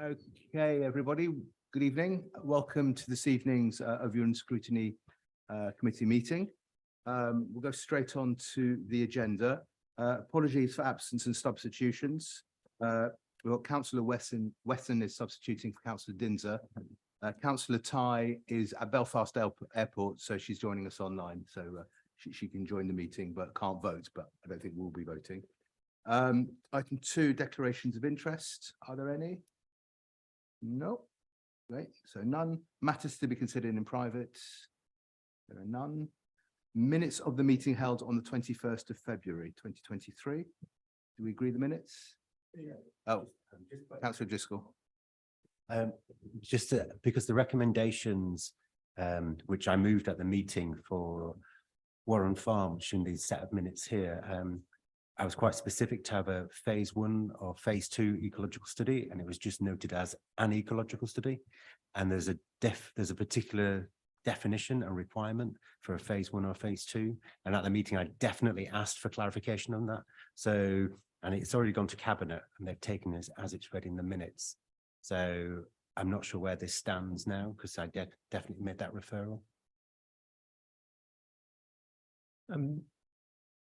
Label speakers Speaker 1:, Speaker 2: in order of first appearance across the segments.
Speaker 1: Okay, everybody, good evening. Welcome to this evening's Overview and Scrutiny Committee meeting. We'll go straight on to the agenda. Apologies for absence and substitutions. We've got Councillor Wesson is substituting for Councillor Dinser. Councillor Ty is at Belfast Airport, so she's joining us online. So she can join the meeting, but can't vote, but I don't think we'll be voting. Item 2, declarations of interest. Are there any? No. Great. So none. Matters to be considered in private. There are none. Minutes of the meeting held on the 21st of February, 2023. Do we agree the minutes? Yeah. Oh, Councillor Driscoll.
Speaker 2: Because the recommendations which I moved at the meeting for Warren Farm, which in these set of minutes here, I was quite specific to have a phase 1 or phase 2 ecological study, and it was just noted as an ecological study. And there's a particular definition and requirement for a phase 1 or phase 2. And at the meeting, I definitely asked for clarification on that. So, and it's already gone to cabinet, and they've taken this as it's read in the minutes. So I'm not sure where this stands now, because I definitely made that referral.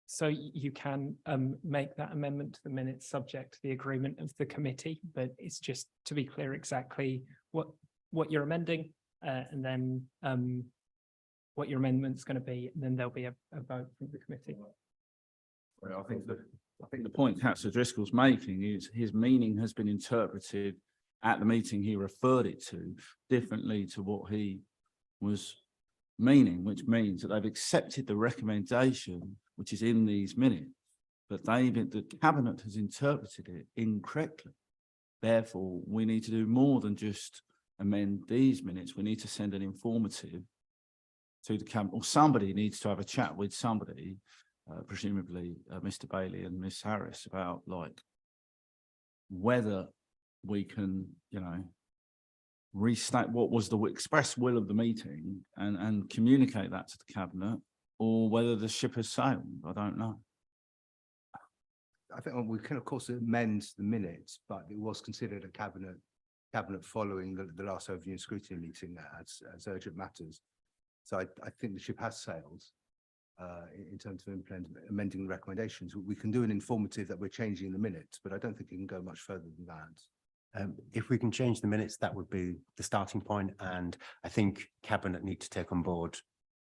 Speaker 3: So you can make that amendment to the minutes subject to the agreement of the committee, but it's just to be clear exactly what you're amending and then what your amendment's going to be, and then there'll be a vote from the committee.
Speaker 4: Well, I think the point Councillor Driscoll's making is his meaning has been interpreted at the meeting he referred it to differently to what he was meaning, which means that they've accepted the recommendation which is in these minutes, but the cabinet has interpreted it incorrectly. Therefore, we need to do more than just amend these minutes. We need to send an informative to the cabinet, or somebody needs to have a chat with somebody, presumably Mr. Bailey and Miss Harris, about like whether we can, restate what was the express will of the meeting and communicate that to the cabinet, or whether the ship has sailed. I don't know.
Speaker 1: I think we can, of course, amend the minutes, but it was considered a cabinet following the last Overview and Scrutiny meeting as urgent matters. So I think the ship has sailed in terms of amending the recommendations. We can do an informative that we're changing the minutes, but I don't think it can go much further than that.
Speaker 2: If we can change the minutes, that would be the starting point. And I think cabinet need to take on board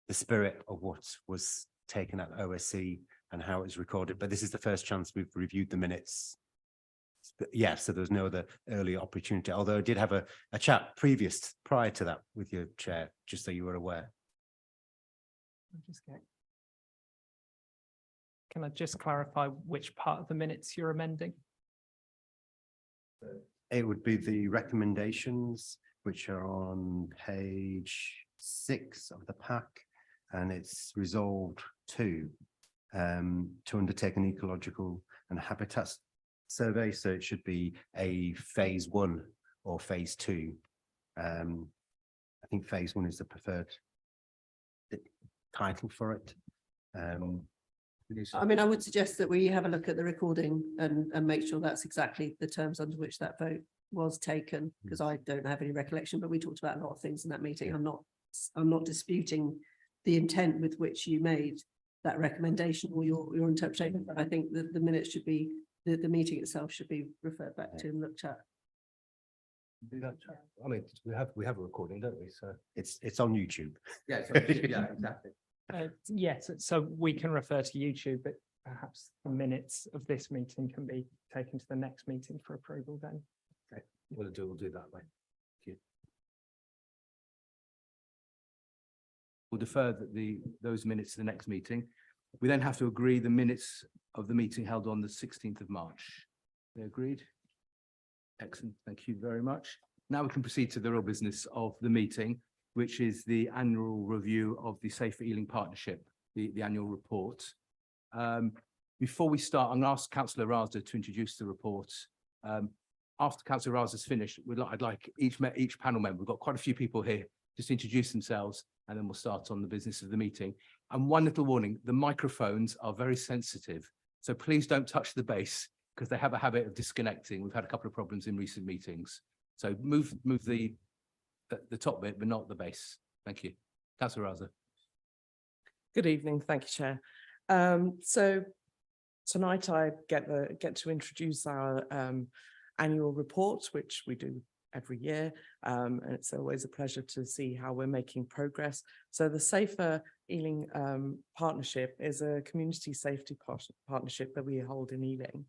Speaker 2: the spirit of what was taken at OSC and how it was recorded. But this is the first chance we've reviewed the minutes. But yeah, so there's no other early opportunity, although I did have a chat prior to that with your chair, just so you were aware.
Speaker 3: Can I just clarify which part of the minutes you're amending?
Speaker 2: It would be the recommendations, which are on page 6 of the pack, and it's resolved to undertake an ecological and habitat survey. So it should be a phase 1 or phase 2. I think phase 1 is the preferred title for it.
Speaker 5: I mean, I would suggest that we have a look at the recording and make sure that's exactly the terms under which that vote was taken, because I don't have any recollection, but we talked about a lot of things in that meeting. I'm not disputing the intent with which you made that recommendation or your interpretation, but I think that the minutes should be, the meeting itself should be referred back to and looked at.
Speaker 1: I mean, we have a recording, don't we? So
Speaker 2: it's on YouTube.
Speaker 1: yeah, yeah, exactly.
Speaker 3: Yes, so we can refer to YouTube, but perhaps the minutes of this meeting can be taken to the next meeting for approval then.
Speaker 1: Okay, we'll do that way. Thank you. We'll defer those minutes to the next meeting. We then have to agree the minutes of the meeting held on the 16th of March. They agreed? Excellent, thank you very much. Now we can proceed to the real business of the meeting, which is the annual review of the Safer Ealing Partnership, the annual report. Before we start, I'm going to ask Councillor Raza to introduce the report. After Councillor Raza's finished, I'd like each panel member, we've got quite a few people here, just introduce themselves, and then we'll start on the business of the meeting. And one little warning, the microphones are very sensitive, so please don't touch the base, because they have a habit of disconnecting. We've had a couple of problems in recent meetings. So move the top bit, but not the base. Thank you. Councillor Raza.
Speaker 6: Good evening. Thank you, Chair. So tonight I get to introduce our annual report, which we do every year. And it's always a pleasure to see how we're making progress. So the Safer Ealing Partnership is a community safety partnership that we hold in Ealing.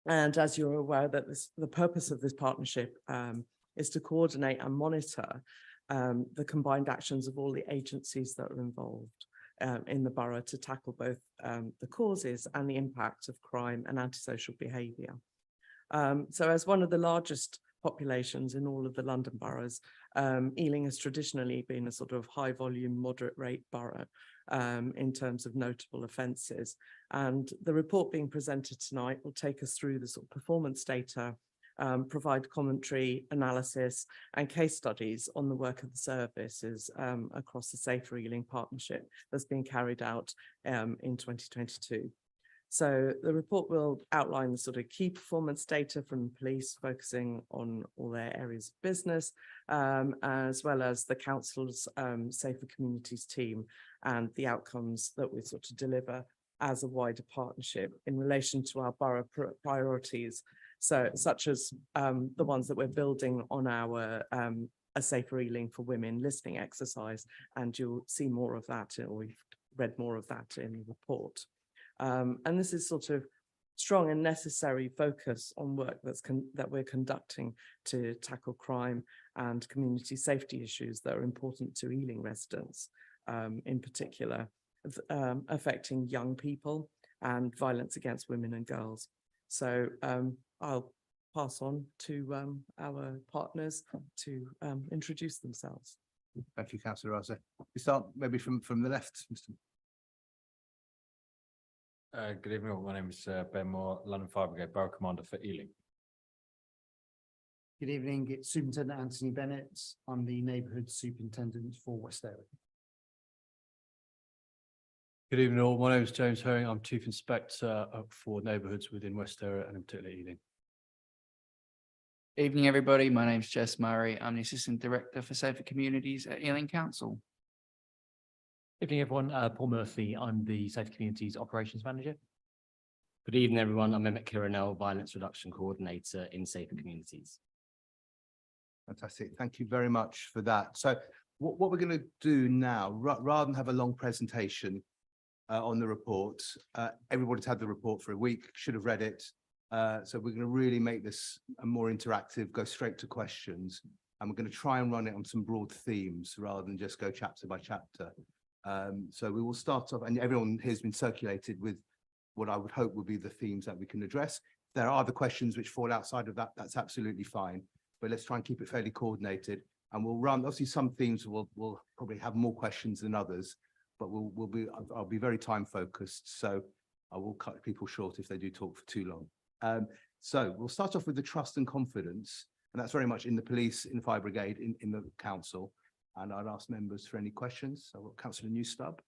Speaker 6: And as you're aware, that the purpose of this partnership is to coordinate and monitor the combined actions of all the agencies that are involved in the borough to tackle both the causes and the impact of crime and antisocial behaviour. So as one of the largest populations in all of the London boroughs, Ealing has traditionally been a sort of high volume, moderate rate borough in terms of notable offences. And the report being presented tonight will take us through the sort of performance data, provide commentary, analysis and case studies on the work of the services across the Safer Ealing Partnership that's been carried out in 2022. So the report will outline the sort of key performance data from the police, focusing on all their areas of business, as well as the council's Safer Communities team and the outcomes that we sort of deliver as a wider partnership in relation to our borough priorities. So such as the ones that we're building on our A Safer Ealing for Women listening exercise, and you'll see more of that, or we've read more of that in the report. And this is sort of strong and necessary focus on work that we're conducting to tackle crime and community safety issues that are important to Ealing residents, in particular affecting young people and violence against women and girls. So I'll pass on to our partners to introduce themselves.
Speaker 1: Thank you, Councillor Raza. We start maybe from the left, Mr.
Speaker 7: Good evening, all. My name is Ben Moore, London Fire Brigade Borough Commander for Ealing.
Speaker 8: Good evening, it's Superintendent Anthony Bennett. I'm the Neighbourhood Superintendent for West Area.
Speaker 9: Good evening all, my name is James Herring, I'm Chief Inspector for neighbourhoods within West Area and in particular Ealing.
Speaker 10: Evening, everybody. My name's Jess Murray. I'm the Assistant Director for Safer Communities at Ealing Council.
Speaker 11: Evening, everyone. Paul Murphy. I'm the Safer Communities Operations Manager.
Speaker 12: Good evening, everyone. I'm Mehmet Kiranel, Violence Reduction Coordinator in Safer Communities.
Speaker 1: Fantastic. Thank you very much for that. So what we're going to do now, rather than have a long presentation on the report, everybody's had the report for a week, should have read it. So we're going to really make this more interactive, go straight to questions, and we're going to try and run it on some broad themes rather than just go chapter by chapter. So we will start off, and everyone here has been circulated with what I would hope would be the themes that we can address. If there are other questions which fall outside of that, that's absolutely fine. But let's try and keep it fairly coordinated. And we'll run, obviously some themes will probably have more questions than others, but I'll be very time focused. So I will cut people short if they do talk for too long. So we'll start off with the trust and confidence, and that's very much in the police, in the fire brigade, in the council. And I'd ask members for any questions. So Councillor Newstub.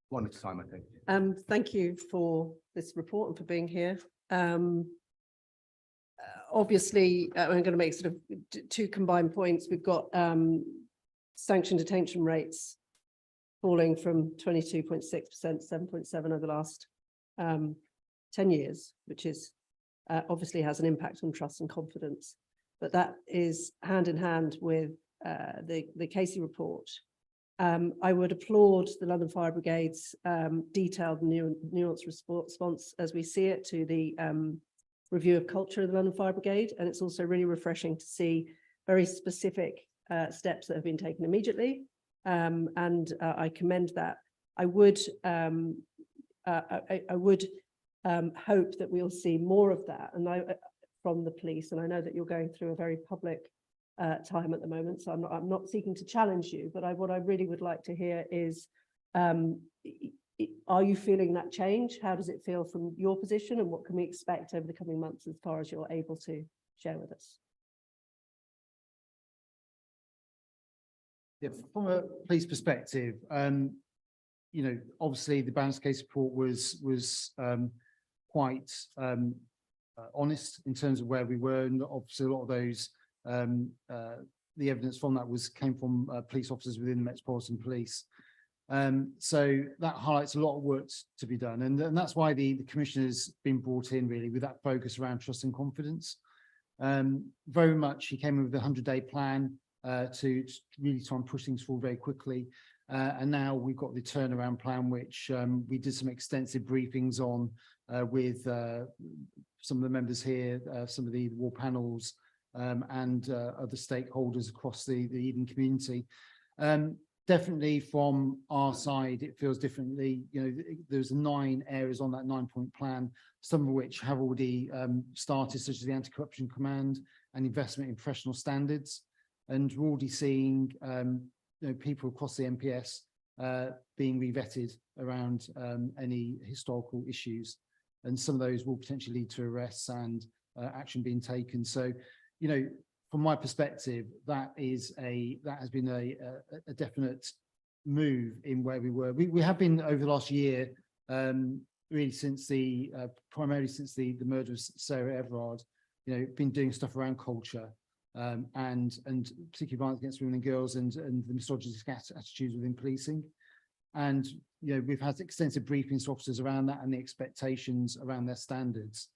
Speaker 1: One at a time, I think.
Speaker 5: Thank you for this report and for being here. Obviously, I'm going to make sort of two combined points. We've got sanction detention rates falling from 22.6% to 7.7% over the last 10 years, which is obviously has an impact on trust and confidence. But that is hand in hand with the Casey report. I would applaud the London Fire Brigade's detailed nuanced response as we see it to the review of culture of the London Fire Brigade. And it's also really refreshing to see very specific steps that have been taken immediately. And I commend that. I would hope that we'll see more of that from the police. And I know that you're going through a very public time at the moment, so I'm not seeking to challenge you, but what I really would like to hear is, are you feeling that change? How does it feel from your position, and what can we expect over the coming months as far as you're able to share with us?
Speaker 8: Yeah, from a police perspective, you know, obviously the balance case report was quite honest in terms of where we were, and obviously a lot of those the evidence from that came from police officers within the Metropolitan Police. So that highlights a lot of work to be done, and that's why the commissioner's been brought in really with that focus around trust and confidence. Very much he came in with a 100-day plan to really try and push things forward very quickly. And now we've got the turnaround plan, which we did some extensive briefings on with some of the members here, some of the war panels, and other stakeholders across the Eden community. Definitely from our side, it feels differently. You know, there's 9 areas on that 9-point plan, some of which have already started, such as the Anti-Corruption Command and investment in professional standards. And we're already seeing you know, people across the MPS being re-vetted around any historical issues. And some of those will potentially lead to arrests and action being taken. So, you know, from my perspective, that has been a definite move in where we were. We have been over the last year, really since primarily since the murder of Sarah Everard, you know, been doing stuff around culture, and particularly violence against women and girls, and the misogynistic attitudes within policing. And you know, we've had extensive briefings to officers around that and the expectations around their standards.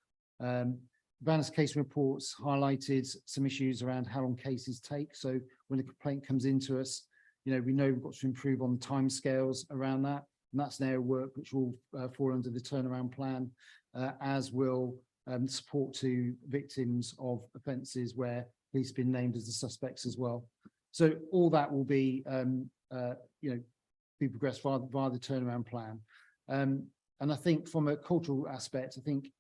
Speaker 8: Vanna's case reports highlighted some issues around how long cases take. So when a complaint comes into us, you know, we know we've got to improve on the timescales around that. And that's an area of work which will fall under the turnaround plan, as will support to victims of offences where police have been named as the suspects as well. So all that will be, you know, be progressed via the turnaround plan. And I think from a cultural aspect, I think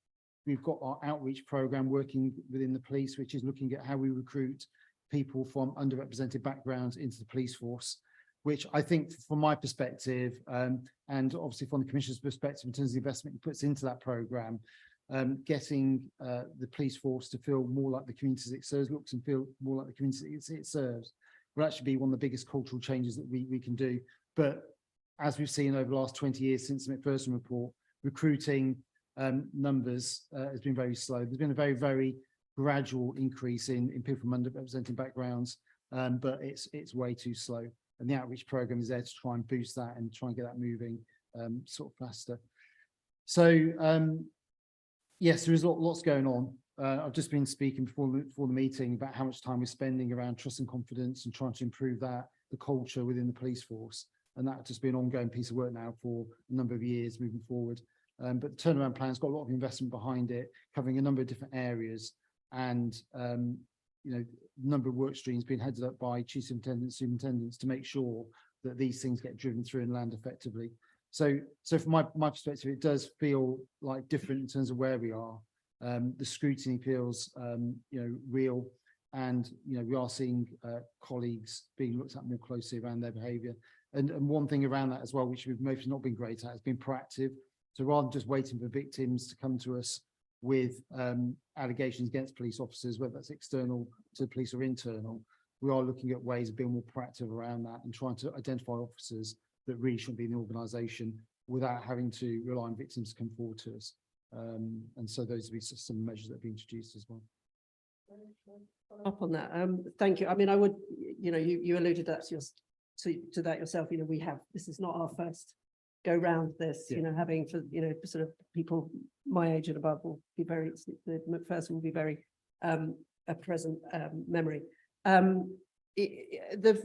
Speaker 8: we've got our outreach program working within the police, which is looking at how we recruit people from underrepresented backgrounds into the police force, which I think from my perspective, and obviously from the Commissioner's perspective in terms of the investment he puts into that program, getting the police force to feel more like the communities it serves, looks and feel more like the communities it serves, will actually be one of the biggest cultural changes that we can do. But as we've seen over the last 20 years since the McPherson report, recruiting numbers has been very slow. There's been a very, very gradual increase in people from underrepresented backgrounds, but it's way too slow. And the outreach program is there to try and boost that and try and get that moving sort of faster. So yes, there is lots going on. I've just been speaking before the meeting about how much time we're spending around trust and confidence and trying to improve that, the culture within the police force. And that's just been an ongoing piece of work now for a number of years moving forward. But the turnaround plan's got a lot of investment behind it, covering a number of different areas, and you know, a number of work streams being headed up by chief superintendents to make sure that these things get driven through and land effectively. So from my perspective, it does feel like different in terms of where we are. The scrutiny feels you know, real, and you know, we are seeing colleagues being looked at more closely around their behaviour. And one thing around that as well, which we've mostly not been great at, has been proactive. So rather than just waiting for victims to come to us with allegations against police officers, whether that's external to the police or internal, we are looking at ways of being more proactive around that and trying to identify officers that really shouldn't be in the organisation without having to rely on victims to come forward to us. And so those will be some measures that have been introduced as well.
Speaker 5: Up on that, thank you. I mean, I would, you know, you alluded to that yourself. You know, this is not our first go round this, you know, having for, you know, sort of people my age and above will be very, the McPherson will be very a present memory. The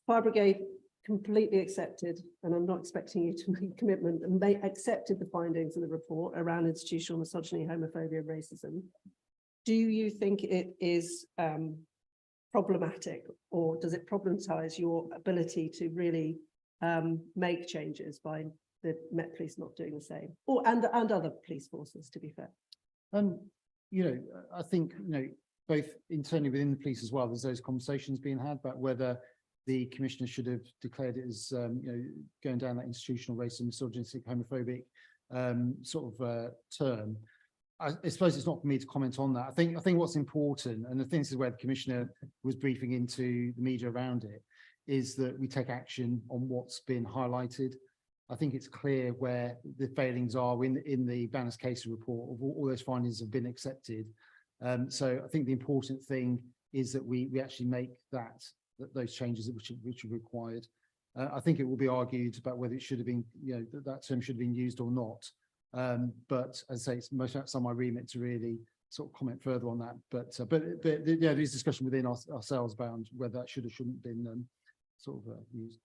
Speaker 5: fire brigade completely accepted, and I'm not expecting you to make a commitment, and they accepted the findings of the report around institutional misogyny, homophobia, and racism. Do you think it is problematic, or does it problematize your ability to really make changes by the Met Police not doing the same, or and other police forces, to be fair?
Speaker 8: You know, I think, you know, both internally within the police as well, there's those conversations being had about whether the commissioner should have declared it as you know, going down that institutional racism, misogynistic, homophobic sort of term. I suppose it's not for me to comment on that. I think what's important, and I think this is where the commissioner was briefing into the media around it, is that we take action on what's been highlighted. I think it's clear where the failings are in the Banners case report. All those findings have been accepted. So I think the important thing is that we actually make those changes which are required. I think it will be argued about whether it should have been, that term should have been used or not. But as I say, it's most outside my remit to really sort of comment further on that. But there is discussion within ourselves about whether that should or shouldn't have been used.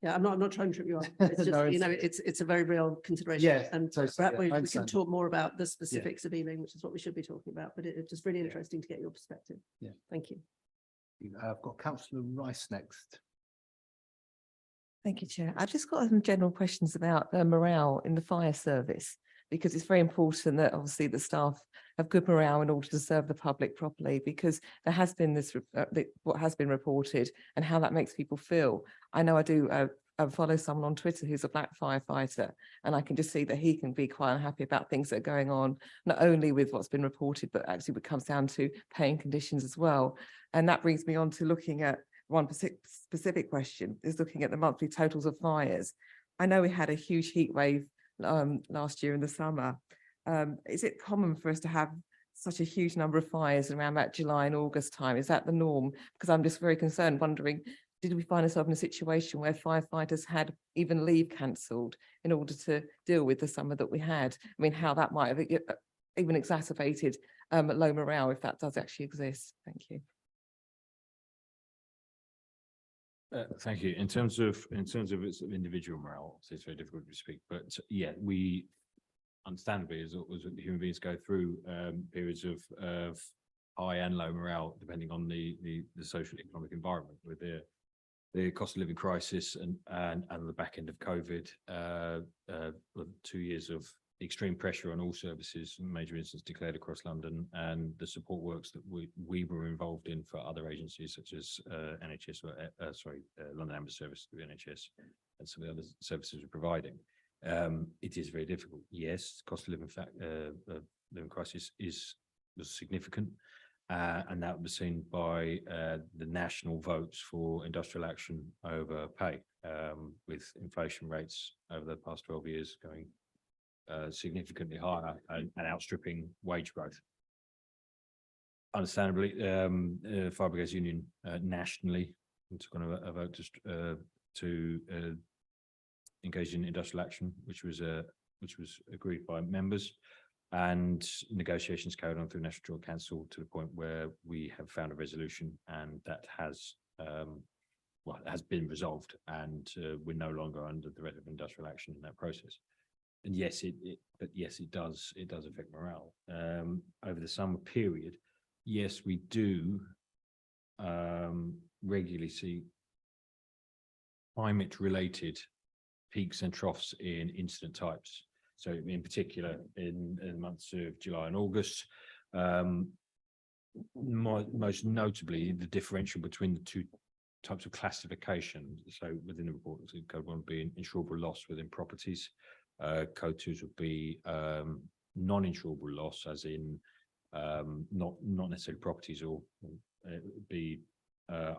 Speaker 5: Yeah, I'm not trying to trip you up. It's just,
Speaker 8: No,
Speaker 5: it's a very real consideration.
Speaker 8: Yeah,
Speaker 5: And
Speaker 8: totally,
Speaker 5: perhaps
Speaker 8: yeah,
Speaker 5: we
Speaker 8: I
Speaker 5: can
Speaker 8: understand.
Speaker 5: talk more about the specifics of Ealing, which is what we should be talking about, but it's just really interesting to get your perspective.
Speaker 8: Yeah.
Speaker 5: Thank you.
Speaker 1: I've got Councillor Rice next.
Speaker 13: Thank you, Chair. I've just got some general questions about the morale in the fire service, because it's very important that obviously the staff have good morale in order to serve the public properly, because there has been this, what has been reported and how that makes people feel. I know I do follow someone on Twitter who's a black firefighter, and I can just see that he can be quite unhappy about things that are going on, not only with what's been reported, but actually what comes down to paying conditions as well. And that brings me on to looking at one specific question, is looking at the monthly totals of fires. I know we had a huge heat wave last year in the summer. Is it common for us to have such a huge number of fires around that July and August time? Is that the norm? Because I'm just very concerned, wondering, did we find ourselves in a situation where firefighters had even leave cancelled in order to deal with the summer that we had? I mean, how that might have even exacerbated low morale, if that does actually exist. Thank you.
Speaker 7: Thank you. In terms of its individual morale, it's very difficult to speak, but yeah, we understandably, as human beings go through periods of high and low morale, depending on the social economic environment, with the cost of living crisis and the back end of COVID, 2 years of extreme pressure on all services, major incidents declared across London, and the support works that we were involved in for other agencies such as NHS, London Ambulance Service through NHS, and some of the other services we're providing. It is very difficult. Yes, cost of living living crisis was significant, and that was seen by the national votes for industrial action over pay, with inflation rates over the past 12 years going significantly higher and outstripping wage growth. Understandably, Fire Brigades Union nationally took on a vote to engage in industrial action, which was agreed by members, and negotiations carried on through National Joint Council to the point where we have found a resolution, and that has has been resolved, and we're no longer under the threat of industrial action in that process. And yes, it does affect morale over the summer period. Yes, we do regularly see climate-related peaks and troughs in incident types. So, in particular, in the months of July and August, most notably, the differential between the two types of classification. So, within the report, code 1 would be insurable loss within properties. Code 2s would be non-insurable loss, as in not necessarily properties, or it would be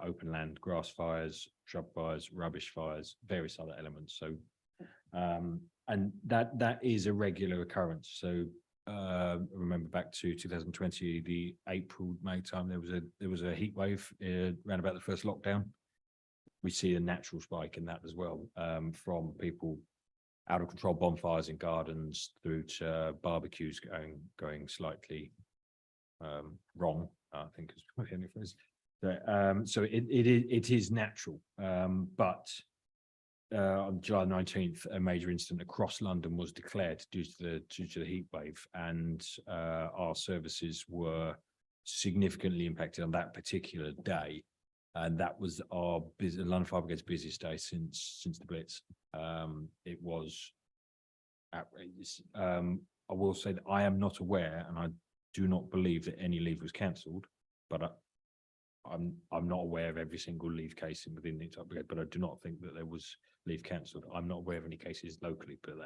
Speaker 7: open land, grass fires, shrub fires, rubbish fires, various other elements. So, and that is a regular occurrence. So, remember back to 2020, the April-May time, there was a heat wave around about the first lockdown. We see a natural spike in that as well, from people out of control bonfires in gardens through to barbecues going slightly wrong, I think is what the phrase. So it is natural, but on July 19th, a major incident across London was declared due to the heat wave, and our services were significantly impacted on that particular day. And that was our London Fire Brigade's busiest day since the Blitz. It was outrageous. I will say that I am not aware, and I do not believe that any leave was cancelled, but I'm not aware of every single leave case within the entire brigade, but I do not think that there was leave cancelled. I'm not aware of any cases locally, put it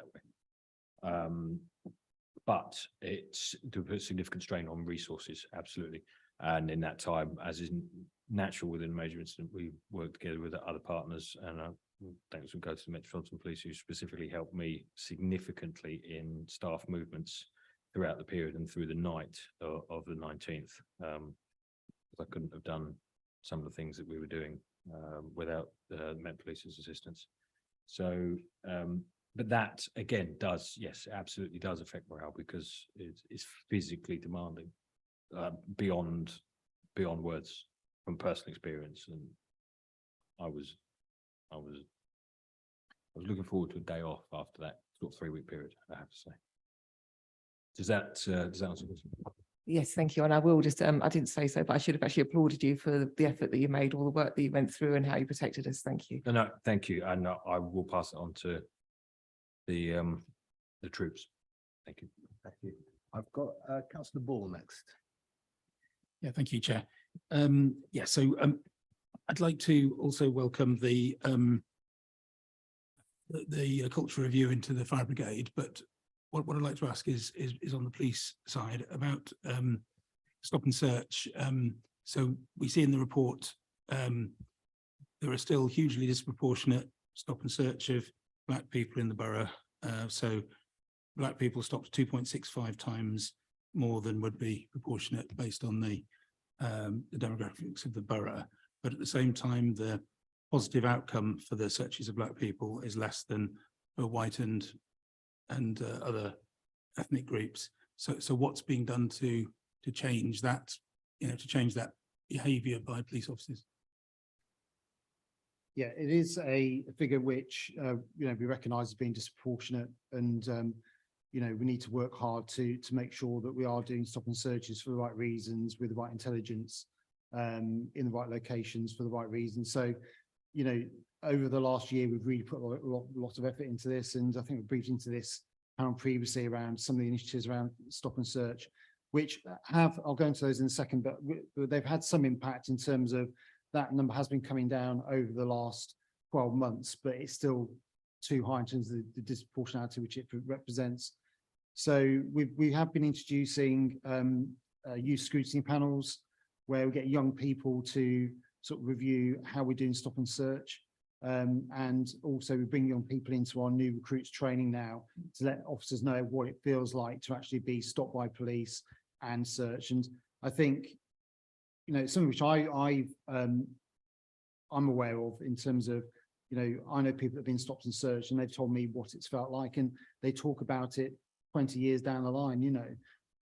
Speaker 7: that way. But it's to put significant strain on resources, absolutely. And in that time, as is natural within a major incident. We work together with other partners, and thanks would go to the Metropolitan Police, who specifically helped me significantly in staff movements throughout the period and through the night of the 19th. I couldn't have done some of the things that we were doing without the Met Police's assistance. So, but that again does, yes, absolutely does affect morale, because it's physically demanding beyond words, from personal experience. And I was looking forward to a day off after that sort of 3-week period, I have to say. Does that answer the question?
Speaker 13: Yes, thank you. And I will just, I didn't say so, but I should have actually applauded you for the effort that you made, all the work that you went through and how you protected us. Thank you.
Speaker 7: No, thank you. And I will pass it on to the troops. Thank you.
Speaker 1: Thank you. I've got Councillor Ball next.
Speaker 14: Yeah, thank you, Chair. So I'd like to also welcome the culture review into the fire brigade, but what I'd like to ask is on the police side about stop and search. So we see in the report there are still hugely disproportionate stop and search of Black people in the borough. So Black people stopped 2.65 times more than would be proportionate based on the demographics of the borough. But at the same time, the positive outcome for the searches of Black people is less than for white and other ethnic groups. So what's being done to change that, to change that behaviour by police officers?
Speaker 8: Yeah, it is a figure which, we recognise as being disproportionate, and, we need to work hard to make sure that we are doing stop and searches for the right reasons, with the right intelligence, in the right locations for the right reasons. So, over the last year, we've really put a lot of effort into this, and I think we briefed into this previously around some of the initiatives around stop and search, which I'll go into those in a second, but they've had some impact in terms of that number has been coming down over the last 12 months, but it's still too high in terms of the disproportionality which it represents. So we have been introducing youth scrutiny panels, where we get young people to sort of review how we're doing stop and search. And also we bring young people into our new recruits training now to let officers know what it feels like to actually be stopped by police and search. And I think, something which I'm aware of in terms of, I know people that have been stopped and searched, and they've told me what it's felt like, and they talk about it 20 years down the line,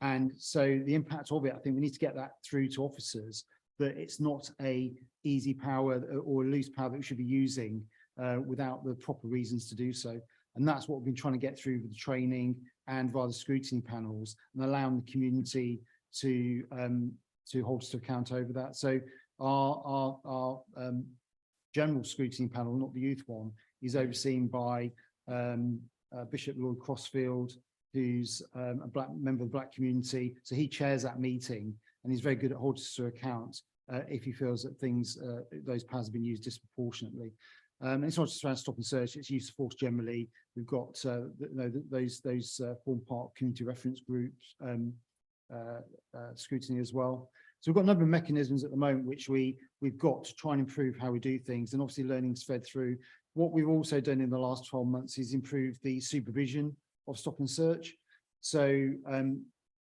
Speaker 8: and so the impact of it, I think we need to get that through to officers, that it's not a easy power or a loose power that we should be using without the proper reasons to do so. And that's what we've been trying to get through with the training and via the scrutiny panels, and allowing the community to hold us to account over that. So our general scrutiny panel, not the youth one, is overseen by Bishop Lloyd Crossfield, who's a Black member of the Black community. So he chairs that meeting, and he's very good at holding us to account if he feels that those powers have been used disproportionately. And it's not just around stop and search, it's use of force generally. We've got those form part of community reference groups, scrutiny as well. So we've got a number of mechanisms at the moment which we've got to try and improve how we do things, and obviously learning's fed through. What we've also done in the last 12 months is improve the supervision of stop and search. So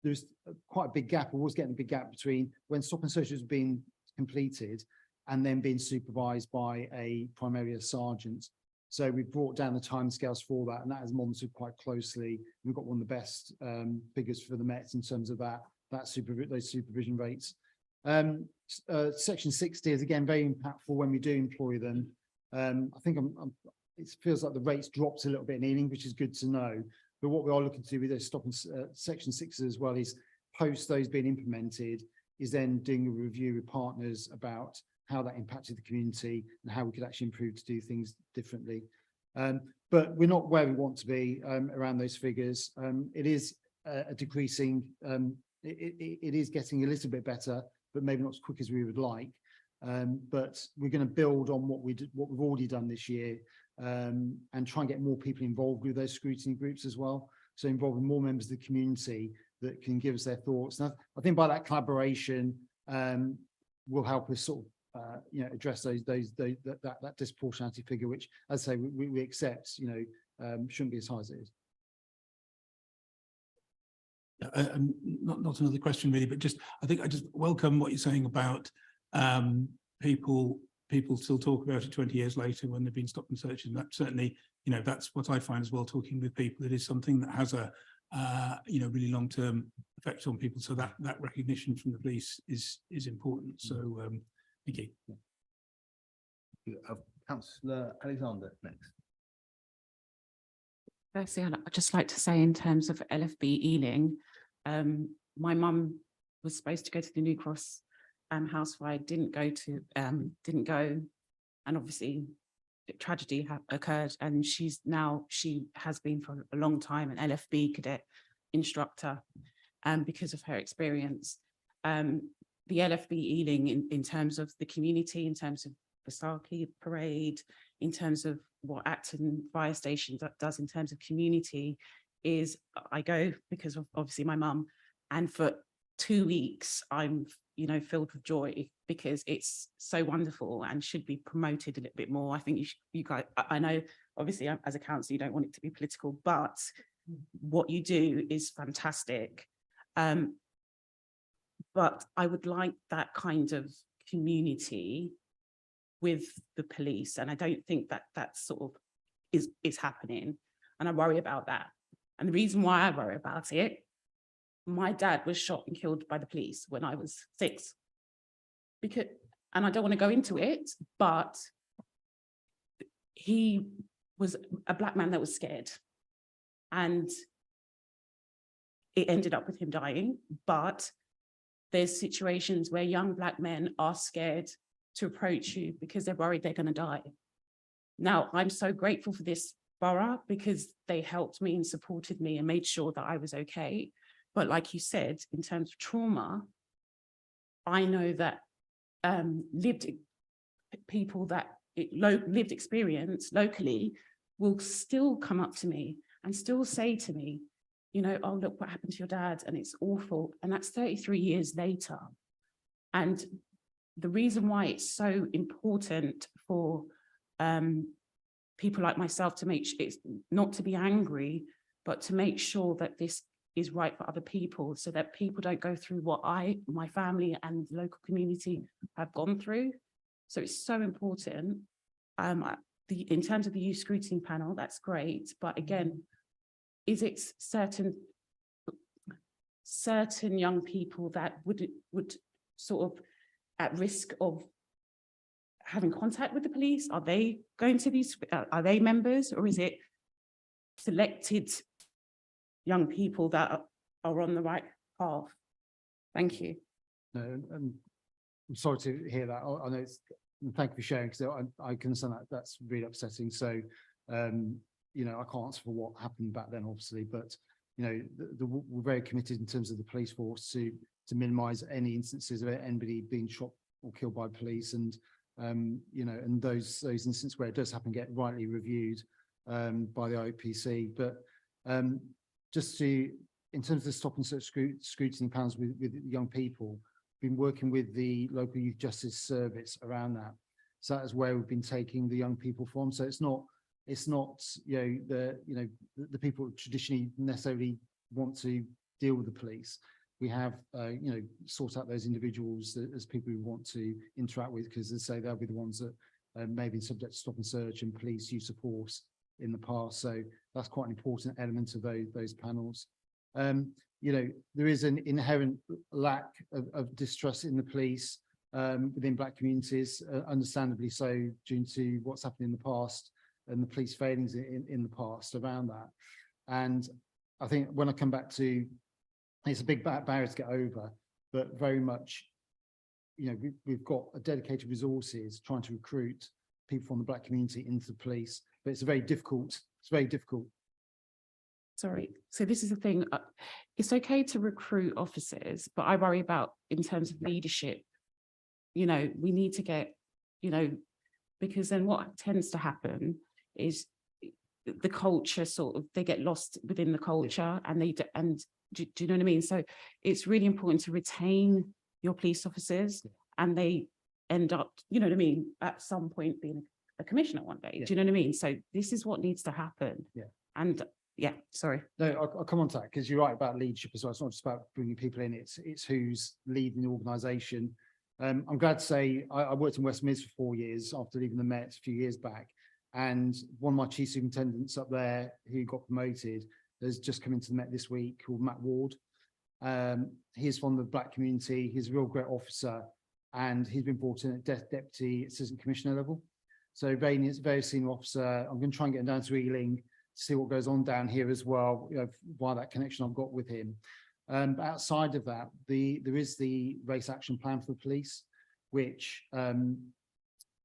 Speaker 8: there's quite a big gap, or was getting a big gap, between when stop and search was being completed and then being supervised by a prime area sergeant. So we've brought down the timescales for that, and that is monitored quite closely. We've got one of the best figures for the Met in terms of those supervision rates. Section 60 is again very impactful when we do employ them. I think it feels like the rates dropped a little bit in Ealing, which is good to know. But what we are looking to do with those stop and section 6 as well is, post those being implemented, is then doing a review with partners about how that impacted the community and how we could actually improve to do things differently. But we're not where we want to be around those figures. It is a decreasing, it is getting a little bit better, but maybe not as quick as we would like. But we're going to build on what we've already done this year, and try and get more people involved with those scrutiny groups as well. So involving more members of the community that can give us their thoughts. And I think by that collaboration will help us sort of address that disproportionality figure, which, as I say, we accept, shouldn't be as high as it is.
Speaker 14: Not another question really, but just, I think I just welcome what you're saying about people still talk about it 20 years later when they've been stopped and searched. And that certainly, that's what I find as well, talking with people. It is something that has a really long-term effect on people. So that recognition from the police is important. So thank you.
Speaker 1: Councillor Alexander next.
Speaker 15: Firstly, I'd just like to say in terms of LFB Ealing, my mum was supposed to go to the New Cross house fire, didn't go, and obviously tragedy occurred, and she has been for a long time an LFB cadet instructor because of her experience. The LFB Ealing in terms of the community, in terms of the Starkey parade, in terms of what Acton Fire Station does in terms of community, is I go because of obviously my mum, and for 2 weeks I'm filled with joy because it's so wonderful and should be promoted a little bit more. I think you guys, I know obviously as a council you don't want it to be political, but what you do is fantastic. But I would like that kind of community with the police, and I don't think that sort of is happening, and I worry about that. And the reason why I worry about it, my dad was shot and killed by the police when I was 6. And I don't want to go into it, but he was a black man that was scared, and it ended up with him dying. But there's situations where young black men are scared to approach you because they're worried they're going to die. Now, I'm so grateful for this borough because they helped me and supported me and made sure that I was okay. But like you said, in terms of trauma, I know that lived experience locally will still come up to me and still say to me, oh, look what happened to your dad, and it's awful. And that's 33 years later. And the reason why it's so important for people like myself to make sure it's not to be angry, but to make sure that this is right for other people, so that people don't go through what my family and the local community have gone through. So it's so important. In terms of the youth scrutiny panel, that's great. But again, is it certain young people that would sort of at risk of having contact with the police? Are they going to be, are they members, or is it selected young people that are on the right path? Thank you.
Speaker 8: No, I'm sorry to hear that. I know thank you for sharing, because I can understand that that's really upsetting. So, I can't answer for what happened back then, obviously, but we're very committed in terms of the police force to minimise any instances of anybody being shot or killed by police, and and those instances where it does happen get rightly reviewed by the IPC. But just in terms of the stop and search scrutiny panels with young people, been working with the local youth justice service around that. So that is where we've been taking the young people from. So it's not the people who traditionally necessarily want to deal with the police. We have sort out those individuals as people who want to interact with, because as I say, they'll be the ones that may have been subject to stop and search and police use of force in the past. So that's quite an important element of those panels. There is an inherent lack of distrust in the police within black communities, understandably so, due to what's happened in the past and the police failings in the past around that. And I think when I come back to, it's a big barrier to get over, but very much, we've got a dedicated resources trying to recruit people from the black community into the police, but it's very difficult.
Speaker 15: Sorry. So this is the thing. It's okay to recruit officers, but I worry about in terms of leadership. We need to get, because then what tends to happen is the culture they get lost within the culture, and do you know what I mean? So it's really important to retain your police officers, and they end up, you know what I mean, at some point being a commissioner one day.
Speaker 8: Yeah.
Speaker 15: Do you know what I mean? So this is what needs to happen.
Speaker 8: Yeah.
Speaker 15: And yeah, sorry.
Speaker 8: No, I'll come on to that because you're right about leadership as well. It's not just about bringing people in, it's who's leading the organisation. I'm glad to say I worked in West Mids for 4 years after leaving the Met a few years back. And one of my chief superintendents up there who got promoted has just come into the Met this week, called Matt Ward. He's from the Black community. He's a real great officer, and he's been brought in at deputy assistant commissioner level. So very senior officer. I'm going to try and get him down to Ealing to see what goes on down here as well, you know, via that connection I've got with him. But outside of that, there is the race action plan for the police, which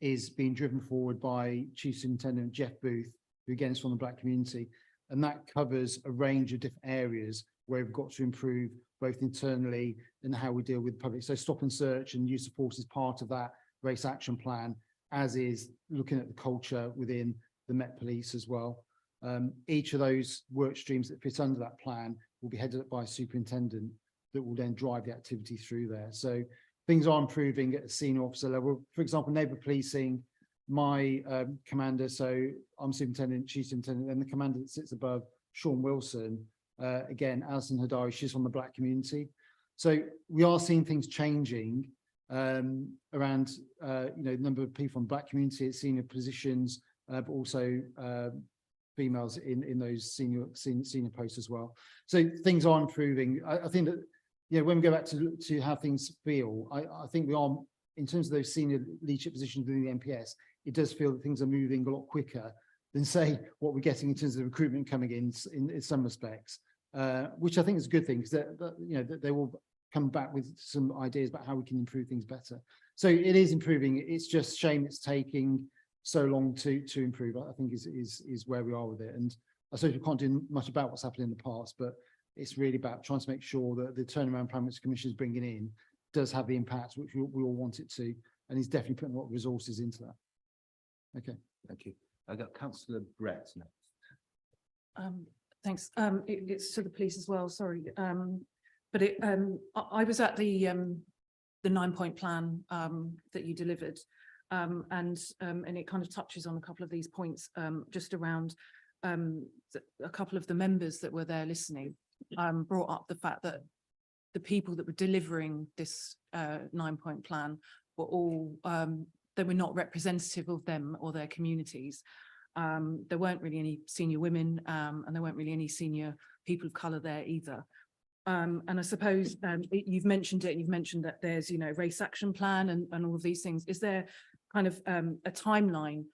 Speaker 8: is being driven forward by Chief Superintendent Jeff Booth, who again is from the Black community. And that covers a range of different areas where we've got to improve both internally and how we deal with the public. So stop and search and use of force is part of that race action plan, as is looking at the culture within the Met Police as well. Each of those work streams that fit under that plan will be headed up by a superintendent that will then drive the activity through there. So things are improving at a senior officer level. For example, neighbour policing, my commander, so I'm superintendent, chief superintendent, and the commander that sits above, Sean Wilson, again, Alison Hadari, she's from the Black community. So we are seeing things changing around, you know, the number of people from the Black community at senior positions, but also females in those senior posts as well. So things are improving. I think that, you know, when we go back to how things feel, I think we are, in terms of those senior leadership positions within the MPS, it does feel that things are moving a lot quicker than, say, what we're getting in terms of recruitment coming in some respects, which I think is a good thing, because you know, they will come back with some ideas about how we can improve things better. So it is improving. It's just shame it's taking so long to improve, I think is where we are with it. And I suppose we can't do much about what's happened in the past, but it's really about trying to make sure that the turnaround plan which the Commission is bringing in does have the impact which we all want it to, and he's definitely putting a lot of resources into that. Okay.
Speaker 1: Thank you. I got Councillor Brett next.
Speaker 5: Thanks. It's to the police as well, sorry. But I was at the 9-point plan that you delivered. And it kind of touches on a couple of these points, just around a couple of the members that were there listening, brought up the fact that the people that were delivering this 9-point plan were all, they were not representative of them or their communities. There weren't really any senior women, and there weren't really any senior people of colour there either. And I suppose you've mentioned it, and you've mentioned that there's, you know, race action plan and all of these things. Is there kind of a timeline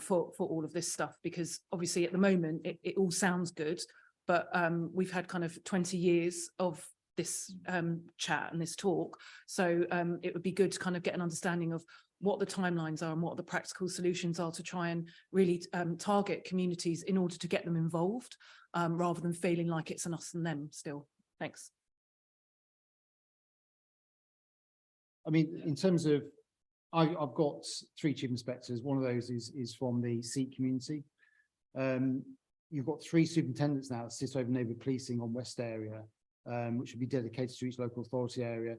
Speaker 5: for all of this stuff? Because obviously at the moment it all sounds good, but we've had kind of 20 years of this chat and this talk. So it would be good to kind of get an understanding of what the timelines are and what the practical solutions are to try and really target communities in order to get them involved, rather than feeling like it's an us and them still. Thanks.
Speaker 8: I mean, in terms of, I've got 3 chief inspectors. One of those is from the Sikh community. You've got 3 superintendents now that sit over neighbour policing on West area, which would be dedicated to each local authority area.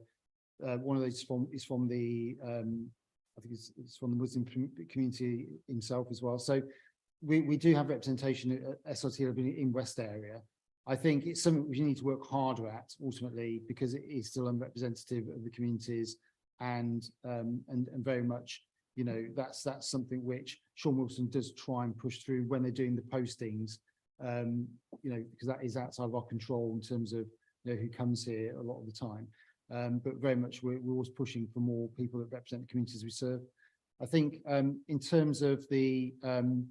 Speaker 8: One of those is from the, I think it's from the Muslim community himself as well. So we do have representation at SRT in West area. I think it's something we need to work harder at ultimately, because it is still unrepresentative of the communities, and very much, you know, that's something which Sean Wilson does try and push through when they're doing the postings, you know, because that is outside of our control in terms of, you know, who comes here a lot of the time. But very much we're always pushing for more people that represent the communities we serve. I think in terms of the, sorry,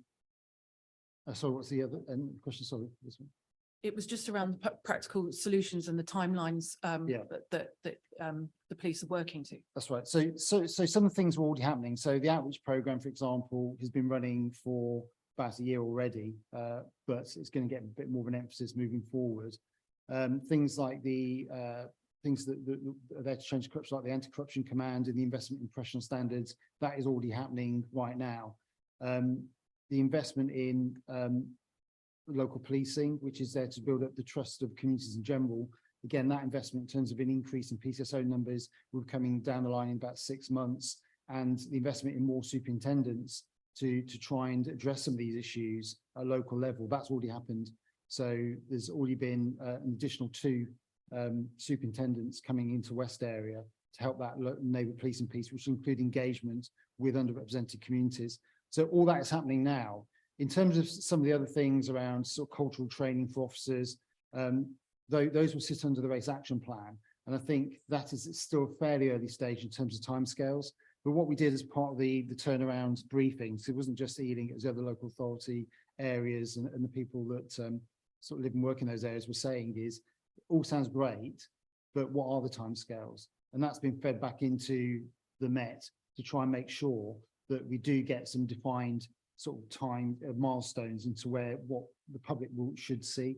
Speaker 8: what's the other question? Sorry, this one.
Speaker 5: It was just around the practical solutions and the timelines that the police are working to.
Speaker 8: That's right. So some of the things are already happening. So the outreach program, for example, has been running for about a year already, but it's going to get a bit more of an emphasis moving forward. Things like the things that are there to change corruption, like the anti-corruption command and the investment in professional standards, that is already happening right now. The investment in local policing, which is there to build up the trust of communities in general. Again, that investment in terms of an increase in PCSO numbers will be coming down the line in about 6 months. and the investment in more superintendents to try and address some of these issues at a local level. That's already happened. So there's already been an additional 2 superintendents coming into West area to help that neighbourhood police and peace, which include engagement with underrepresented communities. So all that is happening now. In terms of some of the other things around sort of cultural training for officers, those will sit under the race action plan. And I think that is still a fairly early stage in terms of timescales. But what we did as part of the turnaround briefings, it wasn't just Ealing, it was other local authority areas and the people that sort of live and work in those areas were saying is, it all sounds great, but what are the timescales? And that's been fed back into the Met to try and make sure that we do get some defined sort of time milestones into what the public should see.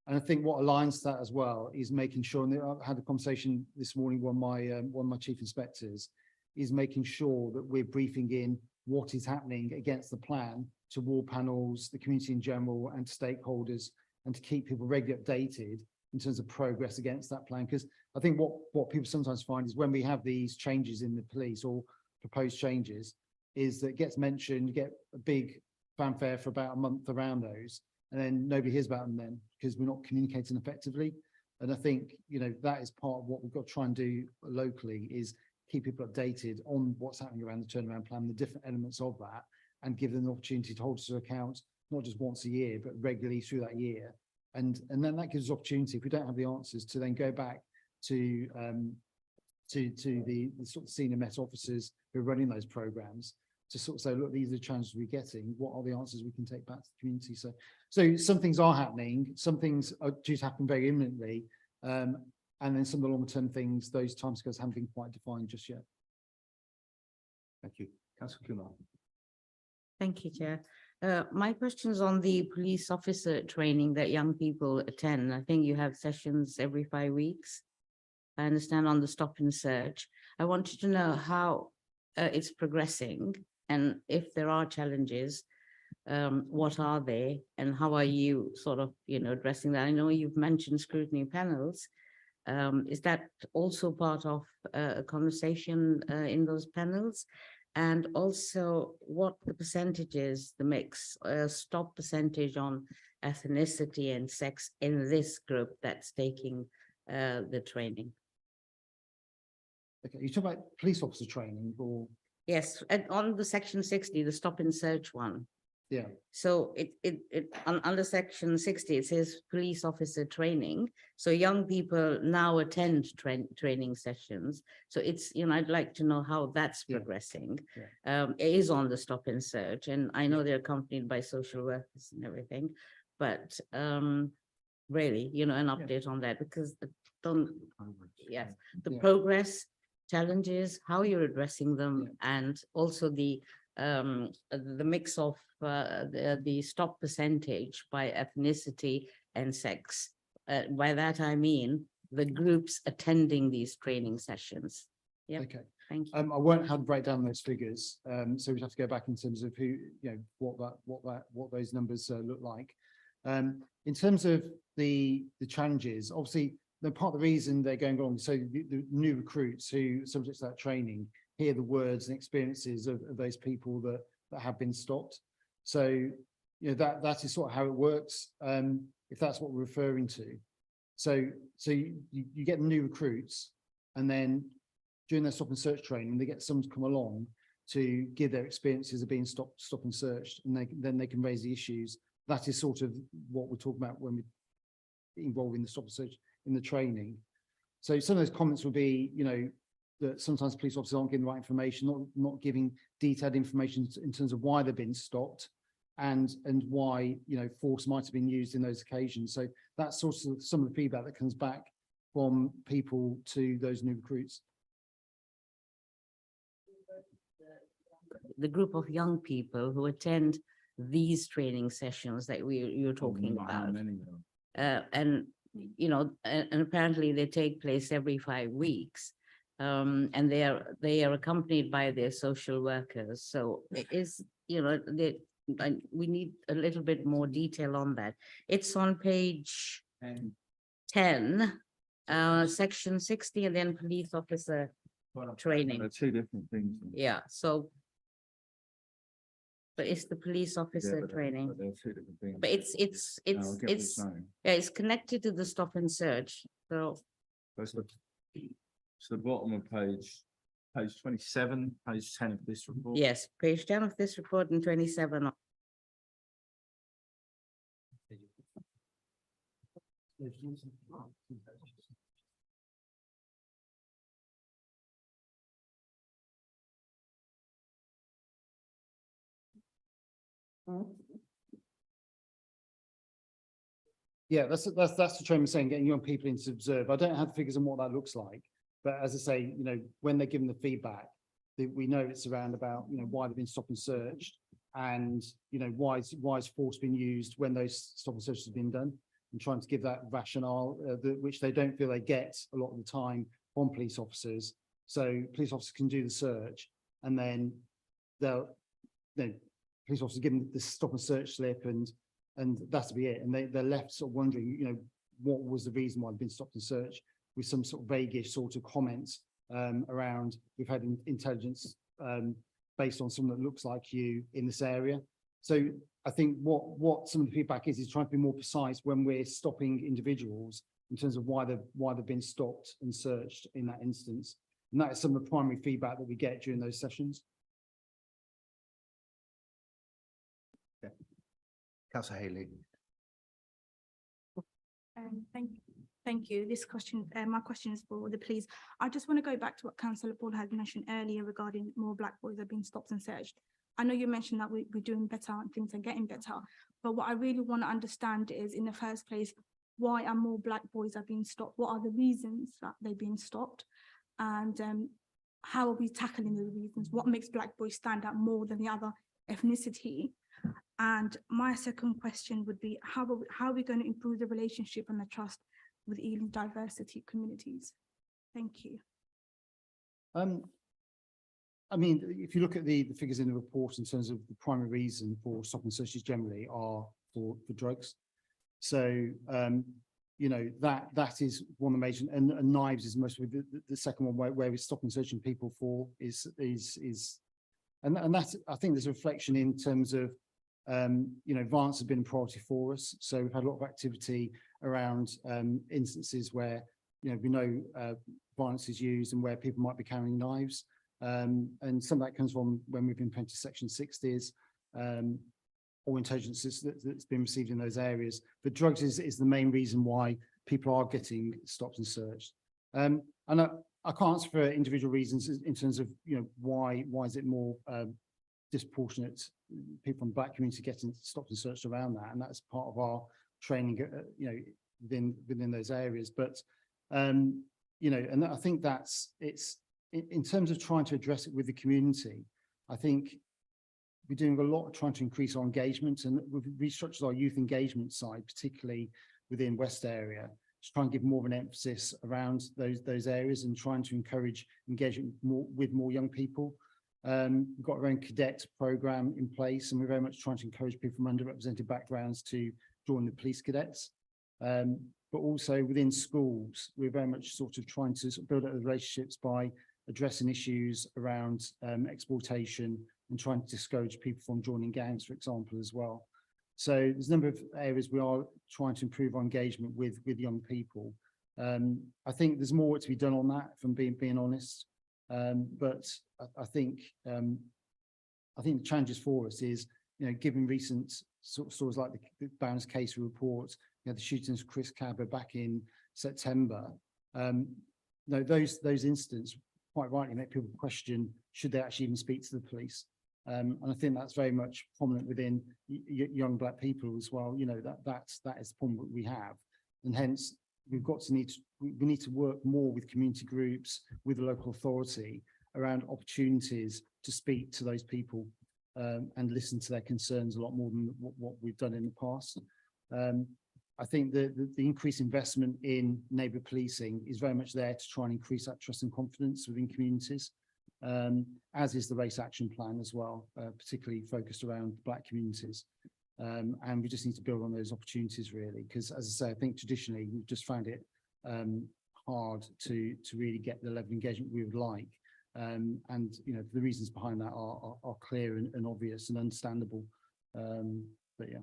Speaker 8: And I think what aligns to that as well is making sure, and I had a conversation this morning with one of my chief inspectors, is making sure that we're briefing in what is happening against the plan to ward panels, the community in general, and stakeholders, and to keep people regularly updated in terms of progress against that plan. Because I think what people sometimes find is when we have these changes in the police or proposed changes, is that it gets mentioned, you get a big fanfare for about a month around those, and then nobody hears about them then because we're not communicating effectively. And I think, you know, that is part of what we've got to try and do locally, is keep people updated on what's happening around the turnaround plan, the different elements of that, and give them the opportunity to hold us to account, not just once a year, but regularly through that year. And then that gives us opportunity, if we don't have the answers, to then go back to the sort of senior Met officers who are running those programs to sort of say, look, these are the challenges we're getting. What are the answers we can take back to the community? So some things are happening, some things are due to happen very imminently. And then some of the longer term things, those timescales haven't been quite defined just yet.
Speaker 1: Thank you. Councillor Kumar.
Speaker 16: Thank you, Chair. My question is on the police officer training that young people attend. I think you have sessions every 5 weeks. I understand on the stop and search. I wanted to know how it's progressing, and if there are challenges, what are they, and how are you sort of, addressing that? I know you've mentioned scrutiny panels. Is that also part of a conversation in those panels? And also what the percentage is, the mix, stop percentage on ethnicity and sex in this group that's taking the training?
Speaker 8: Okay, you talk about police officer training or?
Speaker 16: Yes, and on the section 60, the stop and search one.
Speaker 8: Yeah.
Speaker 16: So under section 60, it says police officer training. So young people now attend training sessions. So it's, I'd like to know how that's progressing.
Speaker 8: Yeah.
Speaker 16: It is on the stop and search, and I know they're accompanied by social workers and everything, but really, an update on that, because the progress, challenges, how you're addressing them, and also the mix of the stop percentage by ethnicity and sex. By that I mean the groups attending these training sessions. Yeah.
Speaker 8: Okay.
Speaker 16: Thank you.
Speaker 8: I won't have to break down those figures, so we'd have to go back in terms of who, what those numbers look like. In terms of the challenges, obviously, part of the reason they're going wrong, so the new recruits who are subject to that training hear the words and experiences of those people that have been stopped. So, that is sort of how it works, if that's what we're referring to. So you get new recruits, and then during their stop and search training, they get someone to come along to give their experiences of being stop and searched, and then they can raise the issues. That is sort of what we're talking about when we involve in the stop and search in the training. So some of those comments would be, that sometimes police officers aren't getting the right information, not giving detailed information in terms of why they've been stopped and why, force might have been used in those occasions. So that's sort of some of the feedback that comes back from people to those new recruits.
Speaker 16: The group of young people who attend these training sessions that you're talking about, and apparently they take place every 5 weeks, and they are accompanied by their social workers. So it is, we need a little bit more detail on that. It's on page 10, section 60, and then police officer training.
Speaker 4: They're two different things.
Speaker 16: Yeah, so. But it's the police officer training,
Speaker 4: They're two different things.
Speaker 16: but it's,
Speaker 4: No, I get what you're saying.
Speaker 16: yeah, it's connected to the stop and search, so.
Speaker 4: That's the, it's the bottom of page 27, page 10 of this report.
Speaker 16: Yes, page 10 of this report and 27.
Speaker 8: Yeah, that's the trend we're saying, getting young people in to observe. I don't have the figures on what that looks like, but as I say, you know, when they're given the feedback, we know it's around about, you know, why they've been stopped and searched, and you know, why is force being used when those stop and searches have been done, and trying to give that rationale, which they don't feel they get a lot of the time from police officers. So police officers can do the search, and then they'll, you know, police officers give them the stop and search slip, and that'll be it. And they're left sort of wondering, you know, what was the reason why they've been stopped and searched, with some sort of vaguish sort of comments around, we've had intelligence based on someone that looks like you in this area. So I think what some of the feedback is trying to be more precise when we're stopping individuals in terms of why they've been stopped and searched in that instance. And that is some of the primary feedback that we get during those sessions.
Speaker 1: Councillor Haley.
Speaker 17: Thank you. This question, my question is for the police. I just want to go back to what Councillor Paul had mentioned earlier regarding more black boys have been stopped and searched. I know you mentioned that we're doing better and things are getting better, but what I really want to understand is, in the first place, why are more black boys are being stopped? What are the reasons that they've been stopped? And how are we tackling the reasons? What makes black boys stand out more than the other ethnicity? And my second question would be, how are we going to improve the relationship and the trust with Ealing diversity communities? Thank you.
Speaker 8: I mean, if you look at the figures in the report in terms of the primary reason for stop and searches generally are for drugs. So, you know, that is one of the major, and knives is mostly the second one where we're stopping searching people for is and that's, I think there's a reflection in terms of, you know, violence has been a priority for us. So we've had a lot of activity around instances where, you know, we know violence is used and where people might be carrying knives. And some of that comes from when we've been put to Section 60s, or intelligence that's been received in those areas. But drugs is the main reason why people are getting stopped and searched. And I can't answer for individual reasons in terms of, you know, why is it more disproportionate people from the black community getting stopped and searched around that, and that's part of our training, you know, within those areas. But you know, and I think it's in terms of trying to address it with the community. I think we're doing a lot trying to increase our engagement, and we've restructured our youth engagement side, particularly within West area, to try and give more of an emphasis around those areas and trying to encourage engagement with more young people. We've got our own cadet program in place, and we're very much trying to encourage people from underrepresented backgrounds to join the police cadets. But also within schools, we're very much sort of trying to build up the relationships by addressing issues around exploitation and trying to discourage people from joining gangs, for example, as well. So there's a number of areas we are trying to improve our engagement with young people. I think there's more to be done on that, from being honest. But I think the challenges for us is, you know, given recent sort of stories like the Barron's case report, you know, the shootings of Chris Cabba back in September, you know, those incidents quite rightly make people question, should they actually even speak to the police? And I think that's very much prominent within young black people as well. You know, that is the problem that we have, and hence we need to work more with community groups, with the local authority around opportunities to speak to those people and listen to their concerns a lot more than what we've done in the past. I think the increased investment in neighbourhood policing is very much there to try and increase that trust and confidence within communities, as is the race action plan as well, particularly focused around black communities. And we just need to build on those opportunities, really, because, as I say, I think traditionally we've just found it hard to really get the level of engagement we would like. And, you know, the reasons behind that are clear and obvious and understandable. But yeah.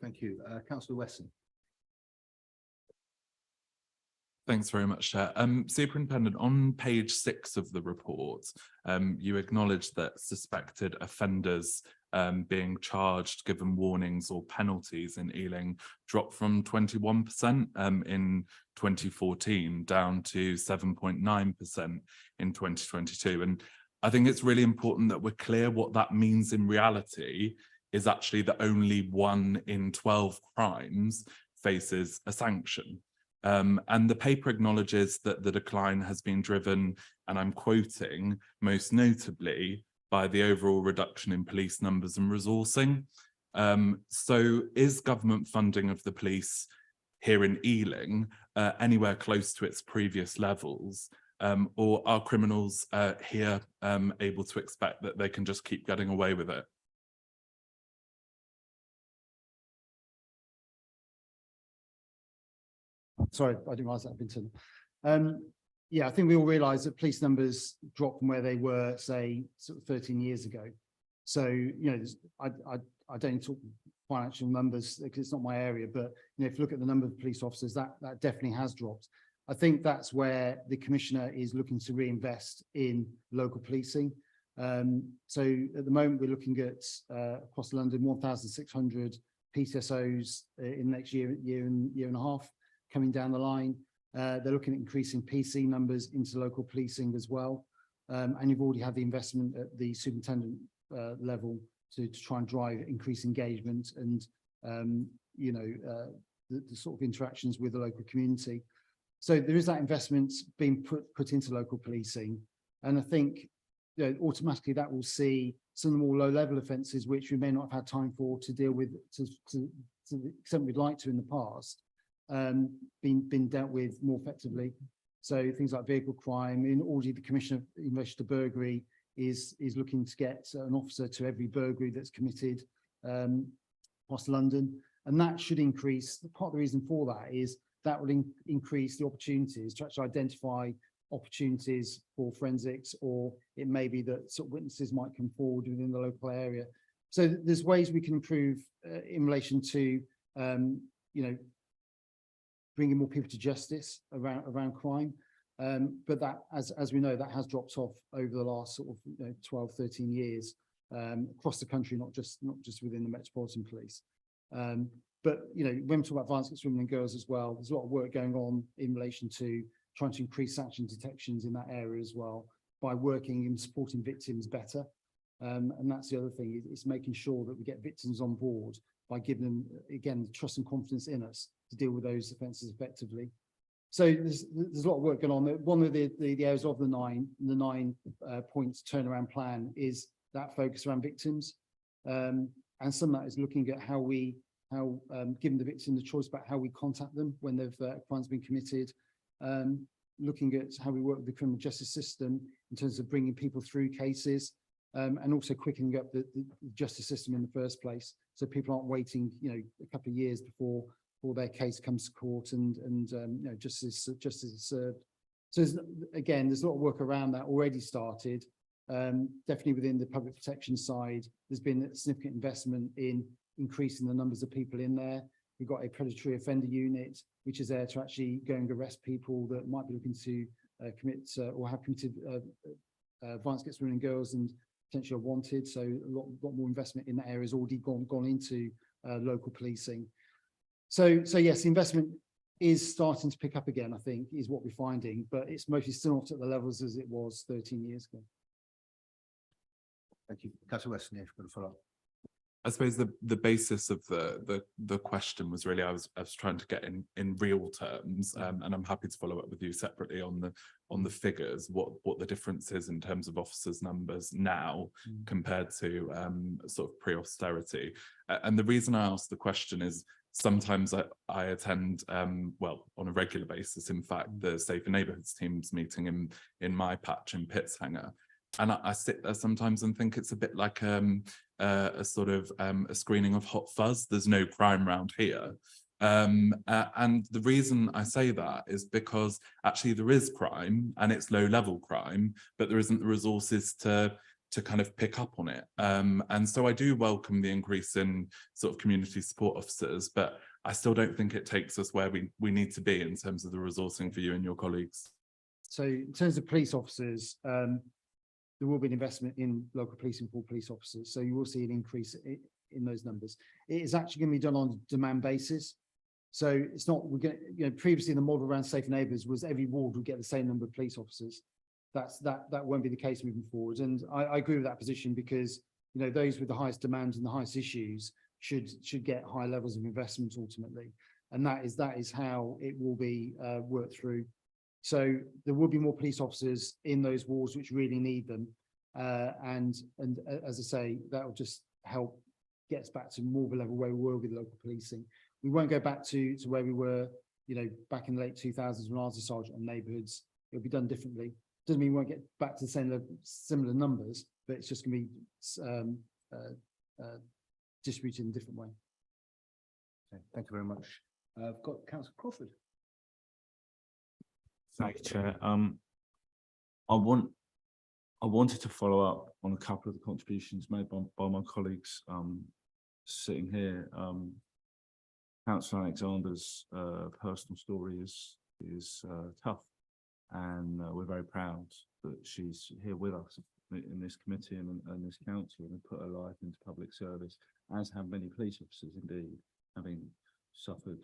Speaker 1: Thank you. Councillor Wesson.
Speaker 18: Thanks very much, Chair. Superintendent, on page 6 of the report, you acknowledge that suspected offenders being charged, given warnings or penalties in Ealing dropped from 21% in 2014 down to 7.9% in 2022. And I think it's really important that we're clear what that means in reality is actually that only 1 in 12 crimes faces a sanction. And the paper acknowledges that the decline has been driven, and I'm quoting, most notably by the overall reduction in police numbers and resourcing. So is government funding of the police here in Ealing anywhere close to its previous levels? Or are criminals here able to expect that they can just keep getting away with it?
Speaker 8: Sorry, I didn't realize that had been turned. Yeah, I think we all realise that police numbers dropped from where they were, say, sort of 13 years ago. So, you know, I don't talk financial numbers because it's not my area, but, you know, if you look at the number of police officers, that definitely has dropped. I think that's where the Commissioner is looking to reinvest in local policing. So at the moment, we're looking at across London, 1,600 PCSOs in the next year and a half coming down the line. They're looking at increasing PC numbers into local policing as well. And you've already had the investment at the superintendent level to try and drive increased engagement and, you know, the sort of interactions with the local community. So there is that investment being put into local policing. And I think, you know, automatically that will see some of the more low level offences, which we may not have had time for to deal with to the extent we'd like to in the past, been dealt with more effectively. So things like vehicle crime, in already the Commissioner in relation to burglary is looking to get an officer to every burglary that's committed across London. And that should increase, part of the reason for that is that will increase the opportunities to actually identify opportunities for forensics, or it may be that sort of witnesses might come forward within the local area. So there's ways we can improve in relation to, you know, bringing more people to justice around crime. But that, as we know, that has dropped off over the last sort of 12, 13 years across the country, not just within the Metropolitan Police. But, you know, when we talk about violence against women and girls as well, there's a lot of work going on in relation to trying to increase sanction detections in that area as well by working and supporting victims better. And that's the other thing, is making sure that we get victims on board by giving them, again, trust and confidence in us to deal with those offences effectively. So there's a lot of work going on. One of the areas of the nine points turnaround plan is that focus around victims. And some of that is looking at how giving the victim the choice about how we contact them when they've crimes been committed, looking at how we work with the criminal justice system in terms of bringing people through cases, and also quickening up the justice system in the first place, so people aren't waiting, you know, a couple of years before their case comes to court and you know, justice is served. So there's a lot of work around that already started. Definitely within the public protection side, there's been a significant investment in increasing the numbers of people in there. We've got a predatory offender unit, which is there to actually go and arrest people that might be looking to commit or have committed violence against women and girls and potentially are wanted. So a lot more investment in that area has already gone into local policing. So yes, the investment is starting to pick up again, I think, is what we're finding, but it's mostly still not at the levels as it was 13 years ago.
Speaker 1: Thank you. Councillor Weston, if you've got to follow up.
Speaker 18: I suppose the basis of the question was really I was trying to get in real terms, and I'm happy to follow up with you separately on the figures, what the difference is in terms of officers' numbers now compared to sort of pre-austerity. And the reason I asked the question is sometimes I attend, well, on a regular basis, in fact, the Safer Neighbourhoods teams meeting in my patch in Pitshanger. And I sit there sometimes and think it's a bit like a sort of a screening of Hot Fuzz. There's no crime round here. And the reason I say that is because actually there is crime and it's low level crime, but there isn't the resources to kind of pick up on it. And so I do welcome the increase in sort of community support officers, but I still don't think it takes us where we need to be in terms of the resourcing for you and your colleagues.
Speaker 8: So in terms of police officers, there will be an investment in local policing for police officers. So you will see an increase in those numbers. It is actually going to be done on a demand basis. So it's not, we're going to, previously the model around safe neighbours was every ward would get the same number of police officers. That won't be the case moving forward. And I agree with that position because, those with the highest demands and the highest issues should get high levels of investment ultimately. And that is how it will be worked through. So there will be more police officers in those wards which really need them. And as I say, that will just help get us back to more of a level where we were with local policing. We won't go back to where we were, back in the late 2000s when I was a sergeant on neighbourhoods. It'll be done differently. Doesn't mean we won't get back to the same level, similar numbers, but it's just going to be distributed in a different way.
Speaker 1: Okay, thank you very much. I've got Councillor Crawford.
Speaker 4: Thank you, Chair. I wanted to follow up on a couple of the contributions made by my colleagues sitting here. Councillor Alexander's personal story is tough, and we're very proud that she's here with us in this committee and this council and put her life into public service, as have many police officers indeed, having suffered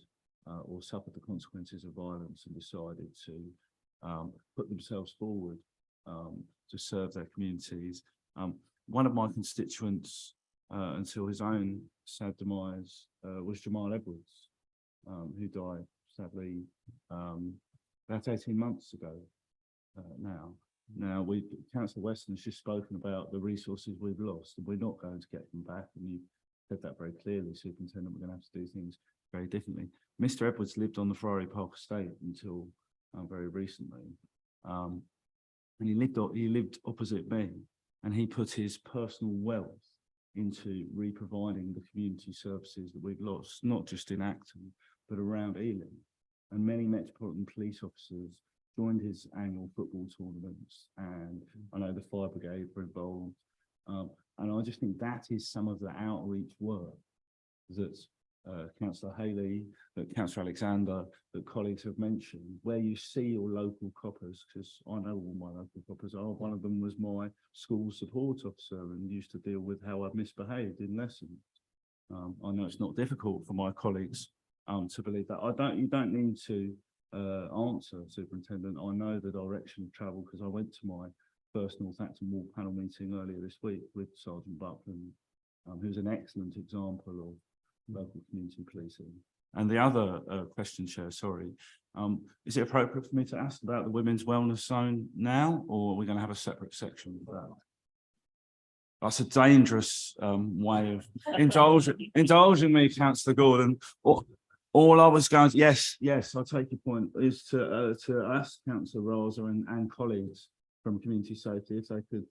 Speaker 4: or suffered the consequences of violence and decided to put themselves forward to serve their communities. One of my constituents until his own sad demise was Jamal Edwards, who died sadly about 18 months ago now. Now, Councillor Weston has just spoken about the resources we've lost, and we're not going to get them back. And you said that very clearly, Superintendent, we're going to have to do things very differently. Mr. Edwards lived on the Friary Park estate until very recently. And he lived opposite me, and he put his personal wealth into re-providing the community services that we've lost, not just in Acton, but around Ealing. And many Metropolitan Police officers joined his annual football tournaments, and I know the Fire Brigade were involved. And I just think that is some of the outreach work that Councillor Haley, that Councillor Alexander, that colleagues have mentioned, where you see your local coppers, because I know all my local coppers are. One of them was my school support officer and used to deal with how I misbehaved in lessons. I know it's not difficult for my colleagues to believe that. You don't need to answer, Superintendent. I know the direction of travel because I went to my first North Acton Ward panel meeting earlier this week with Sergeant Buckland, who's an excellent example of local community policing. And the other question, Chair, sorry, is it appropriate for me to ask about the Women's Wellness Zone now, or are we going to have a separate section for that? That's a dangerous way of indulging me, Councillor Gordon. All I was going to, yes, I take your point, is to ask Councillor Rosa and colleagues from Community Safety if they could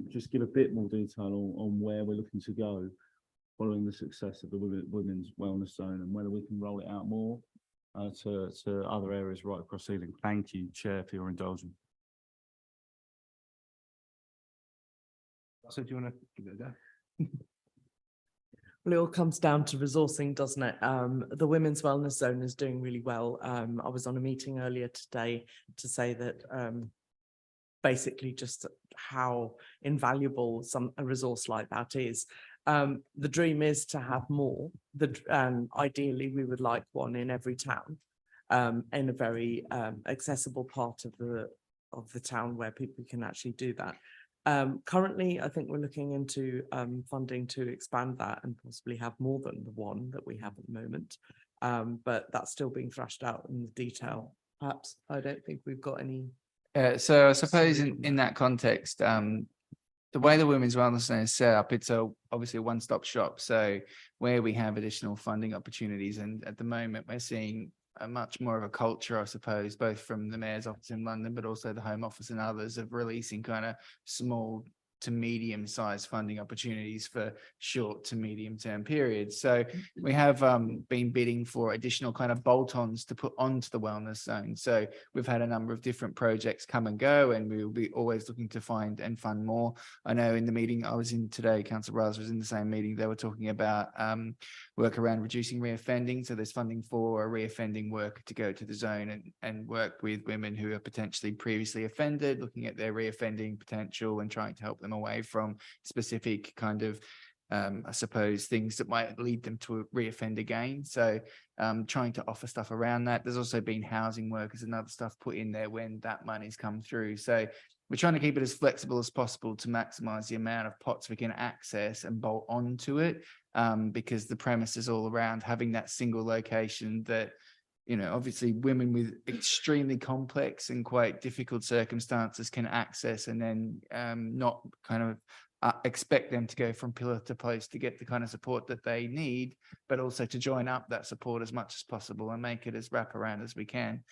Speaker 4: just give a bit more detail on where we're looking to go following the success of the Women's Wellness Zone, and whether we can roll it out more to other areas right across Ealing. Thank you, Chair, for your indulgence.
Speaker 1: So do you want to give it a go?
Speaker 6: Well, it all comes down to resourcing, doesn't it? The Women's Wellness Zone is doing really well. I was on a meeting earlier today to say that basically just how invaluable a resource like that is. The dream is to have more. Ideally, we would like one in every town, in a very accessible part of the town where people can actually do that. Currently, I think we're looking into funding to expand that and possibly have more than the one that we have at the moment. But that's still being thrashed out in the detail. Perhaps I don't think we've got any.
Speaker 10: So I suppose in that context, the way the Women's Wellness Zone is set up, it's obviously a one-stop shop. So where we have additional funding opportunities, and at the moment we're seeing a much more of a culture, I suppose, both from the Mayor's office in London, but also the Home Office and others, of releasing kind of small to medium-sized funding opportunities for short to medium-term periods. So we have been bidding for additional kind of bolt-ons to put onto the wellness zone. So we've had a number of different projects come and go, and we will be always looking to find and fund more. I know in the meeting I was in today, Councillor Raz was in the same meeting, they were talking about work around reducing reoffending. So there's funding for a reoffending work to go to the zone and work with women who are potentially previously offended, looking at their reoffending potential and trying to help them away from specific kind of I suppose things that might lead them to reoffend again. So trying to offer stuff around that. There's also been housing workers and other stuff put in there when that money's come through. So we're trying to keep it as flexible as possible to maximize the amount of pots we can access and bolt onto it, because the premise is all around having that single location that, you know, obviously women with extremely complex and quite difficult circumstances can access, and then not kind of expect them to go from pillar to post to get the kind of support that they need, but also to join up that support as much as possible and make it as wraparound as we can.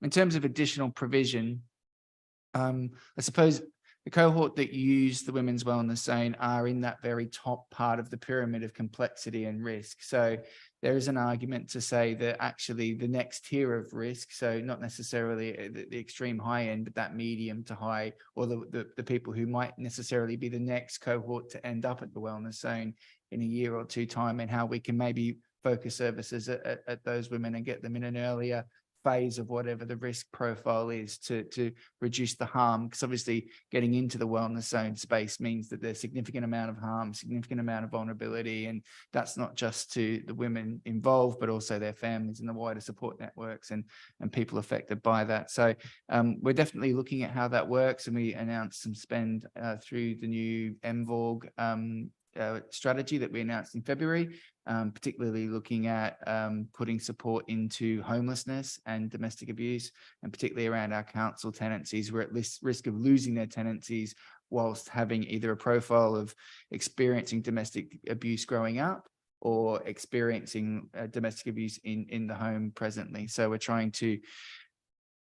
Speaker 10: In terms of additional provision, I suppose the cohort that use the women's wellness zone are in that very top part of the pyramid of complexity and risk. So there is an argument to say that actually the next tier of risk, so not necessarily the extreme high end, but that medium to high, or the people who might necessarily be the next cohort to end up at the wellness zone in a year or two time, and how we can maybe focus services at those women and get them in an earlier phase of whatever the risk profile is to reduce the harm, because obviously getting into the wellness zone space means that there's significant amount of harm, significant amount of vulnerability, and that's not just to the women involved, but also their families and the wider support networks and people affected by that. So we're definitely looking at how that works, and we announced some spend through the new MVORG strategy that we announced in February, particularly looking at putting support into homelessness and domestic abuse, and particularly around our council tenancies. We're at risk of losing their tenancies whilst having either a profile of experiencing domestic abuse growing up or experiencing domestic abuse in the home presently. So we're trying to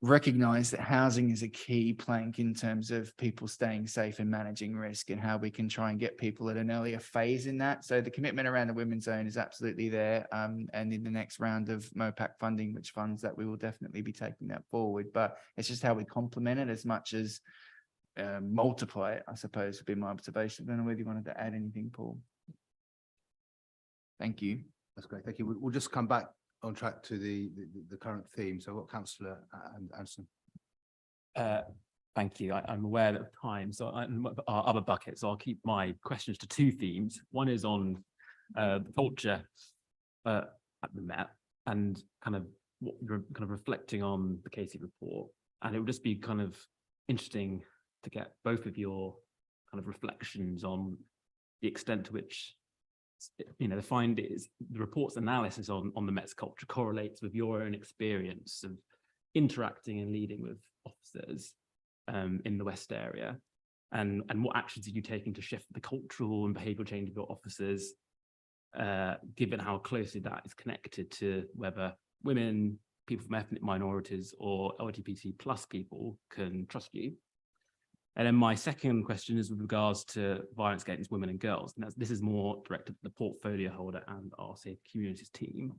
Speaker 10: recognize that housing is a key plank in terms of people staying safe and managing risk, and how we can try and get people at an earlier phase in that. So the commitment around the women's zone is absolutely there. And in the next round of MOPAC funding, which funds that, we will definitely be taking that forward. But it's just how we complement it as much as multiply it, I suppose, would be my observation. I don't know whether you wanted to add anything, Paul. Thank you.
Speaker 1: That's great. Thank you. We'll just come back on track to the current theme. So I've got Councillor Anderson.
Speaker 11: Thank you. I'm aware that time, so our other buckets, so I'll keep my questions to two themes. One is on the culture at the Met, and kind of what you're kind of reflecting on the Casey report. And it would just be kind of interesting to get both of your kind of reflections on the extent to which, you know, the report's analysis on the Met's culture correlates with your own experience of interacting and leading with officers in the West area, and what actions are you taking to shift the cultural and behavioural change of your officers, given how closely that is connected to whether women, people from ethnic minorities, or LGBT plus people can trust you. And then my second question is with regards to violence against women and girls. And this is more directed at the portfolio holder and our Safe Communities team.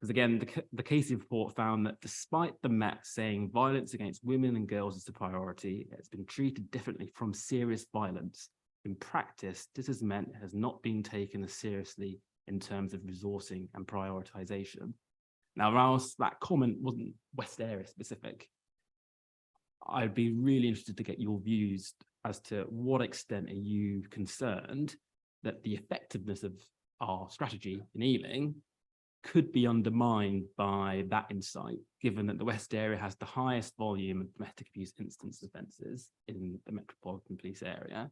Speaker 11: Because again, the Casey report found that despite the Met saying violence against women and girls is a priority, it's been treated differently from serious violence. In practice, this has meant it has not been taken as seriously in terms of resourcing and prioritisation. Now, whilst that comment wasn't West area specific, I'd be really interested to get your views as to what extent are you concerned that the effectiveness of our strategy in Ealing could be undermined by that insight, given that the West area has the highest volume of domestic abuse instance offences in the Metropolitan Police area.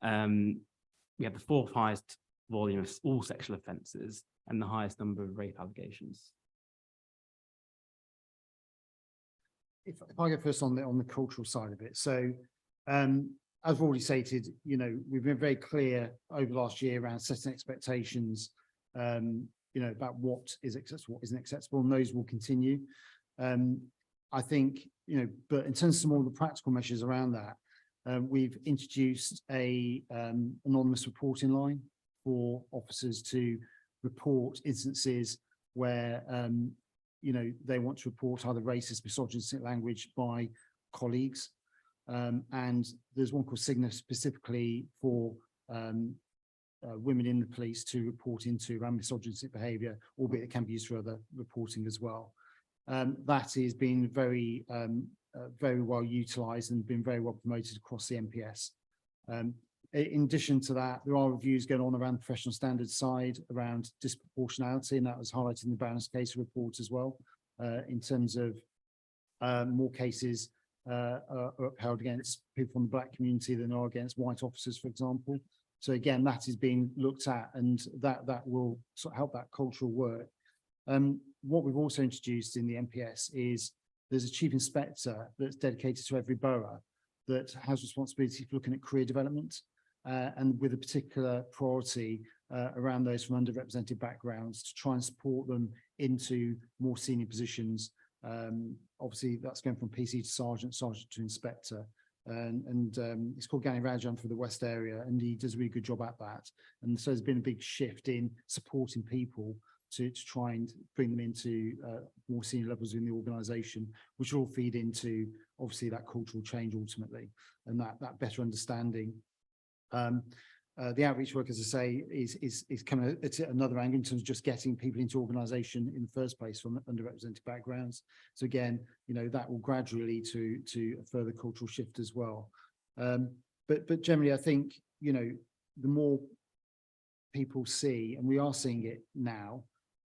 Speaker 11: We have the fourth highest volume of all sexual offences and the highest number of rape allegations.
Speaker 8: If I go first on the cultural side of it. So as I've already stated, you know, we've been very clear over last year around setting expectations, you know, about what is acceptable, what isn't acceptable, and those will continue. I think, you know, but in terms of some more of the practical measures around that, We've introduced a anonymous reporting line for officers to report instances where you know, they want to report either racist, misogynistic language by colleagues. And there's one called Signa specifically for women in the police to report into around misogynistic behaviour, albeit it can be used for other reporting as well. That is being very well utilised and been very well promoted across the MPS. In addition to that, there are reviews going on around the professional standards side around disproportionality, and that was highlighted in the Barron's case report as well, in terms of more cases are upheld against people from the black community than are against white officers, for example. So again, that is being looked at, and that will sort of help that cultural work. What we've also introduced in the MPS is there's a chief inspector that's dedicated to every borough that has responsibility for looking at career development, and with a particular priority around those from underrepresented backgrounds to try and support them into more senior positions. Obviously, that's going from PC to sergeant, sergeant to inspector. And it's called Gani Rajan for the West area, and he does a really good job at that. And so there's been a big shift in supporting people to try and bring them into more senior levels in the organisation, which will all feed into obviously that cultural change ultimately, and that better understanding. The outreach work, as I say, is kind of at another angle in terms of just getting people into organisation in the first place from underrepresented backgrounds. So again, you know, that will gradually lead to a further cultural shift as well. But generally, I think, you know, the more people see, and we are seeing it now,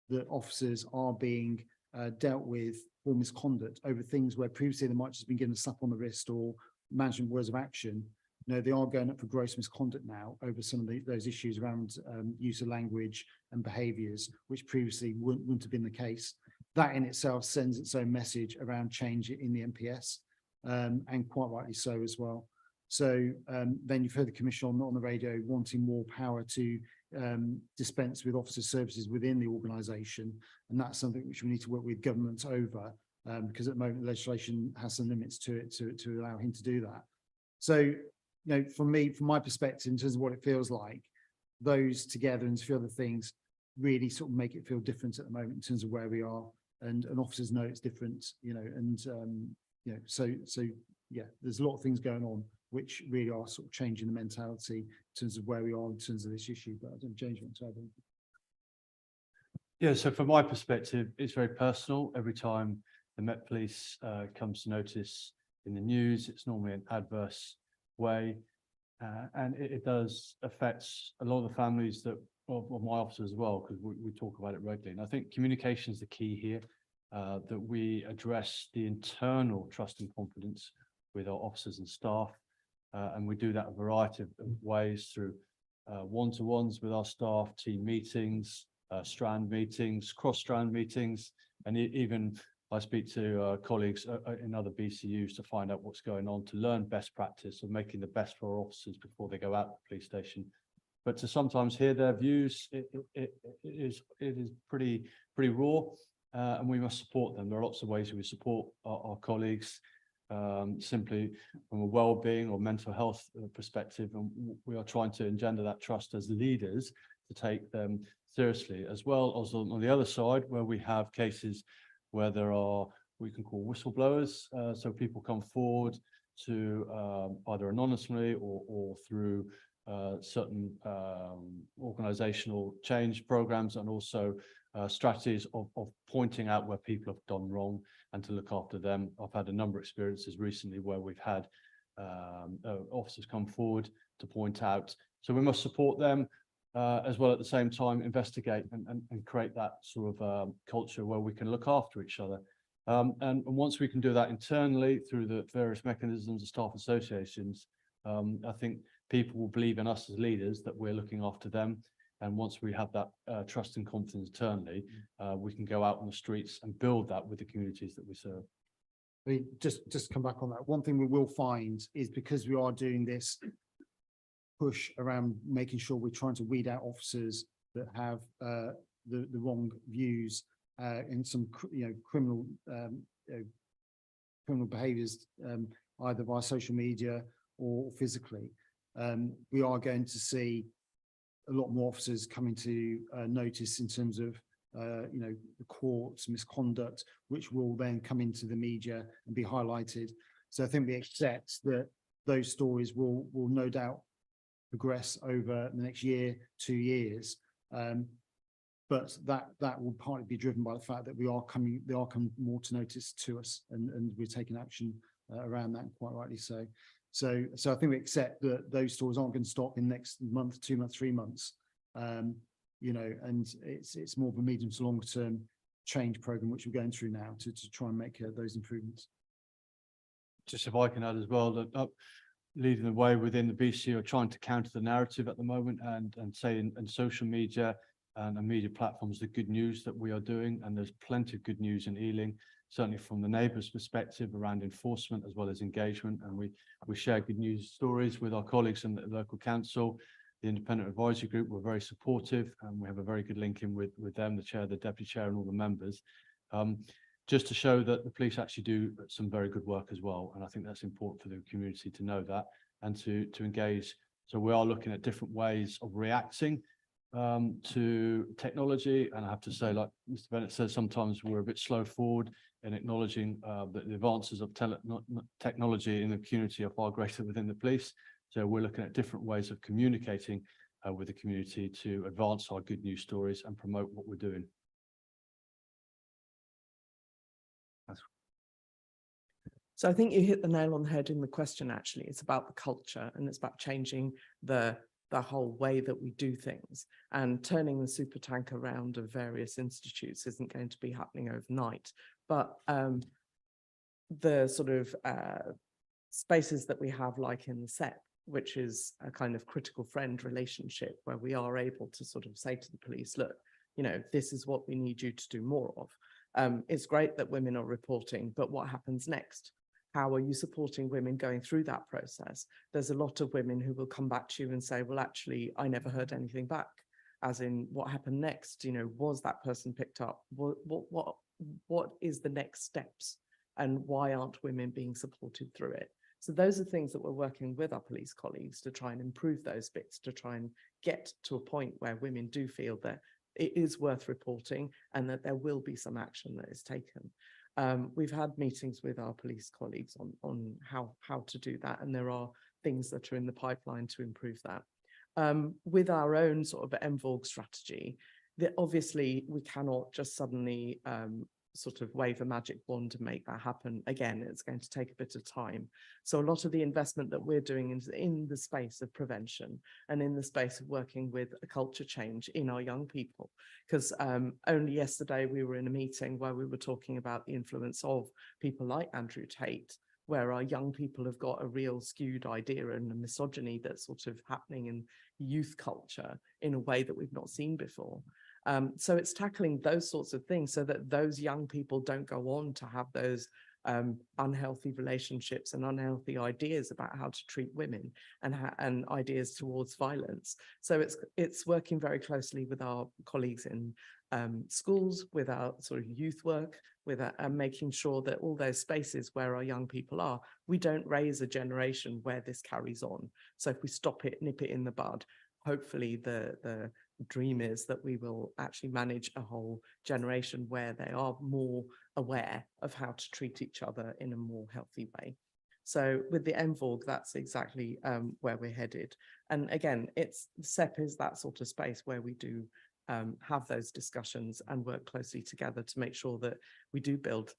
Speaker 8: that officers are being dealt with for misconduct over things where previously they might just been given a slap on the wrist or management words of action. No, they are going up for gross misconduct now over some of those issues around use of language and behaviours, which previously wouldn't have been the case. That in itself sends its own message around change in the MPS, and quite rightly so as well. So then you've heard the Commission on the radio wanting more power to dispense with officer services within the organisation, and that's something which we need to work with government over, because at the moment legislation has some limits to it to allow him to do that. So, you know, from my perspective, in terms of what it feels like, those together and a few other things really sort of make it feel different at the moment in terms of where we are, and officers know it's different, you know, and you know, so yeah, there's a lot of things going on which really are sort of changing the mentality in terms of where we are in terms of this issue. But I don't, James, you want to add anything?
Speaker 9: Yeah, so from my perspective, it's very personal. Every time the Met Police comes to notice in the news, it's normally an adverse way, and it does affect a lot of the families that of my officers as well, because we talk about it regularly. And I think communication is the key here, that we address the internal trust and confidence with our officers and staff, and we do that a variety of ways through one-to-ones with our staff, team meetings, strand meetings, cross-strand meetings, and even I speak to colleagues in other BCUs to find out what's going on, to learn best practice of making the best for our officers before they go out to the police station. But to sometimes hear their views, it is pretty raw, and we must support them. There are lots of ways we support our colleagues, simply from a well-being or mental health perspective, and we are trying to engender that trust as leaders to take them seriously, as well as on the other side where we have cases where there are, we can call whistleblowers, so people come forward to either anonymously or through certain organizational change programs, and also strategies of pointing out where people have done wrong and to look after them. I've had a number of experiences recently where we've had officers come forward to point out. So we must support them, as well at the same time investigate and create that sort of culture where we can look after each other. And once we can do that internally through the various mechanisms of staff associations, I think people will believe in us as leaders that we're looking after them. And once we have that trust and confidence internally, we can go out on the streets and build that with the communities that we serve.
Speaker 8: I mean, just come back on that. One thing we will find is, because we are doing this push around making sure we're trying to weed out officers that have the wrong views in some criminal behaviours, either via social media or physically. We are going to see a lot more officers coming to notice in terms of the courts misconduct, which will then come into the media and be highlighted. So I think we accept that those stories will no doubt progress over the next year, 2 years. But that will partly be driven by the fact that they are coming more to notice to us, and we're taking action around that, quite rightly so. So I think we accept that those stories aren't going to stop in next month, 2 months, 3 months. And it's more of a medium to longer term change program which we're going through now to try and make those improvements.
Speaker 9: Just if I can add as well, that leading the way within the BC are trying to counter the narrative at the moment and saying in social media and media platforms the good news that we are doing, and there's plenty of good news in Ealing, certainly from the neighbours' perspective around enforcement as well as engagement, and we share good news stories with our colleagues in the local council. The independent advisory group were very supportive, and we have a very good link in with them, the chair, the deputy chair, and all the members, just to show that the police actually do some very good work as well. And I think that's important for the community to know that and to engage. So we are looking at different ways of reacting to technology, and I have to say, like Mr. Bennett says, sometimes we're a bit slow forward in acknowledging that the advances of technology in the community are far greater within the police. So we're looking at different ways of communicating with the community to advance our good news stories and promote what we're doing.
Speaker 6: So I think you hit the nail on the head in the question. Actually, it's about the culture, and it's about changing the whole way that we do things, and turning the super tank around of various institutes isn't going to be happening overnight. But the sort of spaces that we have, like in the SEP, which is a kind of critical friend relationship where we are able to sort of say to the police, look, this is what we need you to do more of. It's great that women are reporting, but what happens next? How are you supporting women going through that process? There's a lot of women who will come back to you and say, well, actually, I never heard anything back. As in, what happened next? Was that person picked up? What is the next steps? And why aren't women being supported through it? So those are things that we're working with our police colleagues to try and improve those bits, to try and get to a point where women do feel that it is worth reporting and that there will be some action that is taken. We've had meetings with our police colleagues on how to do that, and there are things that are in the pipeline to improve that. With our own sort of MVOG strategy, obviously we cannot just suddenly sort of wave a magic wand to make that happen. Again, it's going to take a bit of time. So a lot of the investment that we're doing is in the space of prevention and in the space of working with a culture change in our young people. Because only yesterday we were in a meeting where we were talking about the influence of people like Andrew Tate, where our young people have got a real skewed idea and a misogyny that's sort of happening in youth culture in a way that we've not seen before. So it's tackling those sorts of things so that those young people don't go on to have those unhealthy relationships and unhealthy ideas about how to treat women and ideas towards violence. So it's working very closely with our colleagues in schools, with our sort of youth work, with making sure that all those spaces where our young people are, we don't raise a generation where this carries on. So if we stop it, nip it in the bud, hopefully the dream is that we will actually manage a whole generation where they are more aware of how to treat each other in a more healthy way. So with the MVOG, that's exactly where we're headed. And again, SEP is that sort of space where we do have those discussions and work closely together to make sure that we do build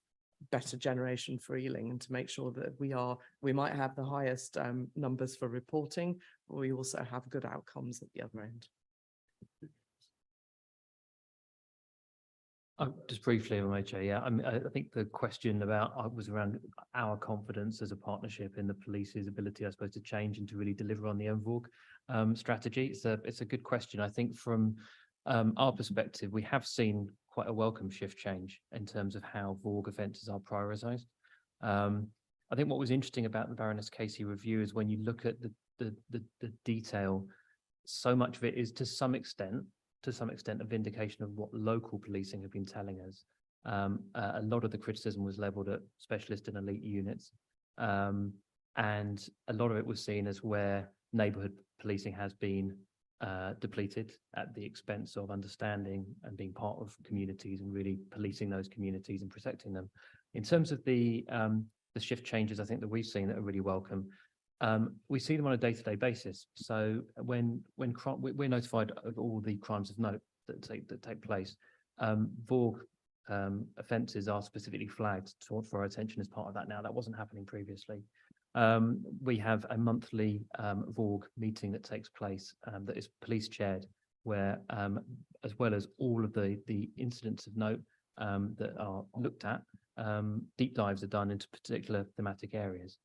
Speaker 6: better generation for Ealing, and to make sure that we might have the highest numbers for reporting, but we also have good outcomes at the other end.
Speaker 11: Just briefly, MHA, yeah, I think the question was around our confidence as a partnership in the police's ability, I suppose, to change and to really deliver on the MVOG strategy. It's a good question. I think from our perspective, we have seen quite a welcome shift change in terms of how VOG offences are prioritised. I think what was interesting about the Baroness Casey review is when you look at the detail, so much of it is to some extent a vindication of what local policing have been telling us. A lot of the criticism was levelled at specialist and elite units. And a lot of it was seen as where neighbourhood policing has been depleted at the expense of understanding and being part of communities and really policing those communities and protecting them. In terms of the shift changes, I think that we've seen that are really welcome. We see them on a day-to-day basis. So when we're notified of all the crimes of note that take place, VORG offences are specifically flagged for our attention as part of that now. That wasn't happening previously. We have a monthly VORG meeting that takes place that is police chaired, where as well as all of the incidents of note that are looked at, deep dives are done into particular thematic areas.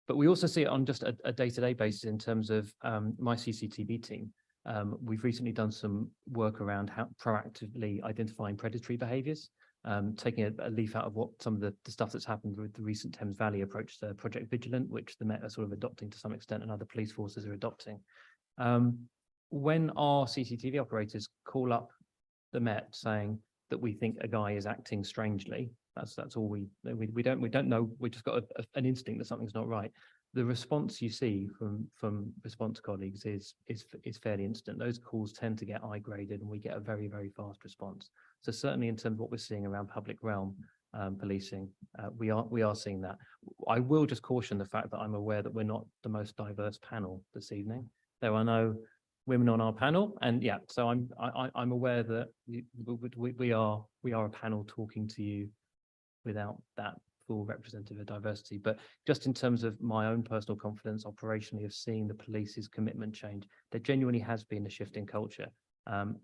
Speaker 11: But we also see it on just a day-to-day basis in terms of my CCTV team. We've recently done some work around how proactively identifying predatory behaviours, taking a leaf out of what some of the stuff that's happened with the recent Thames Valley approach to Project Vigilant, which the Met are sort of adopting to some extent and other police forces are adopting. When our CCTV operators call up the Met saying that we think a guy is acting strangely, that's all we don't know. We just got an instinct that something's not right. The response you see from response colleagues is fairly instant. Those calls tend to get I-graded and we get a very, very fast response. So certainly in terms of what we're seeing around public realm policing, we are seeing that. I will just caution the fact that I'm aware that we're not the most diverse panel this evening. There are no women on our panel, and yeah, so I'm aware that we are a panel talking to you without that full representative diversity. But just in terms of my own personal confidence operationally of seeing the police's commitment change, there genuinely has been a shift in culture.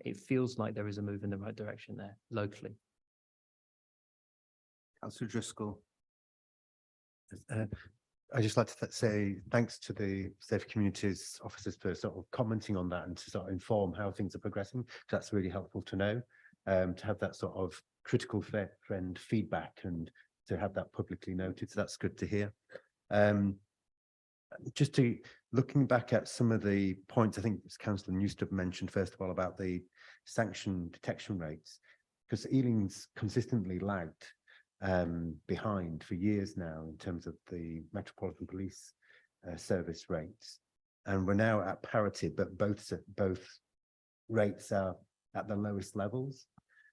Speaker 11: It feels like there is a move in the right direction there locally.
Speaker 1: Councillor Driscoll.
Speaker 2: I just like to say thanks to the Safe Communities officers for sort of commenting on that and to sort of inform how things are progressing. That's really helpful to know, to have that sort of critical friend feedback and to have that publicly noted. So that's good to hear. Just to looking back at some of the points, I think Councillor Newstub mentioned first of all about the sanction detection rates, because Ealing's consistently lagged behind for years now in terms of the Metropolitan Police Service rates, and we're now at parity, but both rates are at the lowest levels.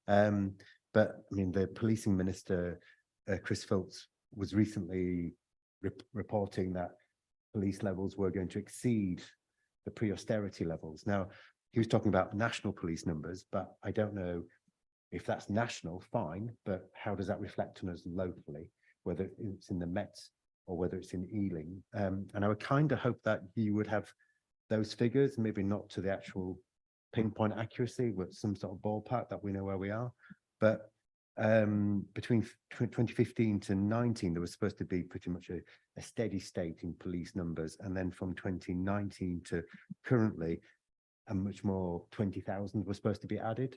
Speaker 2: But I mean, the policing minister, Chris Philps, was recently reporting that police levels were going to exceed the pre-austerity levels. Now, he was talking about national police numbers, but I don't know if that's national, fine, but how does that reflect on us locally, whether it's in the Met or whether it's in Ealing? And I would kind of hope that you would have those figures, maybe not to the actual pinpoint accuracy, but some sort of ballpark that we know where we are. But between 2015 to 19, there was supposed to be pretty much a steady state in police numbers. And then from 2019 to currently, a much more 20,000 were supposed to be added.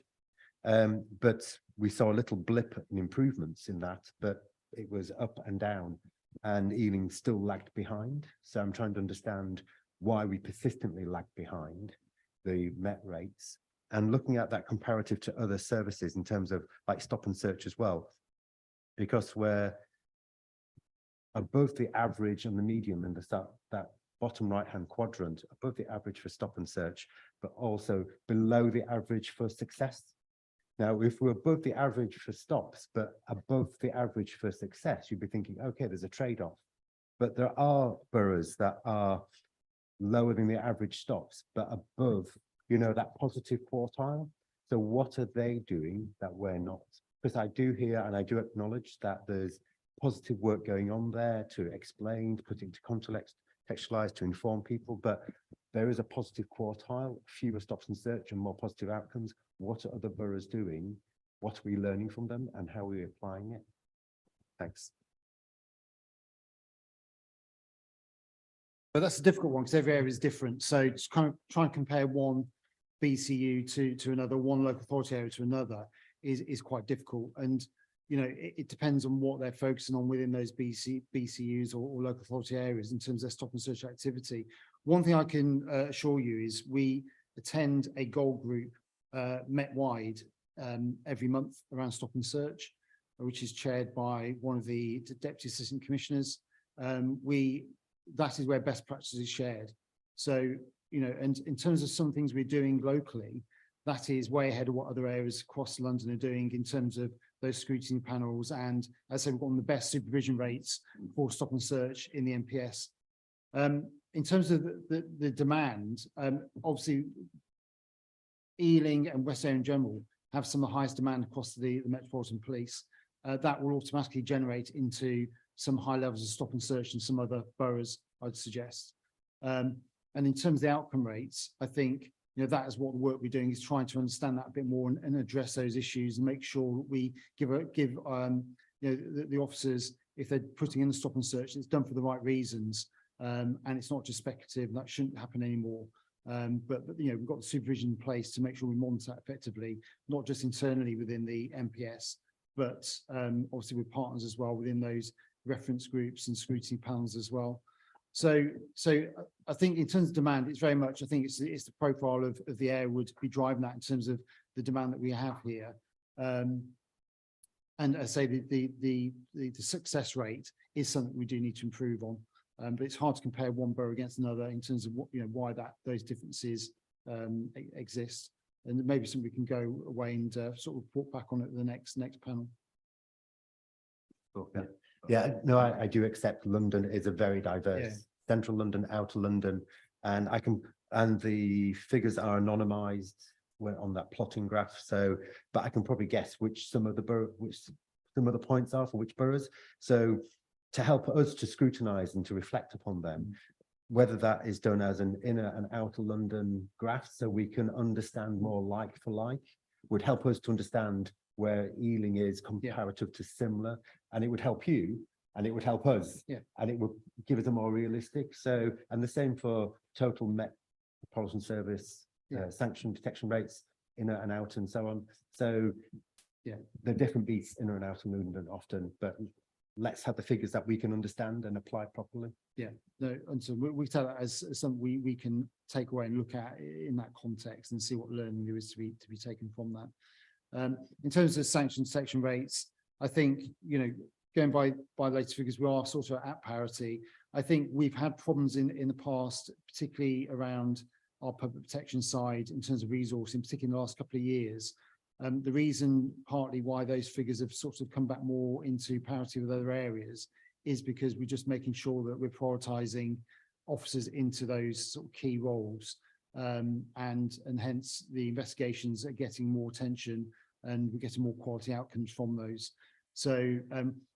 Speaker 2: But we saw a little blip in improvements in that, but it was up and down, and Ealing still lagged behind. So I'm trying to understand why we persistently lagged behind the Met rates, and looking at that comparative to other services in terms of like stop and search as well, because we're above the average and the medium in that bottom right hand quadrant, above the average for stop and search, but also below the average for success. Now, if we're above the average for stops, but above the average for success, you'd be thinking, okay, there's a trade-off. But there are boroughs that are lower than the average stops, but above, you know, that positive quartile. So what are they doing that we're not? Because I do hear and I do acknowledge that there's positive work going on there to explain, to put into context, textualize, to inform people, but there is a positive quartile, fewer stops and search and more positive outcomes. What are other boroughs doing? What are we learning from them and how are we applying it? Thanks.
Speaker 8: But that's a difficult one because every area is different. So just kind of try and compare one BCU to another, one local authority area to another is quite difficult. And, you know, it depends on what they're focusing on within those BCUs or local authority areas in terms of their stop and search activity. One thing I can assure you is we attend a goal group Met-wide every month around stop and search, which is chaired by one of the Deputy Assistant Commissioners. We that is where best practice is shared. So, you know, and in terms of some things we're doing locally, that is way ahead of what other areas across London are doing in terms of those scrutiny panels. And as I say, we've got one of the best supervision rates for stop and search in the MPS. In terms of the demand, obviously Ealing and West Area in general have some of the highest demand across the Metropolitan Police. That will automatically generate into some high levels of stop and search in some other boroughs, I'd suggest. And in terms of the outcome rates, I think, you know, that is what the work we're doing is trying to understand that a bit more and address those issues and make sure we give you know, the officers, if they're putting in the stop and search, it's done for the right reasons. And it's not just speculative, that shouldn't happen anymore. But you know, we've got the supervision in place to make sure we monitor that effectively, not just internally within the MPS, but obviously with partners as well within those reference groups and scrutiny panels as well. So I think in terms of demand, it's very much, I think it's the profile of the area would be driving that in terms of the demand that we have here. And I say the success rate is something we do need to improve on. But it's hard to compare one borough against another in terms of what, you know, why those differences exist. And maybe something we can go away and sort of report back on at the next panel.
Speaker 2: Okay. Yeah, no, I do accept London is a very diverse,
Speaker 8: Yeah.
Speaker 2: central London, outer London, and and the figures are anonymized on that plotting graph. So, but I can probably guess which some of the points are for which boroughs. So to help us to scrutinize and to reflect upon them, whether that is done as an inner and outer London graph, so we can understand more like for like, would help us to understand where Ealing is comparative to similar, and it would help you and it would help us, and it would give us a more realistic. So, and the same for total Metropolitan Service sanction detection rates, inner and outer and so on. So they're different beats, inner and outer London often, but let's have the figures that we can understand and apply properly.
Speaker 8: Yeah, no, and so we tell that as something we can take away and look at in that context and see what learning there is to be taken from that. In terms of sanction detection rates, I think, you know, going by latest figures, we are sort of at parity. I think we've had problems in the past, particularly around our public protection side in terms of resourcing, particularly in the last couple of years. The reason partly why those figures have sort of come back more into parity with other areas is because we're just making sure that we're prioritising officers into those sort of key roles. And hence the investigations are getting more attention and we're getting more quality outcomes from those. So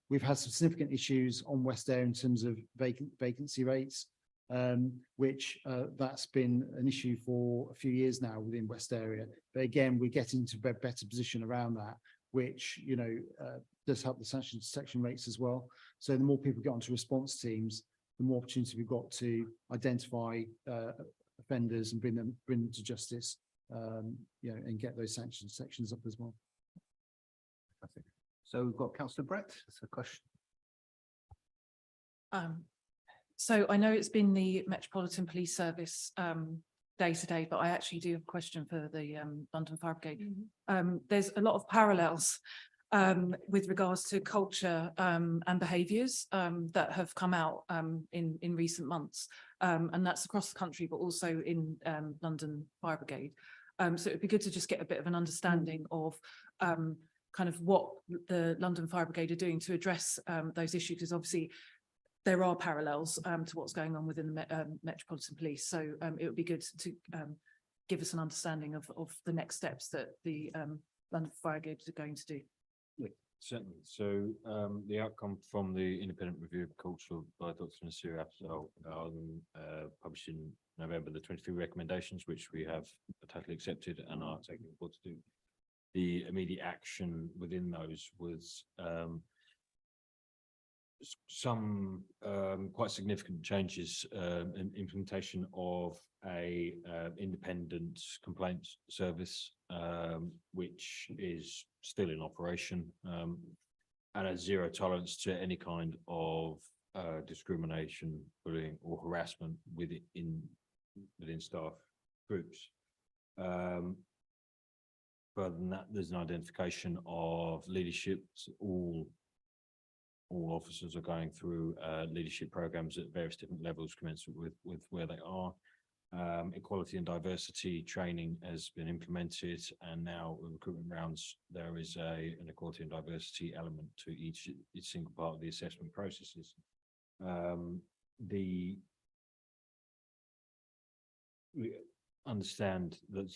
Speaker 8: we've had some significant issues on West Area in terms of vacancy rates, which that's been an issue for a few years now within West Area. But again, we're getting to a better position around that, which, you know, does help the sanction detection rates as well. So the more people get onto response teams, the more opportunity we've got to identify offenders and bring them to justice, you know, and get those sanction sections up as well.
Speaker 1: So we've got Councillor Brett. That's a question.
Speaker 19: So I know it's been the Metropolitan Police Service day to day, but I actually do have a question for the London Fire Brigade. There's a lot of parallels with regards to culture and behaviours that have come out in recent months, and that's across the country, but also in London Fire Brigade. So it'd be good to just get a bit of an understanding of kind of what the London Fire Brigade are doing to address those issues, because obviously there are parallels to what's going on within the Metropolitan Police. So it would be good to give us an understanding of the next steps that the London Fire Brigade are going to do.
Speaker 7: Yeah, certainly. So the outcome from the independent review of culture by Dr. Nasir Afzal published in November, the 23 recommendations, which we have totally accepted and are taking forward to do. The immediate action within those was some quite significant changes in implementation of a independent complaints service, which is still in operation, and a zero tolerance to any kind of discrimination, bullying or harassment within staff groups. Further than that, there's an identification of leadership. All all officers are going through leadership programs at various different levels commensurate with where they are. Equality and diversity training has been implemented, and now with recruitment rounds, there is an equality and diversity element to each single part of the assessment processes. We understand that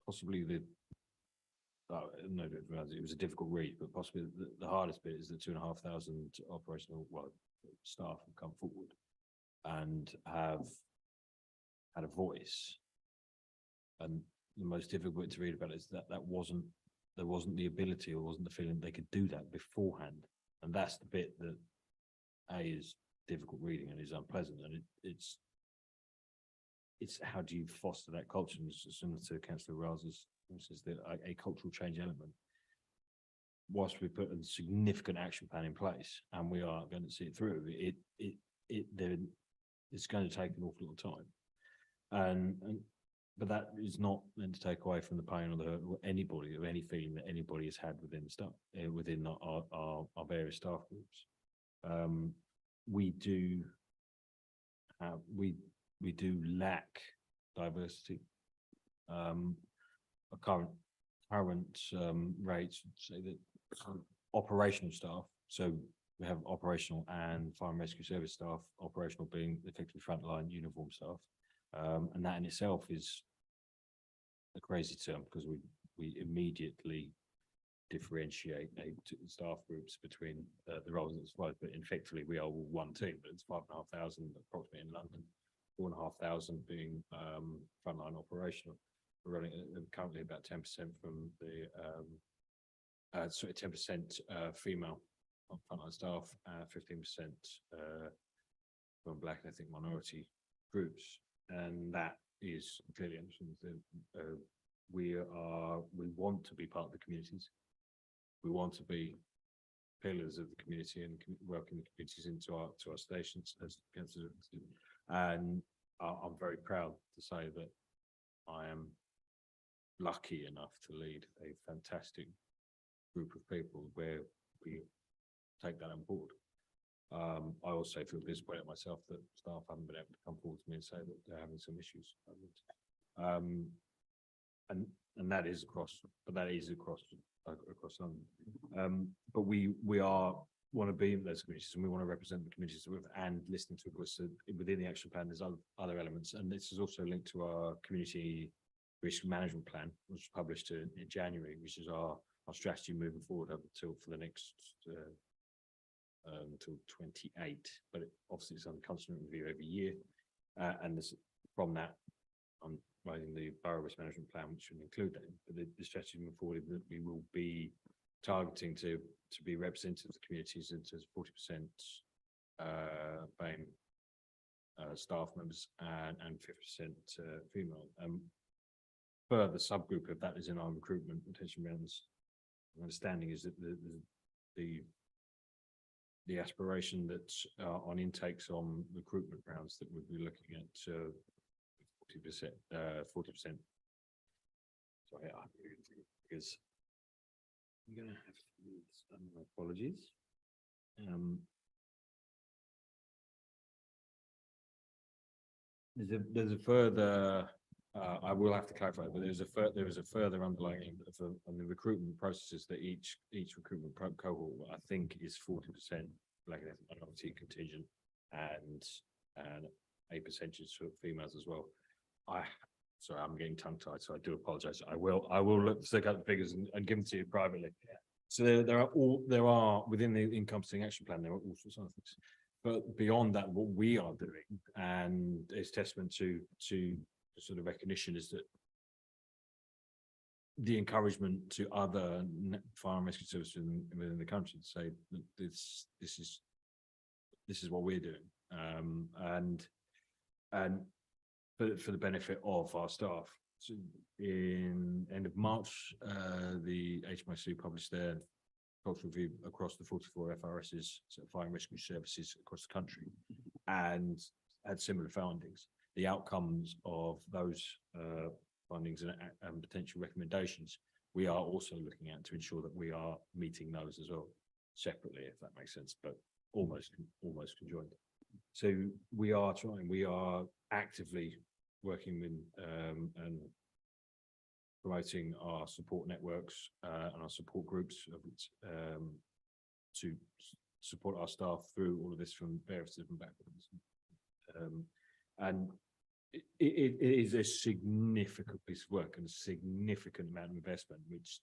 Speaker 7: possibly no, it was a difficult read, but possibly the hardest bit is the 2,500 operational staff have come forward and have had a voice. And the most difficult bit to read about is that there wasn't the ability or wasn't the feeling they could do that beforehand. And that's the bit that is difficult reading and is unpleasant. And it's how do you foster that culture? And it's similar to Councillor Raz's, which is a cultural change element. Whilst we put a significant action plan in place and we are going to see it through, it's going to take an awful lot of time. But that is not meant to take away from the pain or the hurt or anybody or any feeling that anybody has had within staff, within our various staff groups. We do lack diversity. Our current rates say that operational staff, so we have operational and fire and rescue service staff, operational being effectively frontline uniform staff. And that in itself is a crazy term because we immediately differentiate staff groups between the roles that supplied, but effectively we are all one team, but it's 5,500 approximately in London, 4,500 being frontline operational. We're running currently about 10% from the 10% female frontline staff, 15% from Black and ethnic minority groups, and that is clearly we want to be part of the communities. We want to be pillars of the community and welcome the communities into our stations as and I'm very proud to say that I am lucky enough to lead a fantastic group of people where we take that on board. I also feel disappointed myself that staff haven't been able to come forward to me and say that they're having some issues. And that is across London. But we want to be in those communities and we want to represent the communities and listening to us. So within the action plan, there's other elements, and this is also linked to our community risk management plan, which was published in January, which is our strategy moving forward up until for the next until 28. But obviously it's under constant review every year, and this, from that, I'm writing the borough risk management plan, which should include that. But the strategy moving forward is that we will be targeting to be representative of the communities into 40% BAME staff members and 50% female. Further subgroup of that is in our recruitment retention rounds. My understanding is that the aspiration that's on intakes on recruitment rounds that we'll be looking at 40%. Sorry, because I'm going to have my apologies. There's a further. I will have to clarify, but there is a further underlying on the recruitment processes that each recruitment cohort, I think, is 40% Black and ethnic minority contingent and a percentage for females as well. Sorry, I'm getting tongue tied, so I do apologize. I will look at the figures and give them to you privately. So there are within the encompassing action plan, there are all sorts of things. But beyond that, what we are doing, and it's testament to the sort of recognition, is that the encouragement to other fire and rescue services within the country to say that this is what we're doing, and for the benefit of our staff. So in end of March, the HMIC published their cultural review across the 44 FRSs, so fire and rescue services across the country, and had similar findings. The outcomes of those findings and potential recommendations, we are also looking at to ensure that we are meeting those as well. separately, if that makes sense, but almost conjoined. So we are actively working with and promoting our support networks and our support groups to support our staff through all of this from various different backgrounds. And it is a significant piece of work and a significant amount of investment, which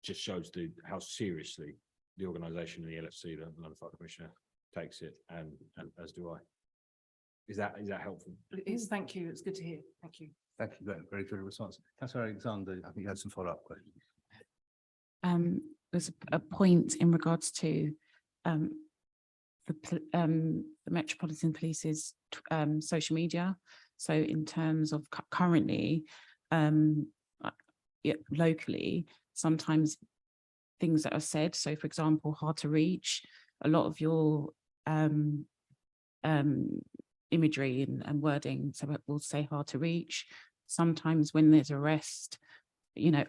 Speaker 7: just shows how seriously the organisation and the LFC, the London Fire Commissioner, takes it, and as do I. Is that helpful?
Speaker 19: It is, thank you. It's good to hear. Thank you.
Speaker 1: Thank you, very good response. Councillor Alexander, I think you had some follow-up questions.
Speaker 15: There's a point in regards to the Metropolitan Police's social media. So in terms of currently, locally, sometimes things that are said. So for example, hard to reach, a lot of your imagery and wording, so it will say hard to reach. Sometimes when there's arrest, you know,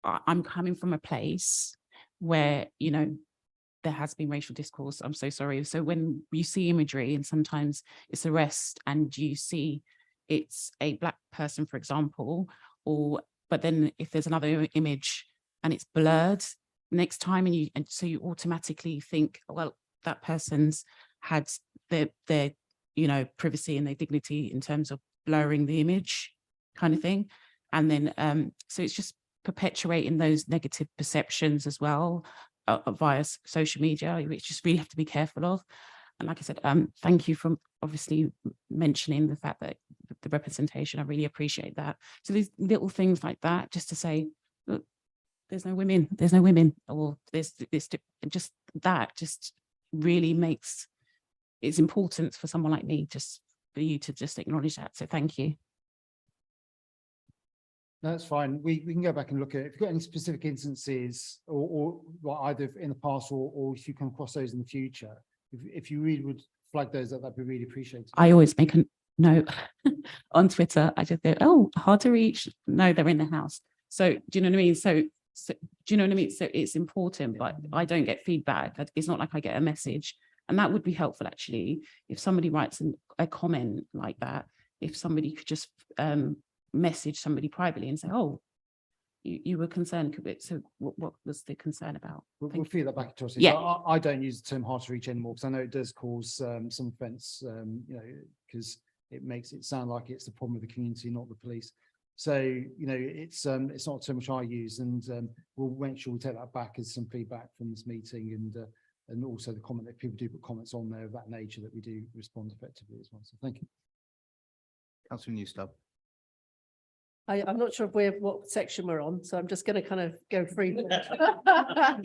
Speaker 15: I'm coming from a place where, you know, there has been racial discourse. I'm so sorry. So when you see imagery and sometimes it's arrest and you see it's a Black person, for example, but then if there's another image and it's blurred next time, and so you automatically think, well, that person's had their you know, privacy and their dignity in terms of blurring the image kind of thing. And then so it's just perpetuating those negative perceptions as well via social media, which just really have to be careful of. And like I said, thank you for obviously mentioning the fact that the representation, I really appreciate that. So these little things like that, just to say, look, there's no women, or there's this, just really makes, it's important for someone like me, just for you to just acknowledge that. So thank you.
Speaker 8: No, that's fine. We can go back and look at it. If you've got any specific instances or either in the past or if you come across those in the future, if you really would flag those, that'd be really appreciated.
Speaker 15: I always make a note on Twitter. I just go, oh, hard to reach. No, they're in the house. So do you know what I mean? So do you know what I mean? So it's important, but I don't get feedback. It's not like I get a message. And that would be helpful, actually, if somebody writes a comment like that, if somebody could just message somebody privately and say, oh, you were concerned, so what was the concern about?
Speaker 8: We'll feed that back to us.
Speaker 15: Yeah.
Speaker 8: I don't use the term hard to reach anymore because I know it does cause some offence, you know, because it makes it sound like it's the problem with the community, not the police. So, you know, it's not too much I use, and we'll make sure we take that back as some feedback from this meeting, and also the comment that people do put comments on there of that nature, that we do respond effectively as well. So thank you.
Speaker 1: Councillor Newstub.
Speaker 5: I'm not sure if what section we're on, so I'm just going to kind of go free.
Speaker 11: Gone out the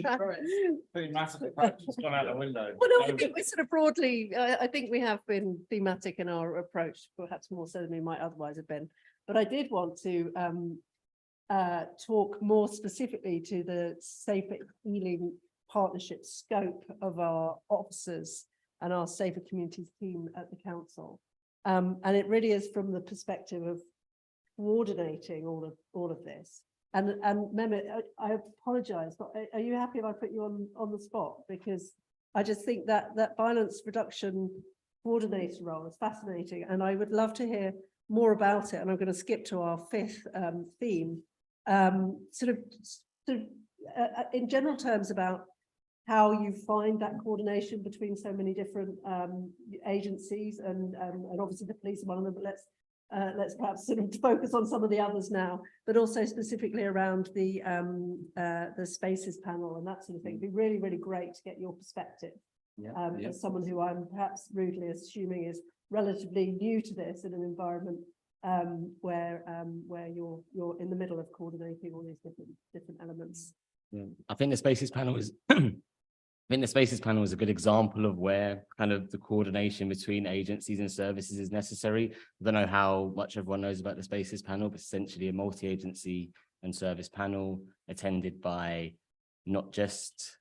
Speaker 11: window.
Speaker 5: Well, no, I think we're sort of broadly, I think we have been thematic in our approach, perhaps more so than we might otherwise have been. But I did want to talk more specifically to the Safer Healing Partnership scope of our officers and our Safer Communities team at the council. And it really is from the perspective of coordinating all of this. And Mehmet, I apologize, but are you happy if I put you on the spot? Because I just think that violence reduction coordinator role is fascinating, and I would love to hear more about it. And I'm going to skip to our fifth theme, sort of in general terms about how you find that coordination between so many different agencies, and obviously the police are one of them, but let's perhaps sort of focus on some of the others now, but also specifically around the spaces panel and that sort of thing. It'd be really, really great to get your perspective. As someone who I'm perhaps rudely assuming is relatively new to this in an environment where you're in the middle of coordinating all these different elements.
Speaker 12: Yeah. I think the spaces panel is I think the spaces panel is a good example of where kind of the coordination between agencies and services is necessary. I don't know how much everyone knows about the spaces panel, but essentially a multi-agency and service panel attended by not just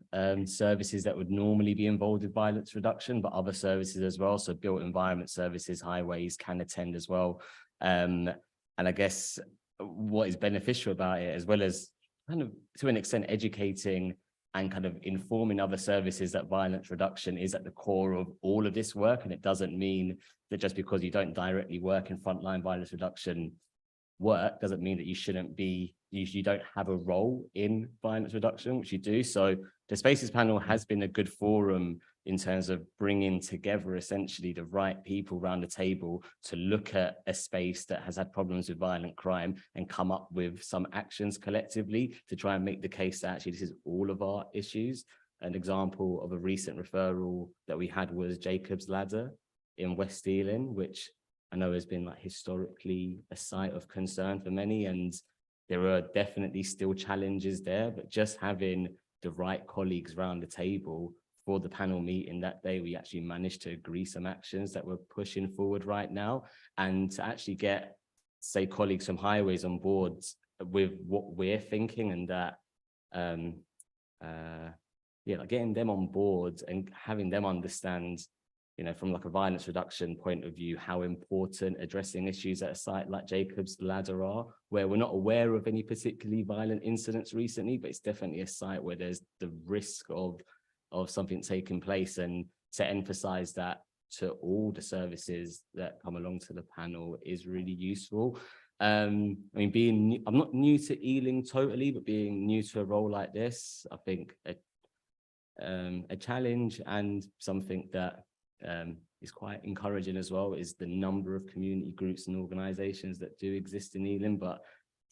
Speaker 12: services that would normally be involved with violence reduction, but other services as well. So built environment services, highways can attend as well. And I guess what is beneficial about it, as well as kind of to an extent educating and kind of informing other services that violence reduction is at the core of all of this work. And it doesn't mean that just because you don't directly work in frontline violence reduction work doesn't mean that you shouldn't be, you don't have a role in violence reduction, which you do. So the Spaces panel has been a good forum in terms of bringing together essentially the right people around the table to look at a space that has had problems with violent crime and come up with some actions collectively to try and make the case that actually this is all of our issues. An example of a recent referral that we had was Jacob's Ladder in West Ealing, which I know has been like historically a site of concern for many, and there are definitely still challenges there, but just having the right colleagues around the table for the panel meeting that day, we actually managed to agree some actions that we're pushing forward right now, and to actually get, say, colleagues from Highways on board with what we're thinking, and that, like getting them on board and having them understand, you know, from like a violence reduction point of view, how important addressing issues at a site like Jacob's Ladder are, where we're not aware of any particularly violent incidents recently, but it's definitely a site where there's the risk of something taking place, and to emphasize that to all the services that come along to the panel is really useful. I mean, I'm not new to Ealing totally, but being new to a role like this, I think a challenge, and something that is quite encouraging as well is the number of community groups and organizations that do exist in Ealing, but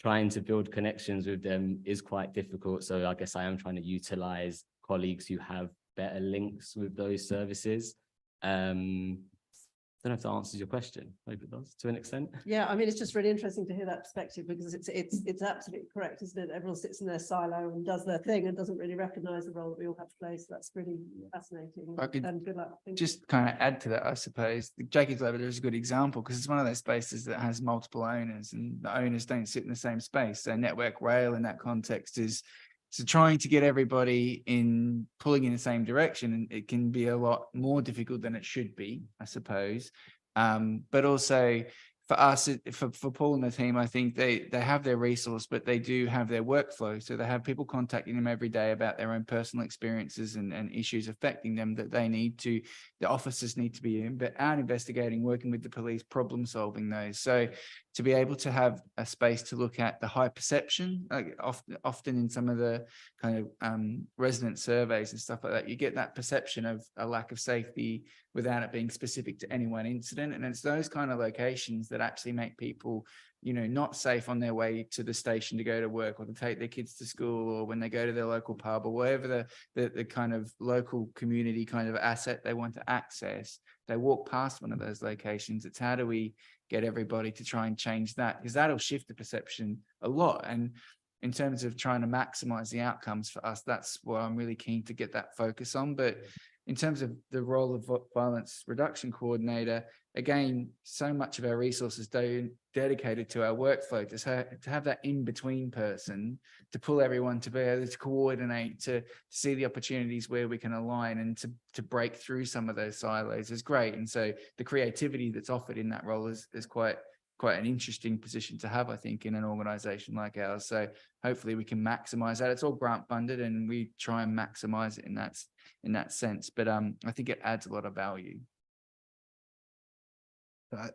Speaker 12: trying to build connections with them is quite difficult. So I guess I am trying to utilize colleagues who have better links with those services. I don't know if that answers your question. Maybe it does to an extent.
Speaker 5: Yeah, I mean, it's just really interesting to hear that perspective, because it's absolutely correct, isn't it? Everyone sits in their silo and does their thing and doesn't really recognise the role that we all have to play. So that's really fascinating.
Speaker 10: I could
Speaker 5: and good luck. Thank you.
Speaker 10: just kind of add to that, I suppose. The Jacob's Ladder is a good example because it's one of those spaces that has multiple owners, and the owners don't sit in the same space. So Network Rail in that context is so trying to get everybody in pulling in the same direction, and it can be a lot more difficult than it should be, I suppose. But also for us, for Paul and the team, I think they have their resource, but they do have their workflow. So they have people contacting them every day about their own personal experiences and issues affecting them that they need to, the officers need to be out investigating, working with the police, problem solving those. So to be able to have a space to look at the high perception, like often in some of the kind of resident surveys and stuff like that, you get that perception of a lack of safety without it being specific to any one incident. And it's those kind of locations that actually make people, you know, not safe on their way to the station to go to work, or to take their kids to school, or when they go to their local pub, or whatever the kind of local community kind of asset they want to access. They walk past one of those locations. It's how do we get everybody to try and change that, because that'll shift the perception a lot. And in terms of trying to maximize the outcomes for us, that's what I'm really keen to get that focus on. But in terms of the role of violence reduction coordinator, again, so much of our resources dedicated to our workflow, to have that in-between person to pull everyone to be able to coordinate, to see the opportunities where we can align, and to break through some of those silos is great. And so the creativity that's offered in that role is quite an interesting position to have, I think, in an organization like ours. So hopefully we can maximize that. It's all grant funded, and we try and maximize it in that sense. But I think it adds a lot of value.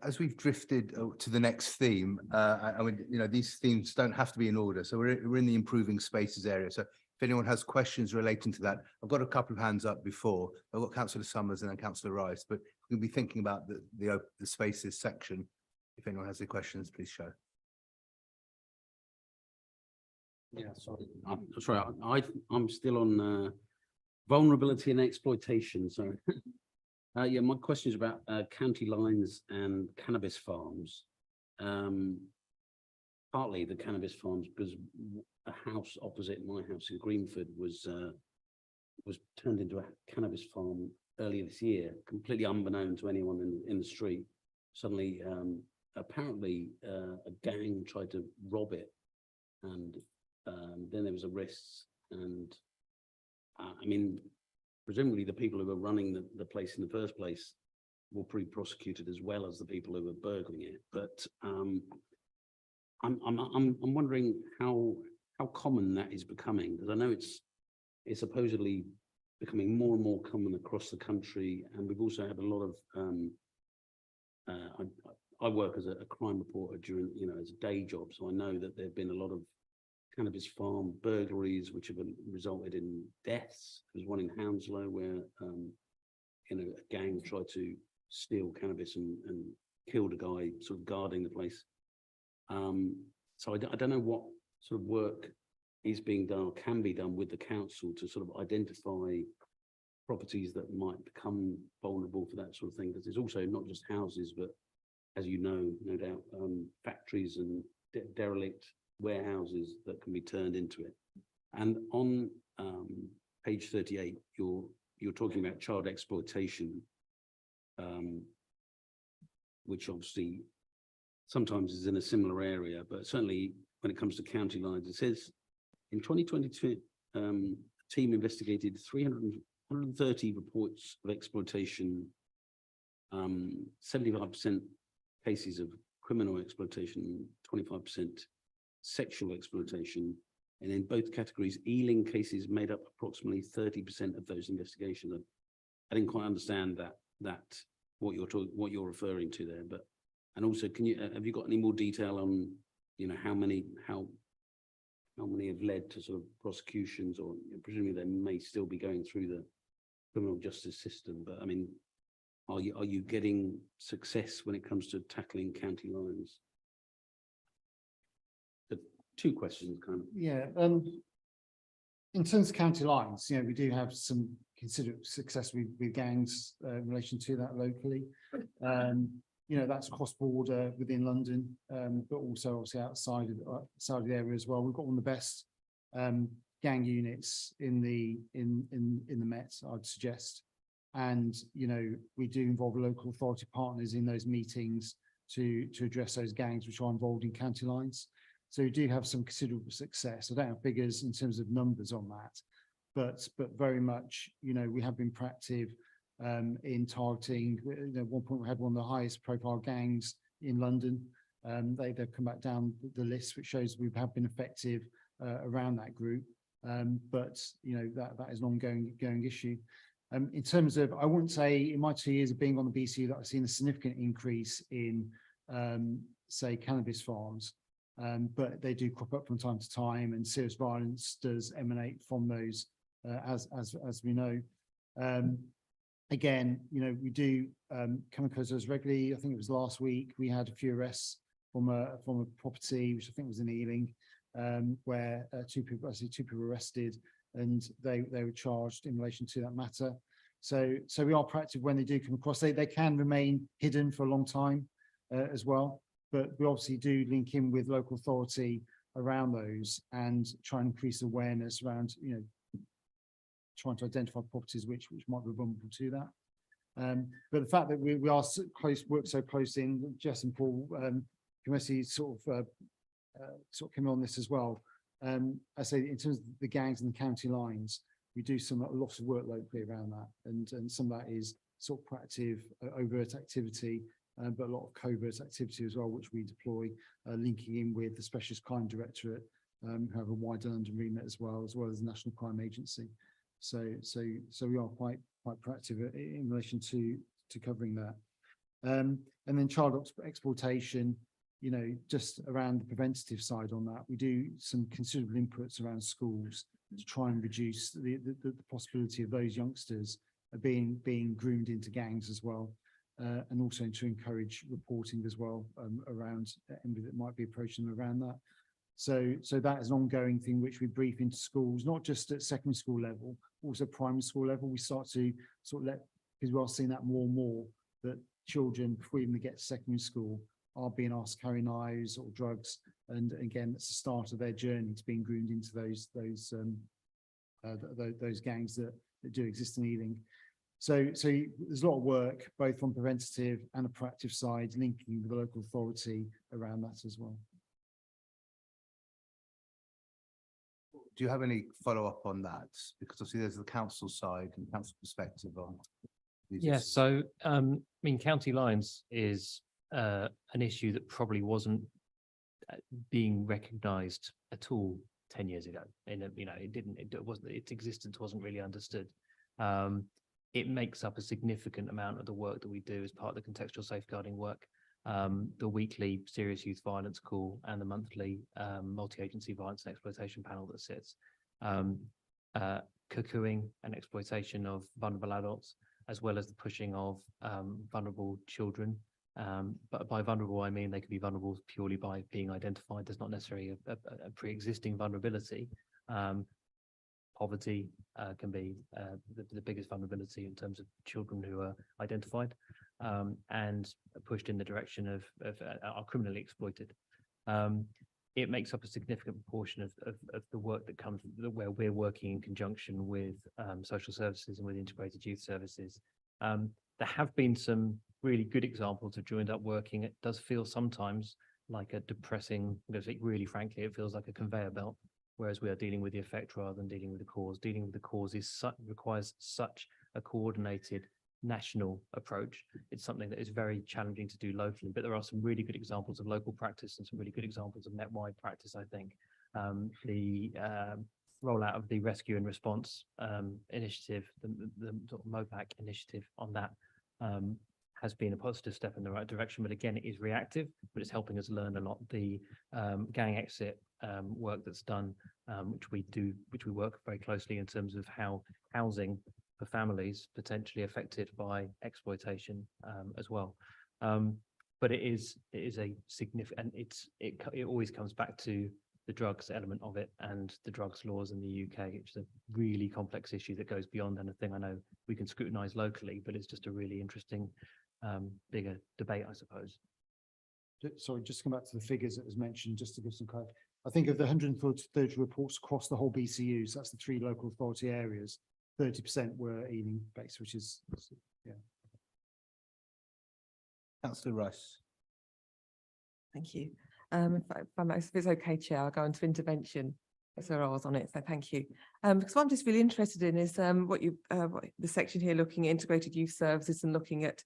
Speaker 1: As we've drifted to the next theme, I mean, you know, these themes don't have to be in order. So we're in the improving spaces area. So if anyone has questions relating to that, I've got a couple of hands up before. I've got Councillor Summers and then Councillor Rice, but we'll be thinking about the spaces section. If anyone has any questions, please show.
Speaker 20: Yeah, sorry. I'm still on vulnerability and exploitation. So, yeah, my question is about county lines and cannabis farms. Partly the cannabis farms, because a house opposite my house in Greenford was turned into a cannabis farm earlier this year, completely unbeknown to anyone in the street. Suddenly, apparently, a gang tried to rob it, and then there was arrests, and I mean, presumably the people who were running the place in the first place were prosecuted, as well as the people who were burgling it. But I'm wondering how common that is becoming, because I know it's it's supposedly becoming more and more common across the country. And we've also had a lot of, I work as a crime reporter during, as a day job. So I know that there've been a lot of cannabis farm burglaries, which have resulted in deaths. There's one in Hounslow where, a gang tried to steal cannabis and killed a guy sort of guarding the place. So I don't know what sort of work is being done or can be done with the council to sort of identify properties that might become vulnerable for that sort of thing. Because it's also not just houses, but as you know, no doubt, factories and derelict warehouses that can be turned into it. And on page 38, you're talking about child exploitation, which obviously sometimes is in a similar area, but certainly when it comes to county lines, it says in 2022, a team investigated 330 reports of exploitation, 75% cases of criminal exploitation, 25% sexual exploitation. And in both categories, Ealing cases made up approximately 30% of those investigations. I didn't quite understand that what you're referring to there, but and also have you got any more detail on how many have led to sort of prosecutions, or presumably they may still be going through the criminal justice system, but I mean, are you getting success when it comes to tackling county lines? The two questions kind of.
Speaker 8: Yeah, in terms of county lines, we do have some considerable success with gangs in relation to that locally. That's cross border within London, but also obviously outside of the area as well. We've got one of the best gang units in the Met, I'd suggest. And we do involve local authority partners in those meetings to address those gangs which are involved in county lines. So we do have some considerable success. I don't have figures in terms of numbers on that, but very much, we have been proactive in targeting. At one point we had one of the highest profile gangs in London. They've come back down the list, which shows we have been effective around that group. But that is an ongoing issue. In terms of, I wouldn't say in my 2 years of being on the BCU that I've seen a significant increase in, say, cannabis farms, but they do crop up from time to time, and serious violence does emanate from those, as we know. Again, we do come across those regularly. I think it was last week we had a few arrests from a property which I think was in Ealing, where two people were arrested, and they were charged in relation to that matter. So we are proactive when they do come across. They can remain hidden for a long time as well, but we obviously do link in with local authority around those and try and increase awareness around, trying to identify properties which might be vulnerable to that. But the fact that we are so close, work so close in, Jess and Paul, Committee sort of came on this as well. I say in terms of the gangs and the county lines, we do a lot of work locally around that, and some of that is sort of proactive, overt activity, but a lot of covert activity as well, which we deploy, linking in with the Specialist Crime Directorate, who have a wider London remit as well as the National Crime Agency. So we are quite proactive in relation to covering that. And then child exploitation, just around the preventative side on that, we do some considerable inputs around schools to try and reduce the possibility of those youngsters being groomed into gangs as well, and also to encourage reporting as well around anybody that might be approaching them around that. So that is an ongoing thing which we brief into schools, not just at secondary school level, also primary school level. We start to sort of because we are seeing that more and more, that children before even they get to secondary school are being asked to carry knives or drugs, and again, it's the start of their journey to being groomed into those gangs that do exist in Ealing. So there's a lot of work both from preventative and a proactive side, linking with the local authority around that as well.
Speaker 1: Do you have any follow-up on that? Because obviously there's the council side and council perspective on these
Speaker 21: Yes,
Speaker 1: issues.
Speaker 21: so county lines is an issue that probably wasn't being recognised at all 10 years ago. Its existence wasn't really understood. It makes up a significant amount of the work that we do as part of the contextual safeguarding work. The weekly serious youth violence call and the monthly multi-agency violence and exploitation panel that sits. Cuckooing and exploitation of vulnerable adults, as well as the pushing of vulnerable children. But by vulnerable, I mean they could be vulnerable purely by being identified. There's not necessarily a pre-existing vulnerability. Poverty can be the biggest vulnerability in terms of children who are identified and pushed in the direction of are criminally exploited. It makes up a significant proportion of the work that comes where we're working in conjunction with social services and with integrated youth services. There have been some really good examples of joined up working. It does feel sometimes like a depressing, really frankly, it feels like a conveyor belt, whereas we are dealing with the effect rather than dealing with the cause. Dealing with the cause requires such a coordinated national approach. It's something that is very challenging to do locally, but there are some really good examples of local practice and some really good examples of net-wide practice, I think. The rollout of the rescue and response initiative, the sort of MOPAC initiative on that has been a positive step in the right direction, but again, it is reactive, but it's helping us learn a lot. The gang exit work that's done, which we work very closely in terms of how housing for families potentially affected by exploitation as well. But it is a significant, it always comes back to the drugs element of it and the drugs laws in the UK, which is a really complex issue that goes beyond anything I know we can scrutinise locally, but it's just a really interesting bigger debate, I suppose.
Speaker 8: Sorry, just to come back to the figures that was mentioned, just to give some clarity. I think of the 130 reports across the whole BCUs, that's the 3 local authority areas, 30% were Ealing based, which is, yeah.
Speaker 1: Councillor Rice.
Speaker 13: Thank you. If it's okay, Chair, I'll go into intervention. So I was on it, so thank you. Because what I'm just really interested in is what the section here looking at integrated youth services and looking at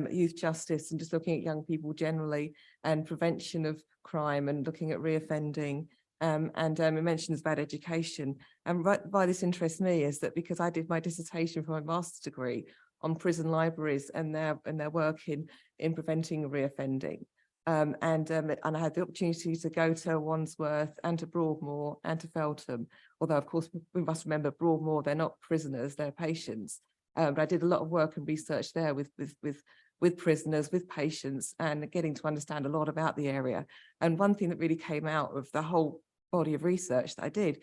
Speaker 13: youth justice and just looking at young people generally and prevention of crime and looking at reoffending. It mentions bad education. And why this interests me is that because I did my dissertation for my master's degree on prison libraries and their work in preventing reoffending. And I had the opportunity to go to Wandsworth and to Broadmoor and to Feltham, although of course we must remember Broadmoor, they're not prisoners, they're patients. But I did a lot of work and research there with prisoners, with patients, and getting to understand a lot about the area. And one thing that really came out of the whole body of research that I did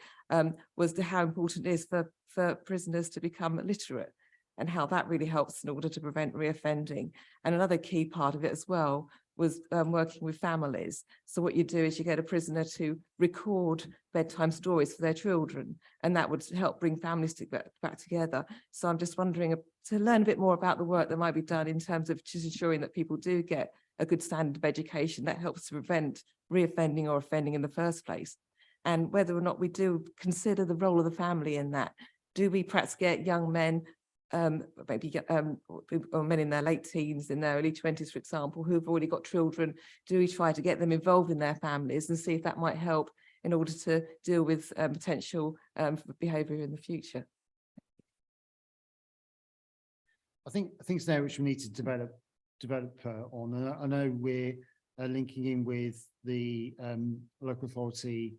Speaker 13: was how important it is for prisoners to become literate and how that really helps in order to prevent reoffending. And another key part of it as well was working with families. So what you do is you get a prisoner to record bedtime stories for their children, and that would help bring families back together. So I'm just wondering to learn a bit more about the work that might be done in terms of just ensuring that people do get a good standard of education that helps to prevent reoffending or offending in the first place. And whether or not we do consider the role of the family in that. Do we perhaps get young men or men in their late teens, in their early 20s, for example, who've already got children? Do we try to get them involved in their families and see if that might help in order to deal with potential behaviour in the future?
Speaker 8: I think it's there which we need to develop on. And I know we're linking in with the local authority,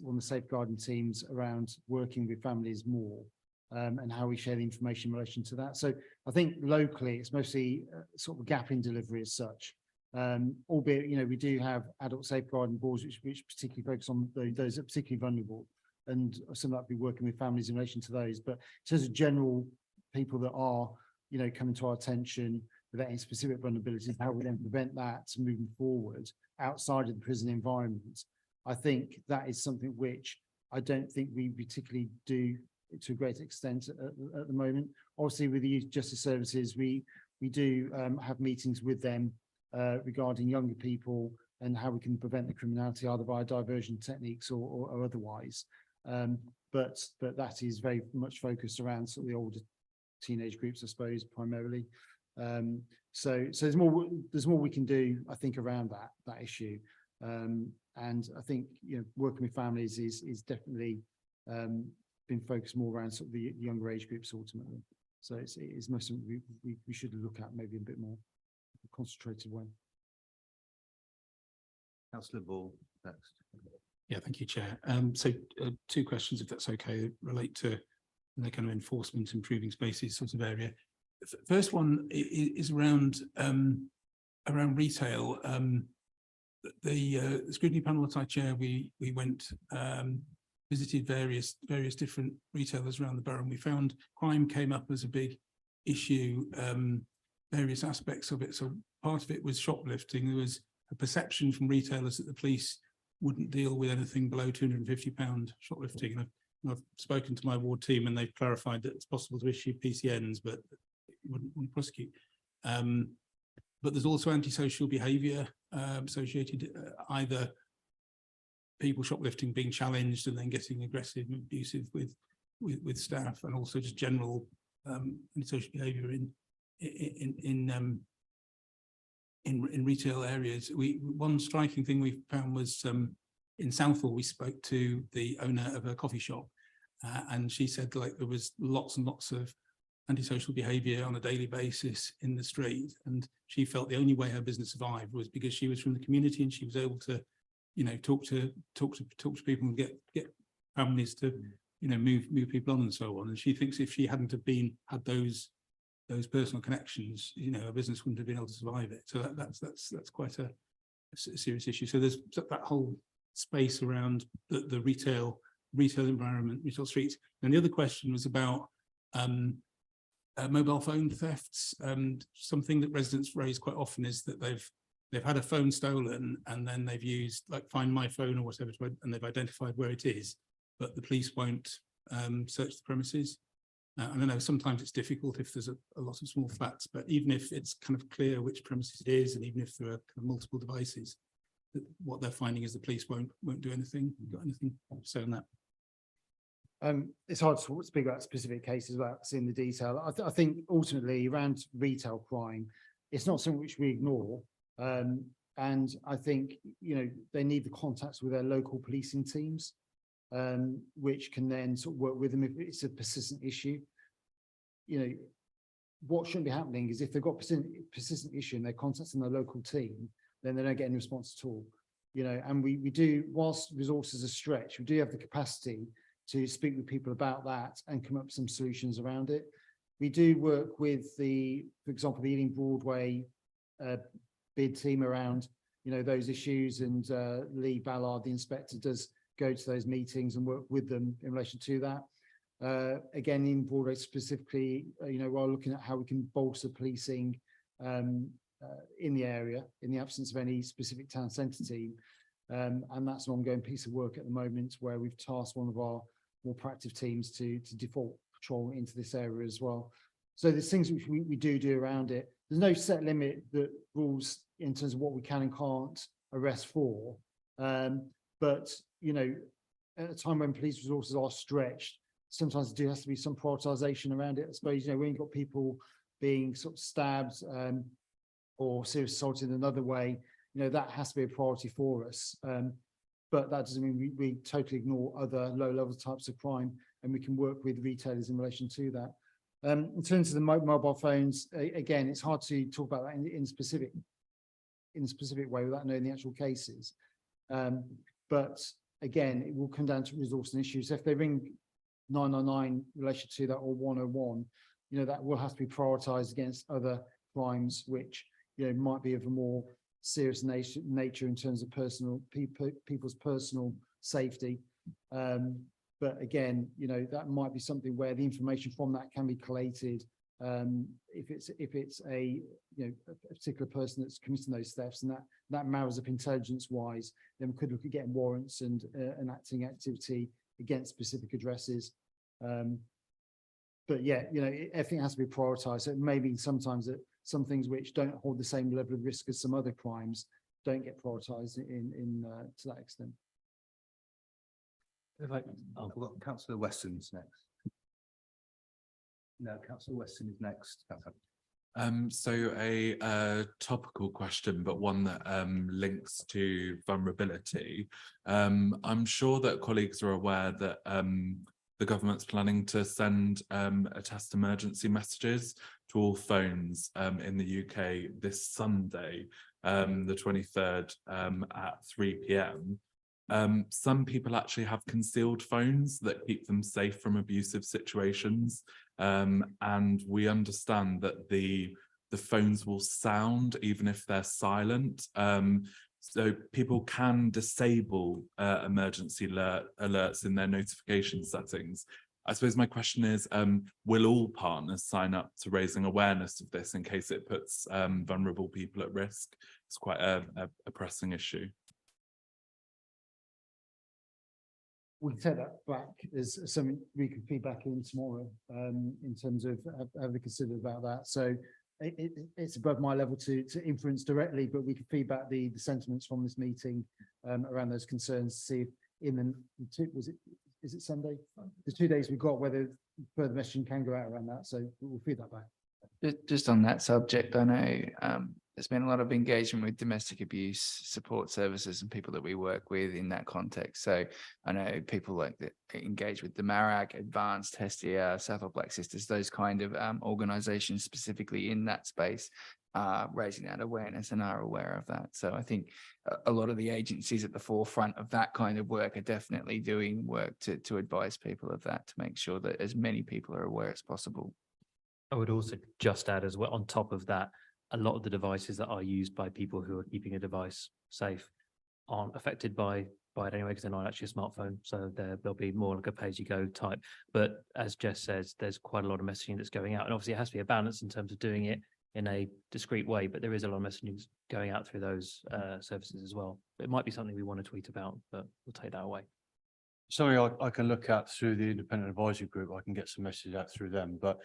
Speaker 8: one of the safeguarding teams around working with families more. And how we share the information in relation to that. So I think locally, it's mostly sort of a gap in delivery as such. Albeit, we do have adult safeguarding boards which particularly focus on those that are particularly vulnerable, and some that be working with families in relation to those. But in terms of general people that are, coming to our attention without any specific vulnerabilities, how we then prevent that moving forward outside of the prison environment, I think that is something which I don't think we particularly do to a great extent at the moment. Obviously, with the Youth Justice Services, we do have meetings with them regarding younger people and how we can prevent the criminality either by diversion techniques or otherwise. But that is very much focused around sort of the older teenage groups, I suppose, primarily. So there's more we can do, I think, around that issue. And I think, you know, working with families is definitely been focused more around sort of the younger age groups ultimately. So it's most something we should look at maybe a bit more concentrated way.
Speaker 1: Councillor Ball, next.
Speaker 14: Yeah, thank you, Chair. So two questions, if that's okay, relate to the kind of enforcement, improving spaces sort of area. First one is around retail. The scrutiny panel that I chair, we went visited various different retailers around the borough, and we found crime came up as a big issue, various aspects of it. So part of it was shoplifting. There was a perception from retailers that the police wouldn't deal with anything below £250 shoplifting. And I've spoken to my ward team, and they've clarified that it's possible to issue PCNs, but wouldn't prosecute. But there's also antisocial behaviour associated, either people shoplifting being challenged and then getting aggressive and abusive with staff, and also just general antisocial behaviour in retail areas. One striking thing we found was in Southall, we spoke to the owner of a coffee shop, and she said like there was lots and lots of antisocial behaviour on a daily basis in the street, and she felt the only way her business survived was because she was from the community and she was able to, you know, talk to people and get families to, you know, move people on and so on. And she thinks if she hadn't have had those personal connections, you know, her business wouldn't have been able to survive it. So that's quite a serious issue. So there's that whole space around the retail environment, retail streets. And the other question was about mobile phone thefts. Something that residents raise quite often is that they've had a phone stolen, and then they've used like Find My Phone or whatever, and they've identified where it is, but the police won't search the premises. I don't know, sometimes it's difficult if there's a lot of small flats, but even if it's kind of clear which premises it is, and even if there are kind of multiple devices, what they're finding is the police won't do anything. You've got anything to say on that?
Speaker 8: It's hard to speak about specific cases without seeing the detail. I think ultimately around retail crime, it's not something which we ignore. And I think, you know, they need the contacts with their local policing teams, which can then sort of work with them if it's a persistent issue. You know, what shouldn't be happening is if they've got persistent issue and they're contacting their local team, then they don't get any response at all. You know, and we do, whilst resources are stretched, we do have the capacity to speak with people about that and come up with some solutions around it. We do work with for example, the Ealing Broadway bid team around, you know, those issues, and Lee Ballard, the inspector, does go to those meetings and work with them in relation to that. Again, in Broadway specifically, you know, we're looking at how we can bolster policing in the area in the absence of any specific town centre team. And that's an ongoing piece of work at the moment, where we've tasked one of our more proactive teams to default patrol into this area as well. So there's things which we do around it. There's no set limit that rules in terms of what we can and can't arrest for. But, you know, at a time when police resources are stretched, sometimes there has to be some prioritisation around it. I suppose, you know, when you've got people being sort of stabbed or seriously assaulted in another way, you know, that has to be a priority for us. But that doesn't mean we totally ignore other low-level types of crime, and we can work with retailers in relation to that. In terms of the mobile phones, again, it's hard to talk about that in a specific way without knowing the actual cases. But again, it will come down to resource and issues. If they ring 999 in relation to that, or 101, you know, that will have to be prioritised against other crimes, which, you know, might be of a more serious nature in terms of people's personal safety. But again, you know, that might be something where the information from that can be collated. If it's a, you know, a particular person that's committing those thefts, and that marries up intelligence wise, then we could look at getting warrants and enacting activity against specific addresses. But yeah, you know, everything has to be prioritised. So it may be sometimes that some things which don't hold the same level of risk as some other crimes don't get prioritised to that extent.
Speaker 1: We've got Councillor Weston's next. No, Councillor Weston is next.
Speaker 18: So a topical question, but one that links to vulnerability. I'm sure that colleagues are aware that the government's planning to send a test emergency messages to all phones in the UK this Sunday, the 23rd at 3 p.m. Some people actually have concealed phones that keep them safe from abusive situations. And we understand that the phones will sound even if they're silent. So people can disable emergency alerts in their notification settings. I suppose my question is, will all partners sign up to raising awareness of this in case it puts vulnerable people at risk? It's quite a pressing issue.
Speaker 8: We can take that back as something we can feed back in tomorrow in terms of having considered about that. So it's above my level to influence directly, but we can feed back the sentiments from this meeting around those concerns to see if in the two, is it Sunday? The 2 days we've got, whether further messaging can go out around that. So we'll feed that back.
Speaker 10: Just on that subject, I know there's been a lot of engagement with domestic abuse support services and people that we work with in that context. So I know people like that engage with the MARAG, Advanced, Hestia, Southall Black Sisters, those kind of organizations specifically in that space are raising that awareness and are aware of that. So I think a lot of the agencies at the forefront of that kind of work are definitely doing work to advise people of that, to make sure that as many people are aware as possible.
Speaker 11: I would also just add as well, on top of that, a lot of the devices that are used by people who are keeping a device safe aren't affected by it anyway, because they're not actually a smartphone. So there'll be more like a pay-as-you-go type. But as Jess says, there's quite a lot of messaging that's going out. And obviously it has to be a balance in terms of doing it in a discreet way, but there is a lot of messaging going out through those services as well. It might be something we want to tweet about, but we'll take that away.
Speaker 9: Something I can look at through the independent advisory group. I can get some messages out through them, but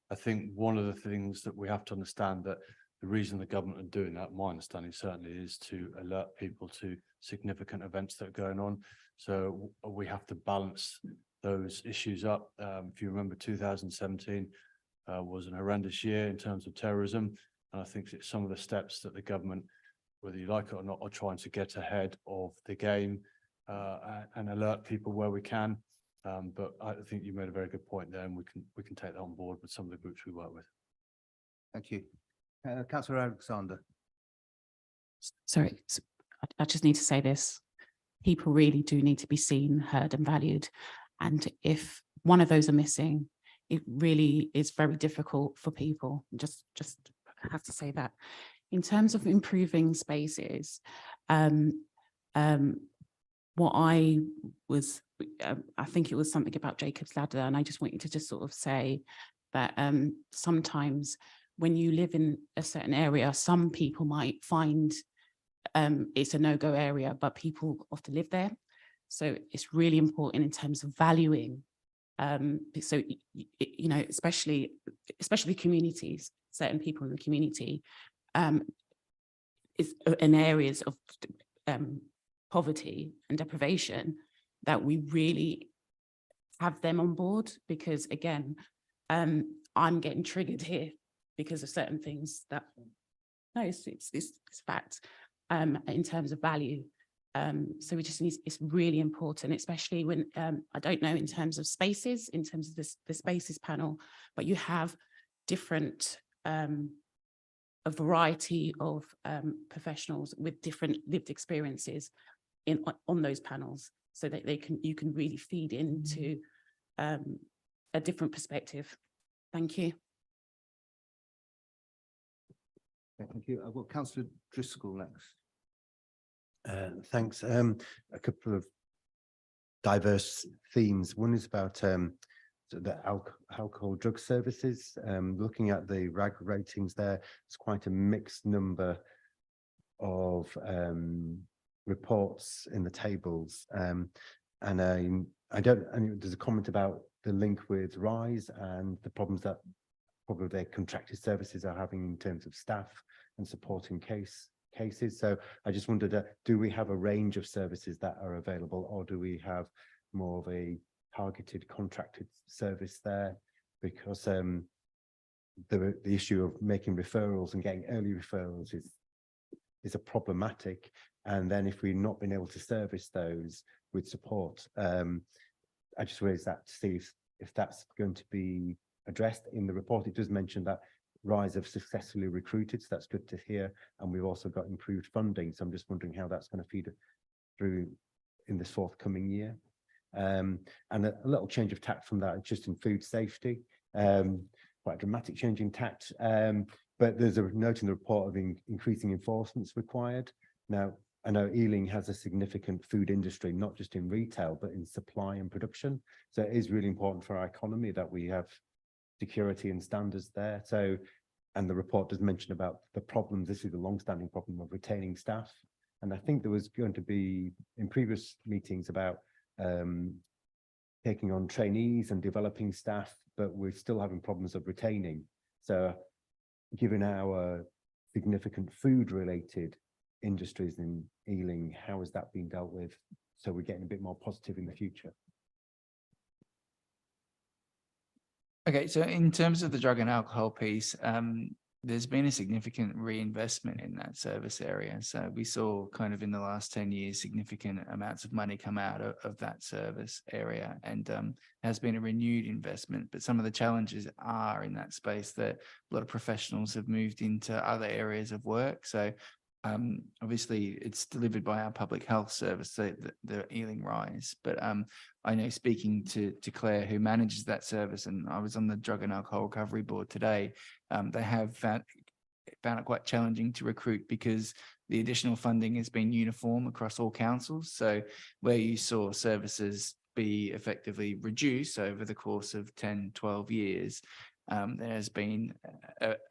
Speaker 9: I think one of the things that we have to understand that the reason the government are doing that, my understanding certainly, is to alert people to significant events that are going on. So we have to balance those issues up. If you remember, 2017 was an horrendous year in terms of terrorism. And I think that some of the steps that the government, whether you like it or not, are trying to get ahead of the game and alert people where we can. But I think you made a very good point there, and we can take that on board with some of the groups we work with.
Speaker 1: Thank you. Councillor Alexander.
Speaker 15: Sorry, I just need to say this. People really do need to be seen, heard and valued. And if one of those are missing, it really is very difficult for people. Just have to say that. In terms of improving spaces, what I was, I think it was something about Jacob's Ladder, and I just want you to just sort of say that sometimes when you live in a certain area, some people might find it's a no-go area, but people often live there. So it's really important in terms of valuing. So, you know, especially communities, certain people in the community, is in areas of poverty and deprivation, that we really have them on board, because again, I'm getting triggered here because of certain things that, no, it's fact, in terms of value. So we just need, it's really important, especially when, I don't know in terms of spaces, in terms of the spaces panel, but you have different, a variety of professionals with different lived experiences on those panels, so that you can really feed into a different perspective. Thank you.
Speaker 1: Thank you. I've got Councillor Driscoll next.
Speaker 2: Thanks. A couple of diverse themes. One is about the alcohol drug services. Looking at the RAG ratings there, it's quite a mixed number of reports in the tables. And there's a comment about the link with RISE and the problems that probably their contracted services are having in terms of staff and supporting cases. So I just wondered, do we have a range of services that are available, or do we have more of a targeted contracted service there? Because the issue of making referrals and getting early referrals is a problematic. And then if we've not been able to service those with support, I just raised that to see if that's going to be addressed in the report. It does mention that Rise have successfully recruited, so that's good to hear. And we've also got improved funding. So I'm just wondering how that's going to feed through in this forthcoming year. And a little change of tact from that, just in food safety, quite a dramatic change in tact. But there's a note in the report of increasing enforcements required. Now, I know Ealing has a significant food industry, not just in retail, but in supply and production. So it is really important for our economy that we have security and standards there. So, and the report does mention about the problems. This is a long-standing problem of retaining staff. And I think there was going to be in previous meetings about taking on trainees and developing staff, but we're still having problems of retaining. So given our significant food-related industries in Ealing, how has that been dealt with? So we're getting a bit more positive in the future.
Speaker 10: Okay, so in terms of the drug and alcohol piece, there's been a significant reinvestment in that service area. So we saw kind of in the last 10 years, significant amounts of money come out of that service area, and has been a renewed investment. But some of the challenges are in that space that a lot of professionals have moved into other areas of work. So obviously it's delivered by our public health service, the Ealing Rise. But I know, speaking to Claire, who manages that service, and I was on the Drug and Alcohol Recovery Board today, they have found it quite challenging to recruit because the additional funding has been uniform across all councils. So where you saw services be effectively reduced over the course of 10, 12 years, there has been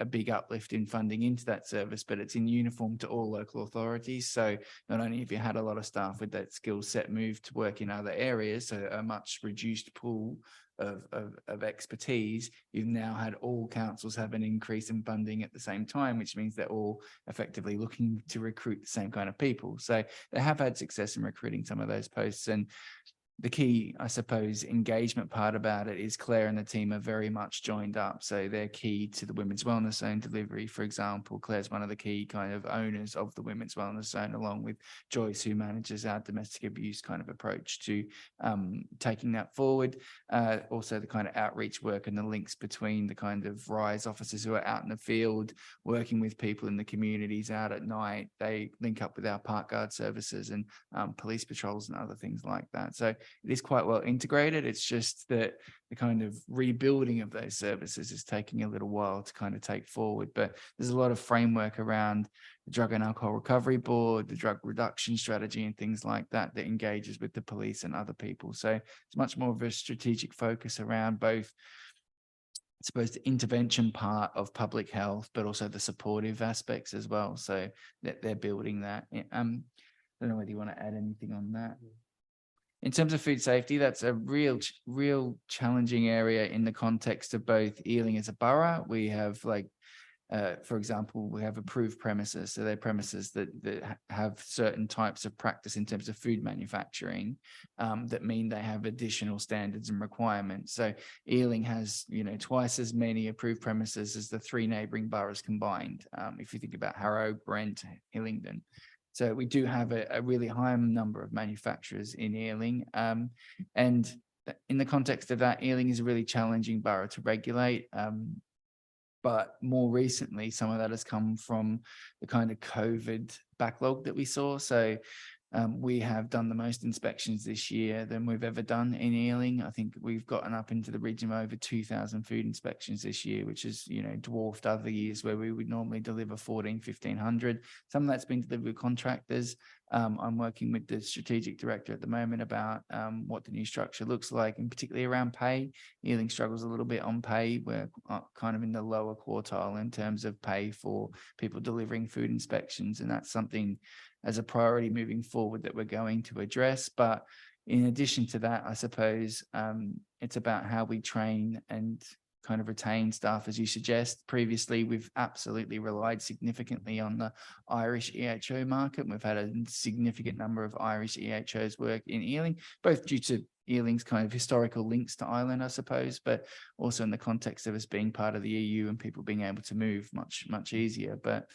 Speaker 10: a big uplift in funding into that service, but it's in uniform to all local authorities. So not only have you had a lot of staff with that skill set move to work in other areas, so a much reduced pool of expertise, you've now had all councils have an increase in funding at the same time, which means they're all effectively looking to recruit the same kind of people. So they have had success in recruiting some of those posts. And the key, I suppose, engagement part about it is Claire and the team are very much joined up. So they're key to the Women's Wellness Zone delivery. For example, Claire's one of the key kind of owners of the Women's Wellness Zone, along with Joyce, who manages our domestic abuse kind of approach to taking that forward. Also the kind of outreach work and the links between the kind of RISE officers who are out in the field, working with people in the communities out at night. They link up with our park guard services and police patrols and other things like that. So it is quite well integrated. It's just that the kind of rebuilding of those services is taking a little while to kind of take forward. But there's a lot of framework around the Drug and Alcohol Recovery Board, the drug reduction strategy and things like that, that engages with the police and other people. So it's much more of a strategic focus around both, I suppose, the intervention part of public health, but also the supportive aspects as well. So that they're building that. I don't know whether you want to add anything on that. In terms of food safety, that's a real challenging area in the context of both Ealing as a borough. We have, like, for example, we have approved premises. So they're premises that have certain types of practice in terms of food manufacturing that mean they have additional standards and requirements. So Ealing has, twice as many approved premises as the 3 neighbouring boroughs combined. If you think about Harrow, Brent, Hillingdon. So we do have a really high number of manufacturers in Ealing. And in the context of that, Ealing is a really challenging borough to regulate. But more recently, some of that has come from the kind of COVID backlog that we saw. So we have done the most inspections this year than we've ever done in Ealing. I think we've gotten up into the region of over 2,000 food inspections this year, which is, dwarfed other years where we would normally deliver 1,500. Some of that's been delivered with contractors. I'm working with the strategic director at the moment about what the new structure looks like, and particularly around pay. Ealing struggles a little bit on pay. We're kind of in the lower quartile in terms of pay for people delivering food inspections, and that's something as a priority moving forward that we're going to address. But in addition to that, I suppose it's about how we train and kind of retain staff, as you suggest. Previously, we've absolutely relied significantly on the Irish EHO market. We've had a significant number of Irish EHOs work in Ealing, both due to Ealing's kind of historical links to Ireland, I suppose, but also in the context of us being part of the EU and people being able to move much easier. But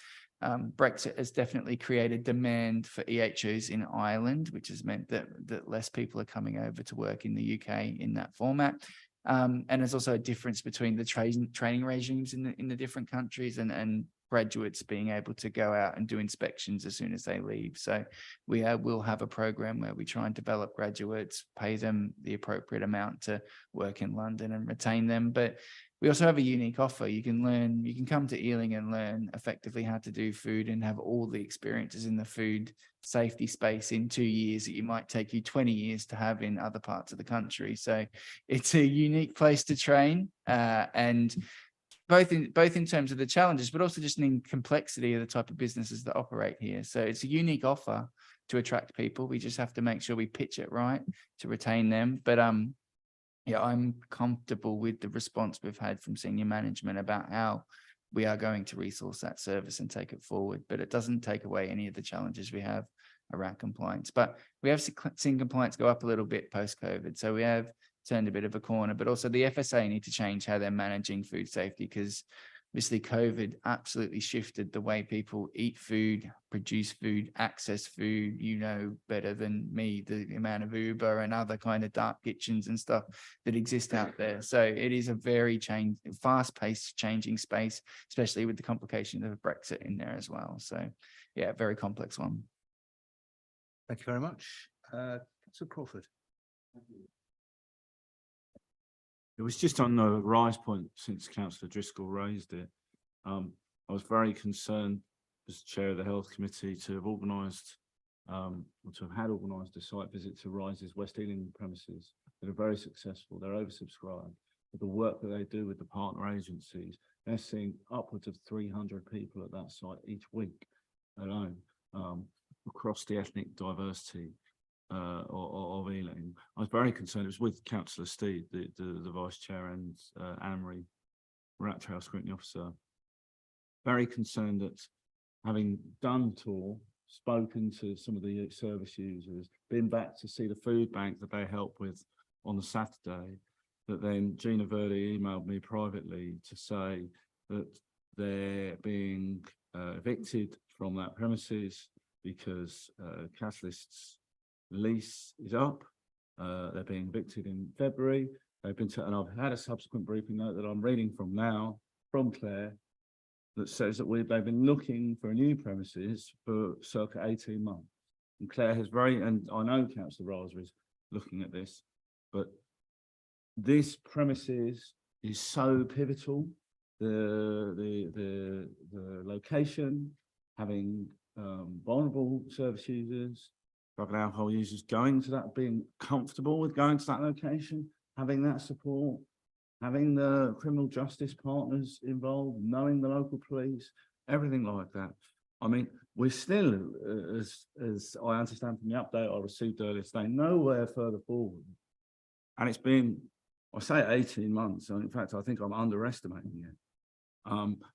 Speaker 10: Brexit has definitely created demand for EHOs in Ireland, which has meant that less people are coming over to work in the UK in that format. And there's also a difference between the training regimes in the different countries and graduates being able to go out and do inspections as soon as they leave. So we will have a program where we try and develop graduates, pay them the appropriate amount to work in London and retain them. But we also have a unique offer. You can come to Ealing and learn effectively how to do food and have all the experiences in the food safety space in 2 years that you might take you 20 years to have in other parts of the country. So it's a unique place to train, and both in terms of the challenges, but also just in complexity of the type of businesses that operate here. So it's a unique offer to attract people. We just have to make sure we pitch it right to retain them. But yeah, I'm comfortable with the response we've had from senior management about how we are going to resource that service and take it forward. But it doesn't take away any of the challenges we have around compliance. But we have seen compliance go up a little bit post-COVID. So we have turned a bit of a corner, but also the FSA need to change how they're managing food safety, because obviously COVID absolutely shifted the way people eat food, produce food, access food. You know better than me the amount of Uber and other kind of dark kitchens and stuff that exist out there. So it is a very fast-paced changing space, especially with the complications of Brexit in there as well. So yeah, very complex one.
Speaker 1: Thank you very much. Councillor Crawford.
Speaker 4: It was just on the rise point, since Councillor Driscoll raised it. I was very concerned as chair of the Health Committee to have organised, or to have had organised a site visit to Rise's West Ealing premises that are very successful. They're oversubscribed. But the work that they do with the partner agencies, they're seeing upwards of 300 people at that site each week alone, across the ethnic diversity of Ealing. I was very concerned. It was with Councillor Steed, the vice chair, and Anne-Marie Rattrail, scrutiny officer. Very concerned that, having done tour, spoken to some of the service users, been back to see the food bank that they help with on the Saturday, that then Gina Verdi emailed me privately to say that they're being evicted from that premises because Catalyst's lease is up. They're being evicted in February. They've been and I've had a subsequent briefing note that I'm reading from now from Claire that says that they've been looking for a new premises for circa 18 months. And Claire has and I know Councillor Raza is looking at this, but this premises is so pivotal. The location, having vulnerable service users, drug and alcohol users going to that, being comfortable with going to that location, having that support, having the criminal justice partners involved, knowing the local police, everything like that. I mean, we're still, as I understand from the update I received earlier today, nowhere further forward. And it's been, I say 18 months. In fact, I think I'm underestimating it.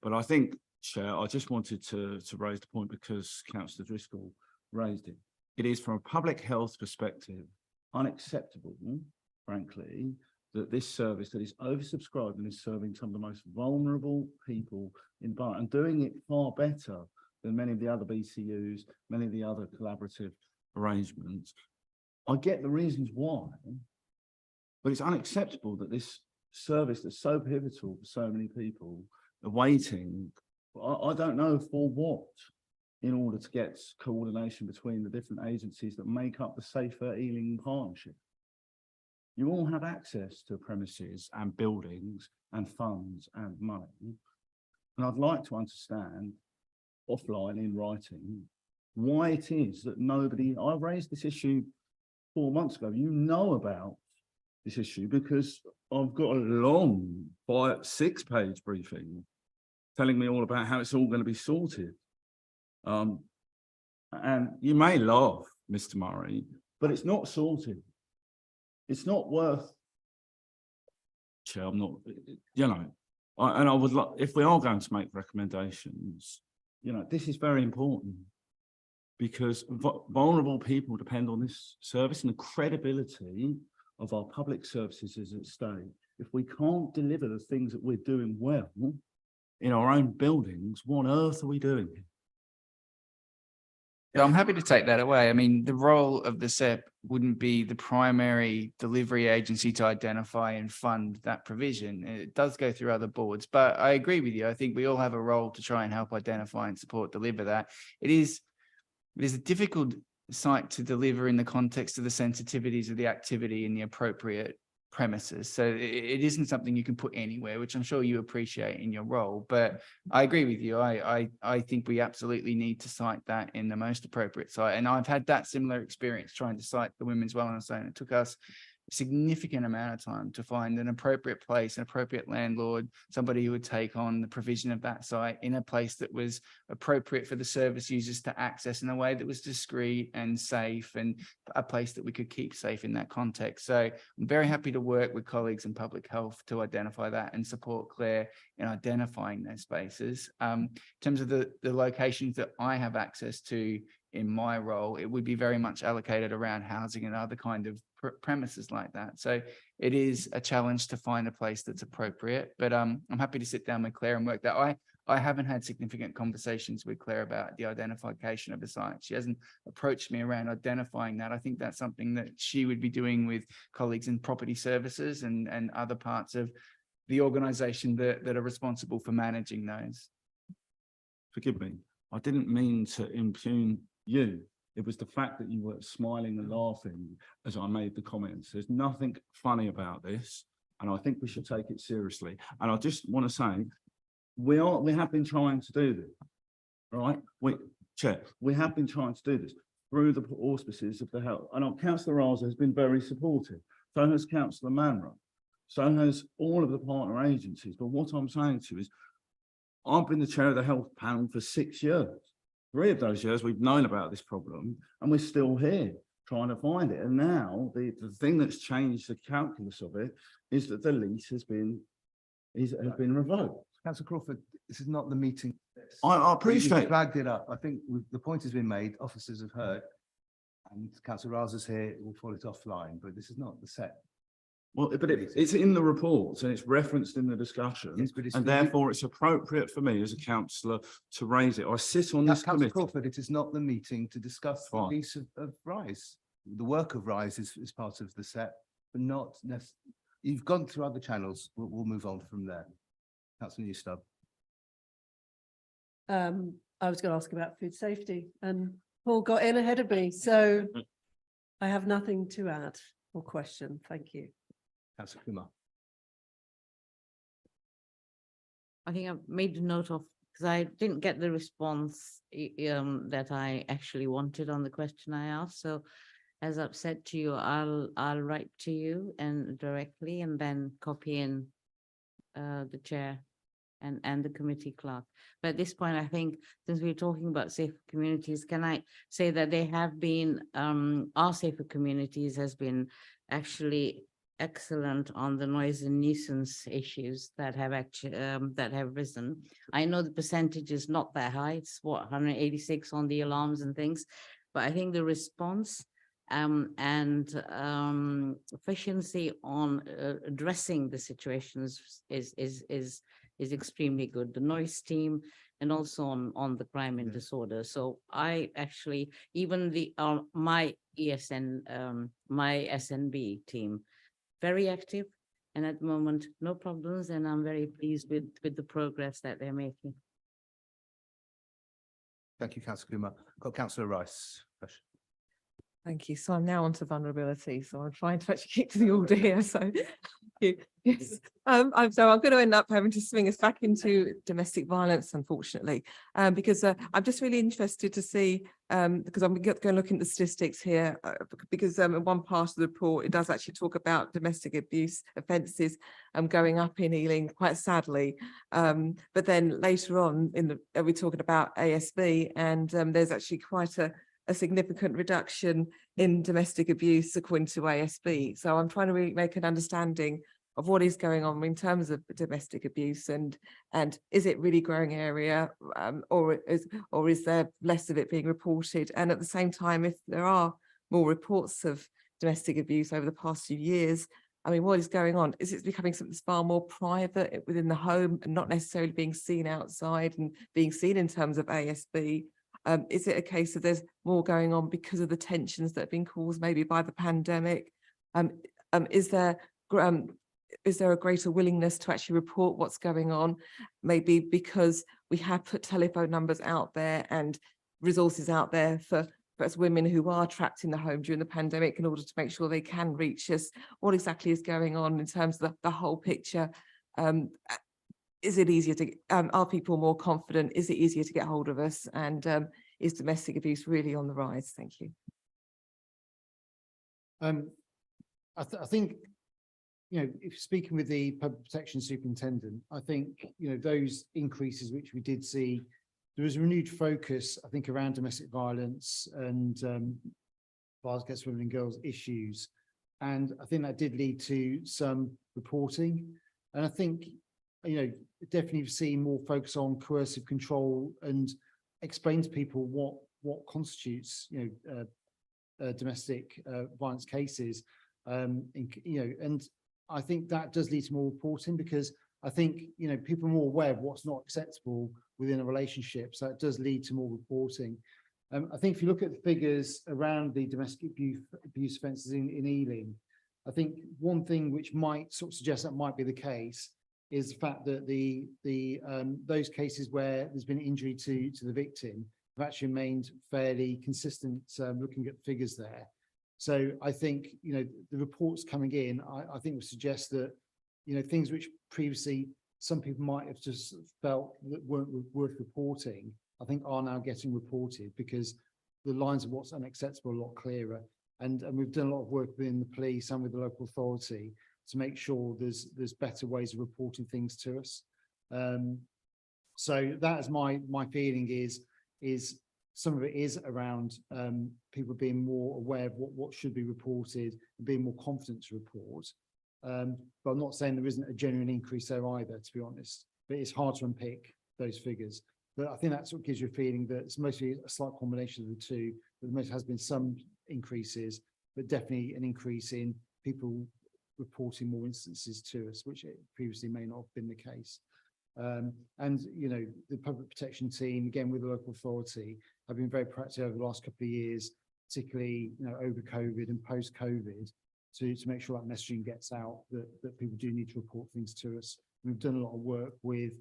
Speaker 4: But I think, Chair, I just wanted to raise the point because Councillor Driscoll raised it. It is, from a public health perspective, unacceptable, frankly, that this service that is oversubscribed and is serving some of the most vulnerable people in Borough and doing it far better than many of the other BCUs, many of the other collaborative arrangements. I get the reasons why, but it's unacceptable that this service that's so pivotal for so many people are waiting. I don't know for what, in order to get coordination between the different agencies that make up the Safer Ealing Partnership. You all have access to premises and buildings and funds and money. And I'd like to understand, offline in writing, why it is that nobody, I raised this issue 4 months ago. You know about this issue because I've got a long 6-page briefing telling me all about how it's all going to be sorted. And you may laugh, Mr. Murray, but it's not sorted. It's not worth Chair, I'm not, you know, and I would like, if we are going to make recommendations, you know, this is very important. Because vulnerable people depend on this service, and the credibility of our public services is at stake. If we can't deliver the things that we're doing well in our own buildings, what on earth are we doing?
Speaker 10: So I'm happy to take that away. I mean, the role of the SEP wouldn't be the primary delivery agency to identify and fund that provision. It does go through other boards, but I agree with you. I think we all have a role to try and help identify and support deliver that. It is a difficult site to deliver in the context of the sensitivities of the activity in the appropriate premises. So it isn't something you can put anywhere, which I'm sure you appreciate in your role. But I agree with you. I think we absolutely need to cite that in the most appropriate site. And I've had that similar experience trying to cite the Women's Wellness Zone. It took us a significant amount of time to find an appropriate place, an appropriate landlord, somebody who would take on the provision of that site in a place that was appropriate for the service users to access in a way that was discreet and safe, and a place that we could keep safe in that context. So I'm very happy to work with colleagues in public health to identify that and support Claire in identifying those spaces. In terms of the locations that I have access to in my role, it would be very much allocated around housing and other kind of premises like that. So it is a challenge to find a place that's appropriate, but I'm happy to sit down with Claire and work that. I haven't had significant conversations with Claire about the identification of the site. She hasn't approached me around identifying that. I think that's something that she would be doing with colleagues in property services and other parts of the organization that are responsible for managing those.
Speaker 4: Forgive me, I didn't mean to impugn you. It was the fact that you were smiling and laughing as I made the comments. There's nothing funny about this, and I think we should take it seriously. And I just want to say, we have been trying to do this, right? Chair, we have been trying to do this through the auspices of the health. And Councillor Raza has been very supportive. So has Councillor Manra. So has all of the partner agencies. But what I'm saying to you is, I've been the chair of the health panel for 6 years. 3 of those years we've known about this problem, and we're still here trying to find it. And now the thing that's changed the calculus of it is that the lease has been revoked.
Speaker 1: Councillor Crawford, this is not the meeting.
Speaker 4: I appreciate.
Speaker 1: You flagged it up. I think the point has been made. Officers have heard, and Councillor Raza's here. We'll follow it offline, but this is not the set.
Speaker 4: Well, but it's in the reports and it's referenced in the discussion,
Speaker 1: Yes, but it's
Speaker 4: and therefore it's appropriate for me as a councillor to raise it. I sit on this
Speaker 1: Councillor
Speaker 4: committee.
Speaker 1: Crawford, it is not the meeting to discuss the
Speaker 4: Fine.
Speaker 1: piece of RISE. The work of RISE is part of the set, but not necessarily. You've gone through other channels. We'll move on from there. Councillor Newstub.
Speaker 5: I was going to ask about food safety, and Paul got in ahead of me, so I have nothing to add or question. Thank you.
Speaker 1: Councillor Kumar.
Speaker 16: I think I've made a note of, because I didn't get the response that I actually wanted on the question I asked. So as I've said to you, I'll write to you and directly, and then copy in the chair and the committee clerk. But at this point, I think since we're talking about safer communities, can I say that they have been, our safer communities has been actually excellent on the noise and nuisance issues that have actually that have risen. I know the percentage is not that high. It's what, 186 on the alarms and things, but I think the response and efficiency on addressing the situations is extremely good. The noise team, and also on the crime and disorder. So I actually, even the my SNB team, very active, and at the moment no problems, and I'm very pleased with the progress that they're making.
Speaker 1: Thank you, Councillor Kumar. Got Councillor Rice.
Speaker 13: Thank you. So I'm now on to vulnerability. So I'm trying to actually keep to the order here. So thank you. Yes. I'm going to end up having to swing us back into domestic violence, unfortunately, because I'm just really interested to see, because I'm going to look into the statistics here, because in one part of the report, it does actually talk about domestic abuse offences going up in Ealing, quite sadly. But then later on, we're talking about ASB, and there's actually quite a significant reduction in domestic abuse according to ASB. So I'm trying to really make an understanding of what is going on in terms of domestic abuse, and is it really growing area, or is there less of it being reported? And at the same time, if there are more reports of domestic abuse over the past few years, I mean, what is going on? Is it becoming something that's far more private within the home and not necessarily being seen outside and being seen in terms of ASB? Is it a case of there's more going on because of the tensions that have been caused maybe by the pandemic? Is there a greater willingness to actually report what's going on? Maybe because we have put telephone numbers out there and resources out there for us women who are trapped in the home during the pandemic in order to make sure they can reach us. What exactly is going on in terms of the whole picture? Is it easier to, are people more confident? Is it easier to get hold of us? And is domestic abuse really on the rise? Thank you.
Speaker 8: I think, you know, if speaking with the public protection superintendent, I think, you know, those increases which we did see, there was a renewed focus, I think, around domestic violence and violence against women and girls issues. And I think that did lead to some reporting. And I think, you know, definitely seeing more focus on coercive control and explain to people what constitutes, you know, domestic violence cases. You know, and I think that does lead to more reporting, because I think, you know, people are more aware of what's not acceptable within a relationship. So it does lead to more reporting. I think if you look at the figures around the domestic abuse offences in Ealing, I think one thing which might sort of suggest that might be the case is the fact that those cases where there's been injury to the victim have actually remained fairly consistent, looking at figures there. So I think, you know, the reports coming in, I think would suggest that, you know, things which previously some people might have just felt that weren't worth reporting, I think are now getting reported, because the lines of what's unacceptable are a lot clearer. And we've done a lot of work within the police and with the local authority to make sure there's better ways of reporting things to us. So that is my feeling is some of it is around people being more aware of what should be reported and being more confident to report. But I'm not saying there isn't a genuine increase there either, to be honest, but it's hard to unpick those figures. But I think that's what gives you a feeling that it's mostly a slight combination of the two. But there has been some increases, but definitely an increase in people reporting more instances to us, which previously may not have been the case. And, you know, the public protection team, again, with the local authority, have been very proactive over the last couple of years, particularly, you know, over COVID and post-COVID, to make sure that messaging gets out, that people do need to report things to us. We've done a lot of work with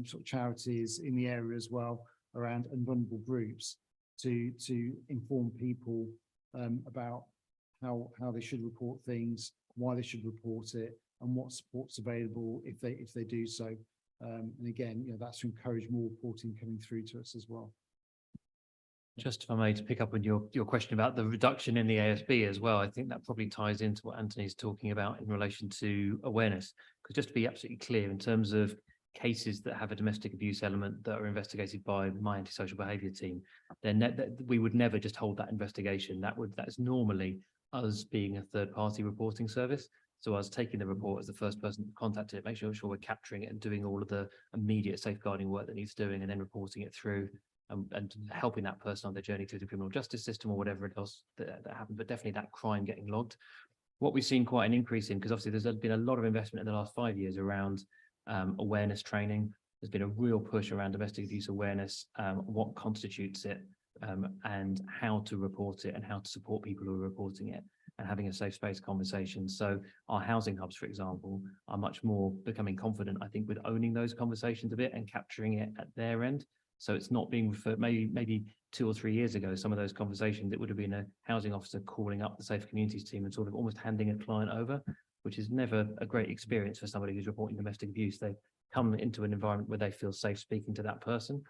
Speaker 8: sort of charities in the area as well around vulnerable groups to inform people about how they should report things, why they should report it, and what support's available if they do so. And again, you know, that's to encourage more reporting coming through to us as well.
Speaker 11: Just if I may, to pick up on your question about the reduction in the ASB as well, I think that probably ties into what Anthony's talking about in relation to awareness. Because just to be absolutely clear, in terms of cases that have a domestic abuse element that are investigated by my antisocial behaviour team, then we would never just hold that investigation. That's normally us being a third-party reporting service. So us taking the report as the first person to contact it, make sure we're capturing it and doing all of the immediate safeguarding work that needs doing, and then reporting it through and helping that person on their journey through the criminal justice system or whatever else that happened. But definitely that crime getting logged. What we've seen quite an increase in, because obviously there's been a lot of investment in the last 5 years around awareness training. There's been a real push around domestic abuse awareness, what constitutes it, and how to report it and how to support people who are reporting it, and having a safe space conversation. So our housing hubs, for example, are much more becoming confident, I think, with owning those conversations a bit and capturing it at their end. So it's not being referred, maybe 2 or 3 years ago, some of those conversations, it would have been a housing officer calling up the Safe Communities team and sort of almost handing a client over, which is never a great experience for somebody who's reporting domestic abuse. They come into an environment where they feel safe speaking to that person.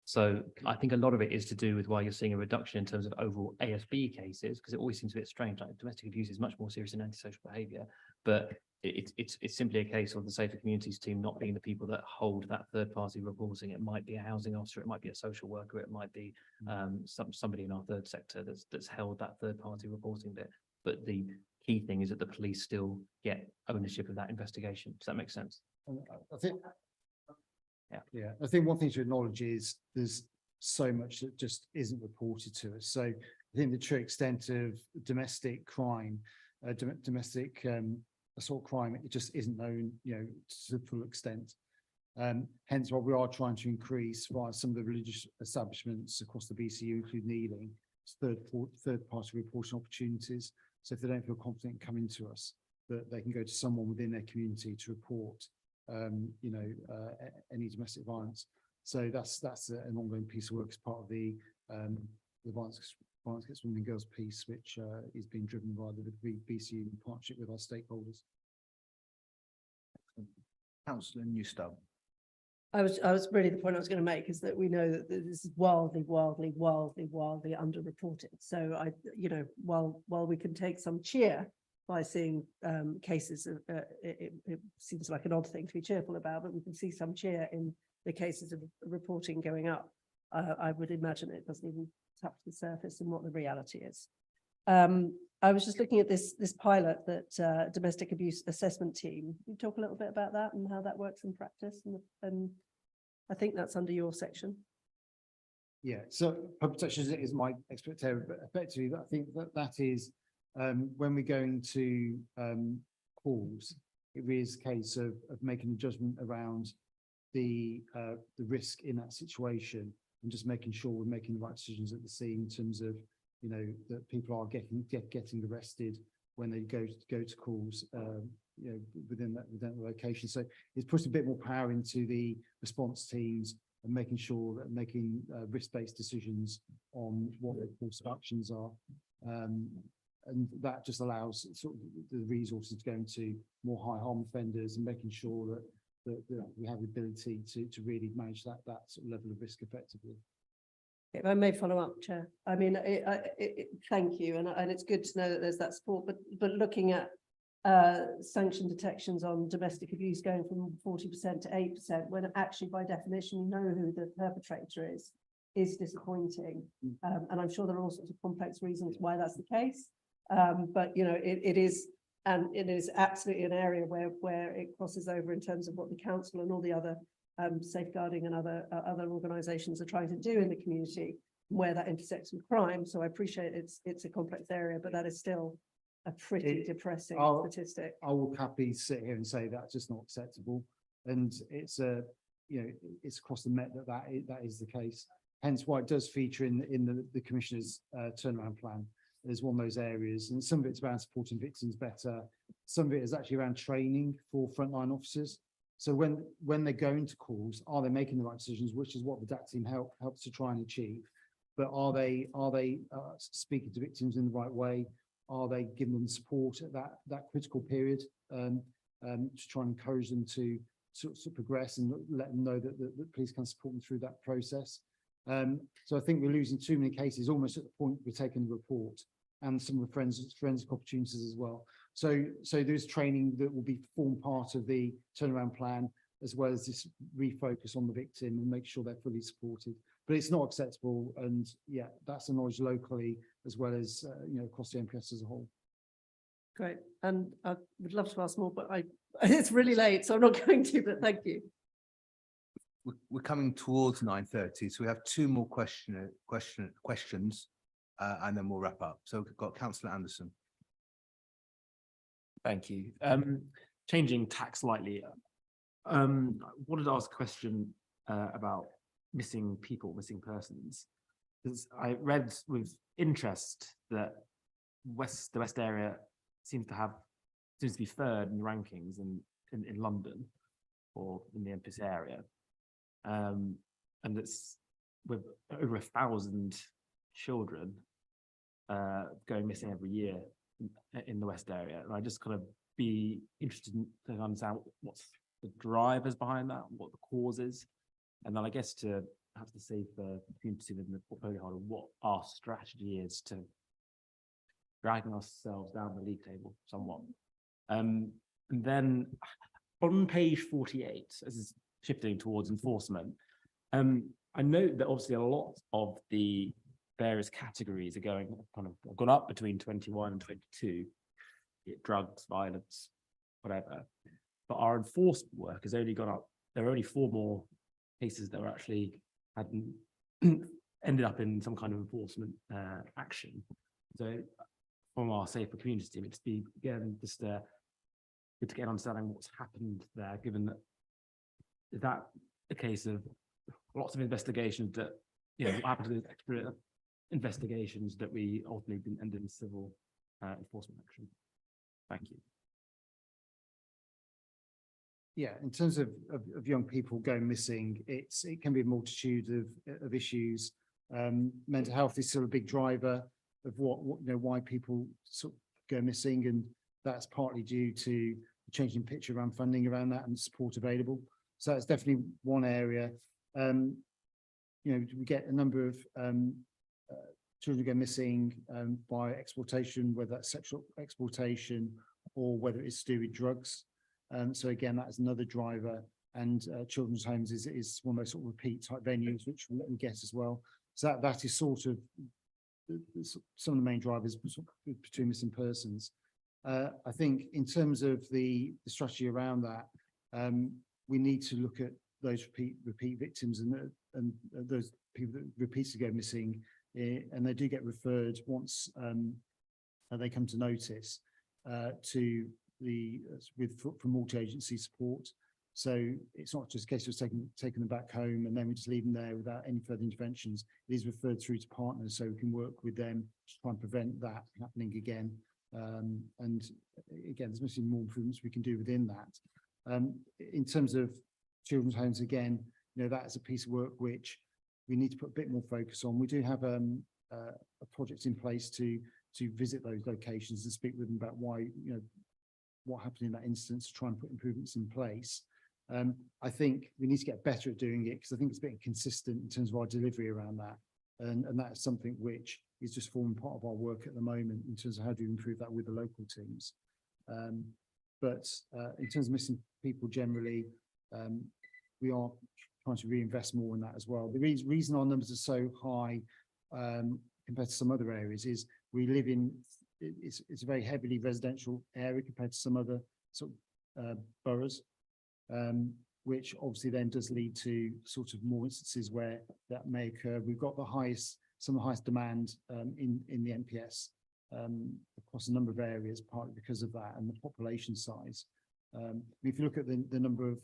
Speaker 11: So I think a lot of it is to do with why you're seeing a reduction in terms of overall ASB cases, because it always seems a bit strange. Like domestic abuse is much more serious than antisocial behaviour, but it's simply a case of the Safer Communities team not being the people that hold that third party reporting. It might be a housing officer, it might be a social worker, it might be somebody in our third sector that's held that third party reporting bit. But the
Speaker 21: key thing is that the police still get ownership of that investigation. Does that make sense?
Speaker 8: And I think,
Speaker 21: Yeah.
Speaker 8: I think one thing to acknowledge is there's so much that just isn't reported to us. So I think the true extent of domestic crime, domestic assault crime, it just isn't known, to the full extent. Hence why we are trying to increase via some of the religious establishments across the BCU, including Ealing, third party reporting opportunities. So if they don't feel confident coming to us, that they can go to someone within their community to report, any domestic violence. So that's an ongoing piece of work as part of the violence against women and girls piece, which is being driven by the BCU in partnership with our stakeholders.
Speaker 1: Councillor Newstub.
Speaker 5: I was really, the point I was going to make is that we know that this is wildly underreported. So while we can take some cheer by seeing cases of, it seems like an odd thing to be cheerful about, but we can see some cheer in the cases of reporting going up. I would imagine it doesn't even tap to the surface and what the reality is. I was just looking at this pilot that domestic abuse assessment team. Can you talk a little bit about that and how that works in practice? And I think that's under your section.
Speaker 8: Yeah, so public protection is my expert area, but effectively, I think that is when we're going to calls, it is a case of making a judgment around the risk in that situation and just making sure we're making the right decisions at the scene in terms of that people are getting arrested when they go to calls within the location. So it's putting a bit more power into the response teams and making sure that making risk-based decisions on what the course of actions are. And that just allows sort of the resources to go into more high harm offenders and making sure that we have the ability to really manage that sort of level of risk effectively.
Speaker 5: If I may follow up, Chair. I mean, thank you, and it's good to know that there's that support. But looking at sanction detections on domestic abuse going from 40% to 8%, when actually by definition you know who the perpetrator is disappointing. And I'm sure there are all sorts of complex reasons why that's the case. But it is absolutely an area where it crosses over in terms of what the council and all the other safeguarding and other organisations are trying to do in the community, where that intersects with crime. So I appreciate it's a complex area, but that is still a pretty depressing statistic.
Speaker 8: I will happily sit here and say that's just not acceptable, and it's it's across the Met that is the case. Hence why it does feature in the Commissioner's turnaround plan. There's one of those areas, and some of it's around supporting victims better. Some of it is actually around training for frontline officers. So when they're going to calls, are they making the right decisions, which is what the DAC team helps to try and achieve. But are they speaking to victims in the right way? Are they giving them support at that critical period to try and encourage them to sort of progress and let them know that the police can support them through that process? So I think we're losing too many cases almost at the point we're taking the report, and some of the forensic opportunities as well. So there's training that will form part of the turnaround plan, as well as this refocus on the victim and make sure they're fully supported. But it's not acceptable, and yeah, that's acknowledged locally as well as across the MPS as a whole.
Speaker 5: Great, and I would love to ask more, but it's really late, so I'm not going to. But thank you.
Speaker 1: We're coming towards 9:30, so we have two more questions, and then we'll wrap up. So we've got Councillor Anderson.
Speaker 11: Thank you. Changing tack slightly. Wanted to ask a question about missing persons. Because I read with interest that the West area seems to be third in the rankings in London or in the MPS area. And it's with over 1,000 children going missing every year in the West area. And I just kind of be interested to understand what's the drivers behind that, what the cause is, and then I guess to have to say for the community and the portfolio holder what our strategy is to dragging ourselves down the league table somewhat. And then on page 48, as is shifting towards enforcement, I know that obviously a lot of the various categories are gone up between 21 and 22. be it drugs, violence, whatever. But our enforcement work has only gone up. There are only 4 more cases that were actually hadn't ended up in some kind of enforcement action. So from our safer community team, it'd be again just good to get an understanding what's happened there, given that is that a case of lots of investigations that, what happened to the extra investigations that we ultimately didn't end in civil enforcement action. Thank you.
Speaker 8: Yeah, in terms of young people going missing, it can be a multitude of issues. Mental health is still a big driver of why people sort of go missing, and that's partly due to the changing picture around funding around that and support available. So that's definitely one area. We get a number of children go missing by exploitation, whether that's sexual exploitation or whether it's to do with drugs. So again, that's another driver, and children's homes is one of those sort of repeat type venues, which we get as well. So that is sort of some of the main drivers between missing persons. I think in terms of the strategy around that, we need to look at those repeat victims and those people that repeatedly go missing, and they do get referred once they come to notice to from multi-agency support. So it's not just a case of taking them back home and then we just leave them there without any further interventions. It is referred through to partners, so we can work with them to try and prevent that happening again. And again, there's mostly more improvements we can do within that. In terms of children's homes, again, that is a piece of work which we need to put a bit more focus on. We do have a project in place to visit those locations and speak with them about why, what happened in that instance, to try and put improvements in place. I think we need to get better at doing it, because I think it's a bit inconsistent in terms of our delivery around that. And that is something which is just forming part of our work at the moment in terms of how do we improve that with the local teams. But in terms of missing people generally, we are trying to reinvest more in that as well. The reason our numbers are so high compared to some other areas is we live in, it's a very heavily residential area compared to some other sort of boroughs, which obviously then does lead to sort of more instances where that may occur. We've got some of the highest demand in the NPS across a number of areas, partly because of that and the population size. If you look at the number of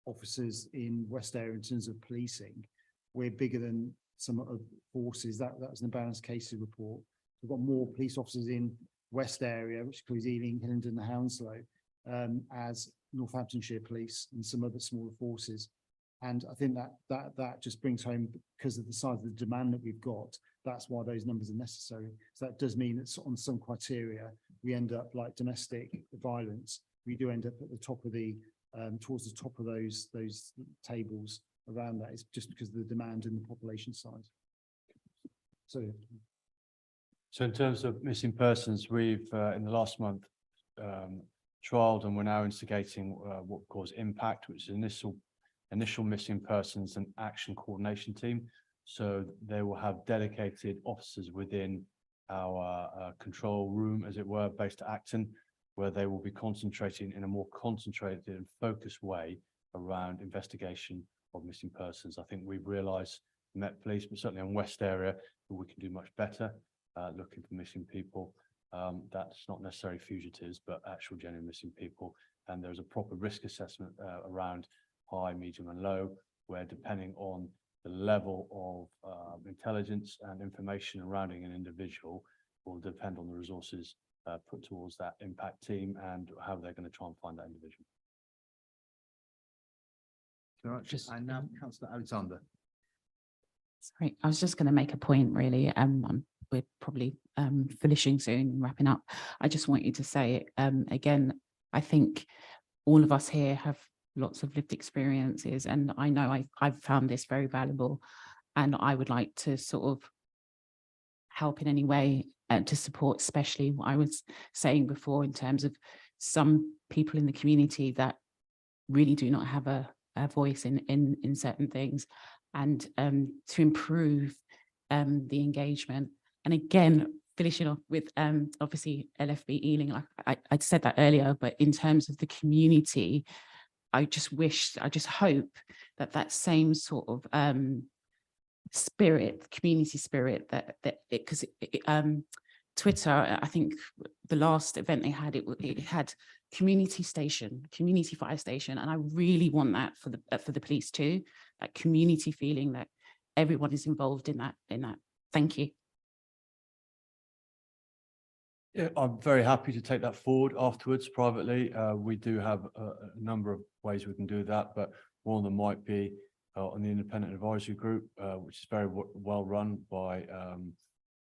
Speaker 8: officers in West Area in terms of policing, we're bigger than some of the forces. That was in the Balanced Cases report. We've got more police officers in West Area, which includes Ealing, Hillingdon and Hounslow, as Northamptonshire Police and some other smaller forces. And I think that just brings home, because of the size of the demand that we've got, that's why those numbers are necessary. So that does mean that on some criteria, we end up like domestic violence. We do end up at the top of towards the top of those tables around that. It's just because of the demand and the population size.
Speaker 9: So in terms of missing persons, we've in the last month trialed, and we're now instigating what we call IMPACT, which is initial missing persons and action coordination team. So they will have dedicated officers within our control room, as it were, based at Acton, where they will be concentrating in a more concentrated and focused way around investigation of missing persons. I think we've realised, Met Police, but certainly in West Area, that we can do much better looking for missing people. That's not necessarily fugitives, but actual genuine missing people. And there's a proper risk assessment around high, medium and low, where depending on the level of intelligence and information surrounding an individual will depend on the resources put towards that impact team and how they're going to try and find that individual.
Speaker 1: And now Councillor Alexander.
Speaker 15: Sorry, I was just going to make a point, really. We're probably finishing soon, wrapping up. I just want you to say again, I think all of us here have lots of lived experiences, and I know I've found this very valuable, and I would like to sort of help in any way to support, especially what I was saying before in terms of some people in the community that really do not have a voice in certain things, and to improve the engagement. And again, finishing off with obviously LFB Ealing, I said that earlier, but in terms of the community, I just hope that that same sort of spirit, community spirit because Twitter, I think the last event they had, it had community fire station, and I really want that for the police too, that community feeling that everyone is involved in that. Thank you.
Speaker 9: Yeah, I'm very happy to take that forward afterwards privately. We do have a number of ways we can do that, but one of them might be on the Independent Advisory Group, which is very well run by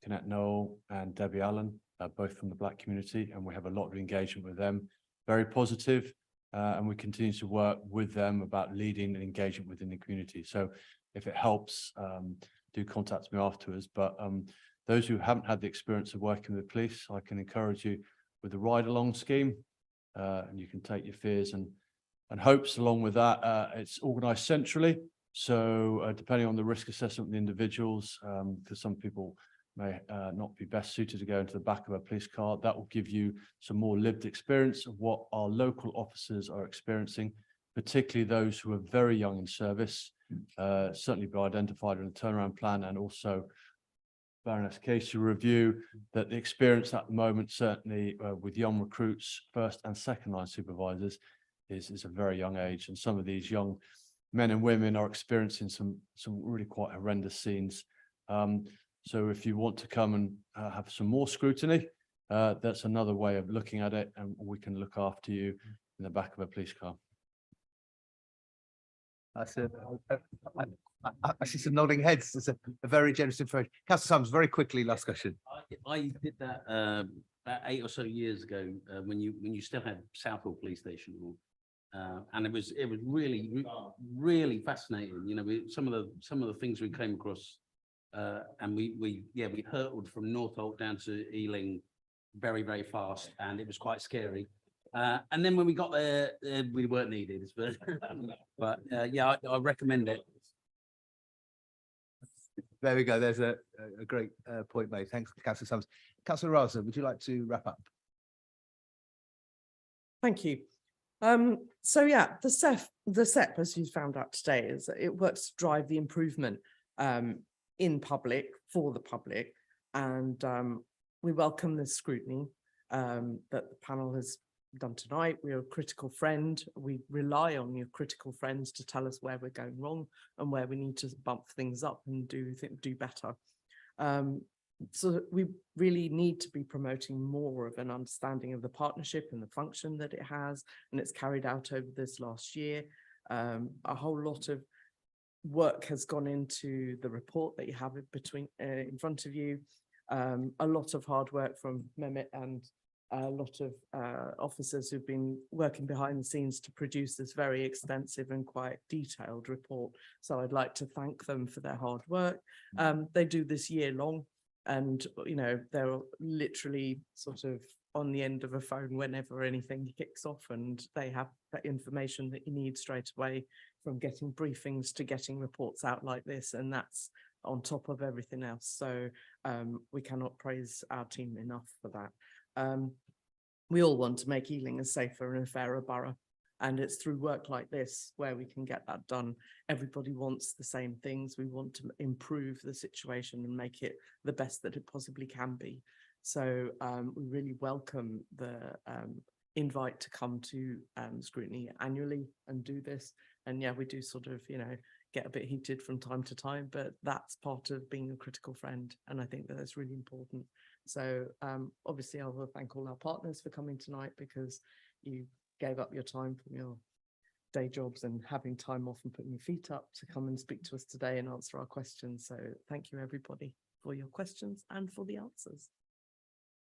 Speaker 9: Connect Noel and Debbie Allen, both from the Black community, and we have a lot of engagement with them. Very positive, and we continue to work with them about leading and engagement within the community. So if it helps, do contact me afterwards. But those who haven't had the experience of working with the police, I can encourage you with the ride-along scheme, and you can take your fears and hopes along with that. It's organised centrally, so depending on the risk assessment of the individuals, because some people may not be best suited to go into the back of a police car, that will give you some more lived experience of what our local officers are experiencing, particularly those who are very young in service, certainly be identified in the turnaround plan, and also Baroness Casey review that the experience at the moment, certainly with young recruits, first and second line supervisors, is a very young age, and some of these young men and women are experiencing some really quite horrendous scenes. So if you want to come and have some more scrutiny, that's another way of looking at it, and we can look after you in the back of a police car.
Speaker 1: I see some nodding heads. It's a very generous information. Councillor Sams, very quickly, last question.
Speaker 20: I did that about 8 or so years ago when you still had Southall Police Station, and it was really fascinating. You know, some of the things we came across, and we hurtled from Northolt down to Ealing very, very fast, and it was quite scary. And then when we got there, we weren't needed, but yeah, I recommend it.
Speaker 1: There we go. There's a great point made. Thanks, Councillor Sams. Councillor Raza, would you like to wrap up?
Speaker 6: Thank you. So yeah, the SEP, as you found out today, is that it works to drive the improvement in public, for the public, and we welcome the scrutiny that the panel has done tonight. We are a critical friend. We rely on your critical friends to tell us where we're going wrong and where we need to bump things up and do better. So we really need to be promoting more of an understanding of the partnership and the function that it has, and it's carried out over this last year. A whole lot of work has gone into the report that you have in front of you. A lot of hard work from Mehmet and a lot of officers who've been working behind the scenes to produce this very extensive and quite detailed report. So I'd like to thank them for their hard work. They do this year long, and you know, they're literally sort of on the end of a phone whenever anything kicks off, and they have that information that you need straight away, from getting briefings to getting reports out like this, and that's on top of everything else. So we cannot praise our team enough for that. We all want to make Ealing a safer and a fairer borough, and it's through work like this where we can get that done. Everybody wants the same things. We want to improve the situation and make it the best that it possibly can be. So we really welcome the invite to come to Scrutiny annually and do this. And yeah, we do sort of, you know, get a bit heated from time to time, but that's part of being a critical friend. And I think that that's really important. So obviously I will thank all our partners for coming tonight, because you gave up your time from your day jobs and having time off and putting your feet up to come and speak to us today and answer our questions. So thank you everybody for your questions and for the answers.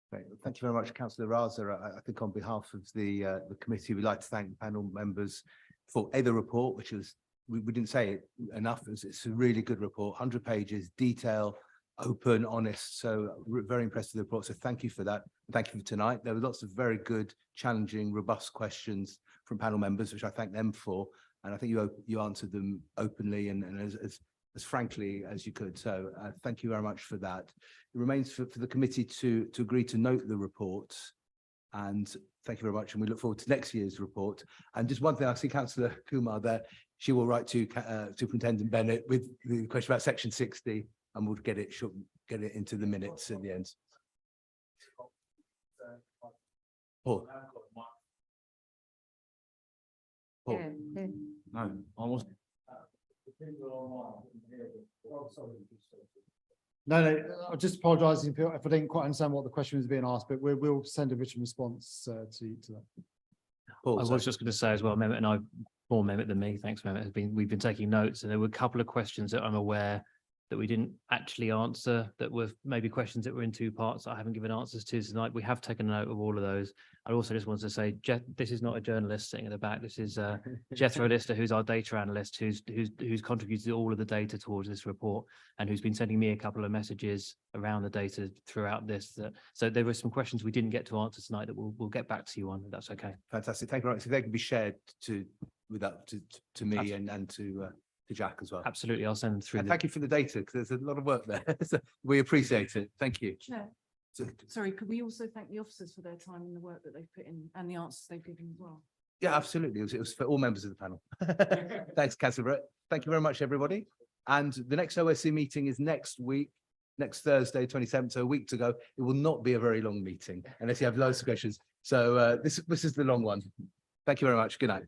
Speaker 1: Great. Thank you very much, Councillor Raza. I think on behalf of the committee, we'd like to thank the panel members for the report, which was, we didn't say it enough, it's a really good report, 100 pages, detail, open, honest. So we're very impressed with the report. So thank you for that. Thank you for tonight. There were lots of very good, challenging, robust questions from panel members, which I thank them for. And I think you answered them openly and as as frankly as you could. So thank you very much for that. It remains for the committee to agree to note the report. And thank you very much. And we look forward to next year's report. And just one thing, I see Councillor Kumar there. She will write to Superintendent Bennett with the question about section 60, and we'll get it into the minutes at the end. Paul. Paul.
Speaker 4: No, I wasn't.
Speaker 8: No, I'm just apologising if I didn't quite understand what the question was being asked, but we'll send a written response to that.
Speaker 1: Paul,
Speaker 21: I was just going to say as well, Mehmet and I, more Mehmet than me, thanks Mehmet, we've been taking notes, and there were a couple of questions that I'm aware that we didn't actually answer, that were maybe questions that were in two parts that I haven't given answers to tonight. We have taken note of all of those. I also just want to say, this is not a journalist sitting at the back. This is Jethro Lister, who's our data analyst, who's contributed all of the data towards this report, and who's been sending me a couple of messages around the data throughout this. So there were some questions we didn't get to answer tonight that we'll get back to you on, if that's okay.
Speaker 1: Fantastic. Thank you very much. So they can be shared to me and to Jack as well.
Speaker 21: Absolutely, I'll send them through.
Speaker 1: And thank you for the data, because there's a lot of work there. So we appreciate it. Thank you.
Speaker 19: Chair, sorry, could we also thank the officers for their time and the work that they've put in and the answers they've given as well?
Speaker 1: Yeah, absolutely. It was for all members of the panel. Thanks, Councillor Brett. Thank you very much, everybody. And the next OSC meeting is next week, next Thursday, 27th, so a week to go. It will not be a very long meeting unless you have loads of questions. So this is the long one. Thank you very much. Good night.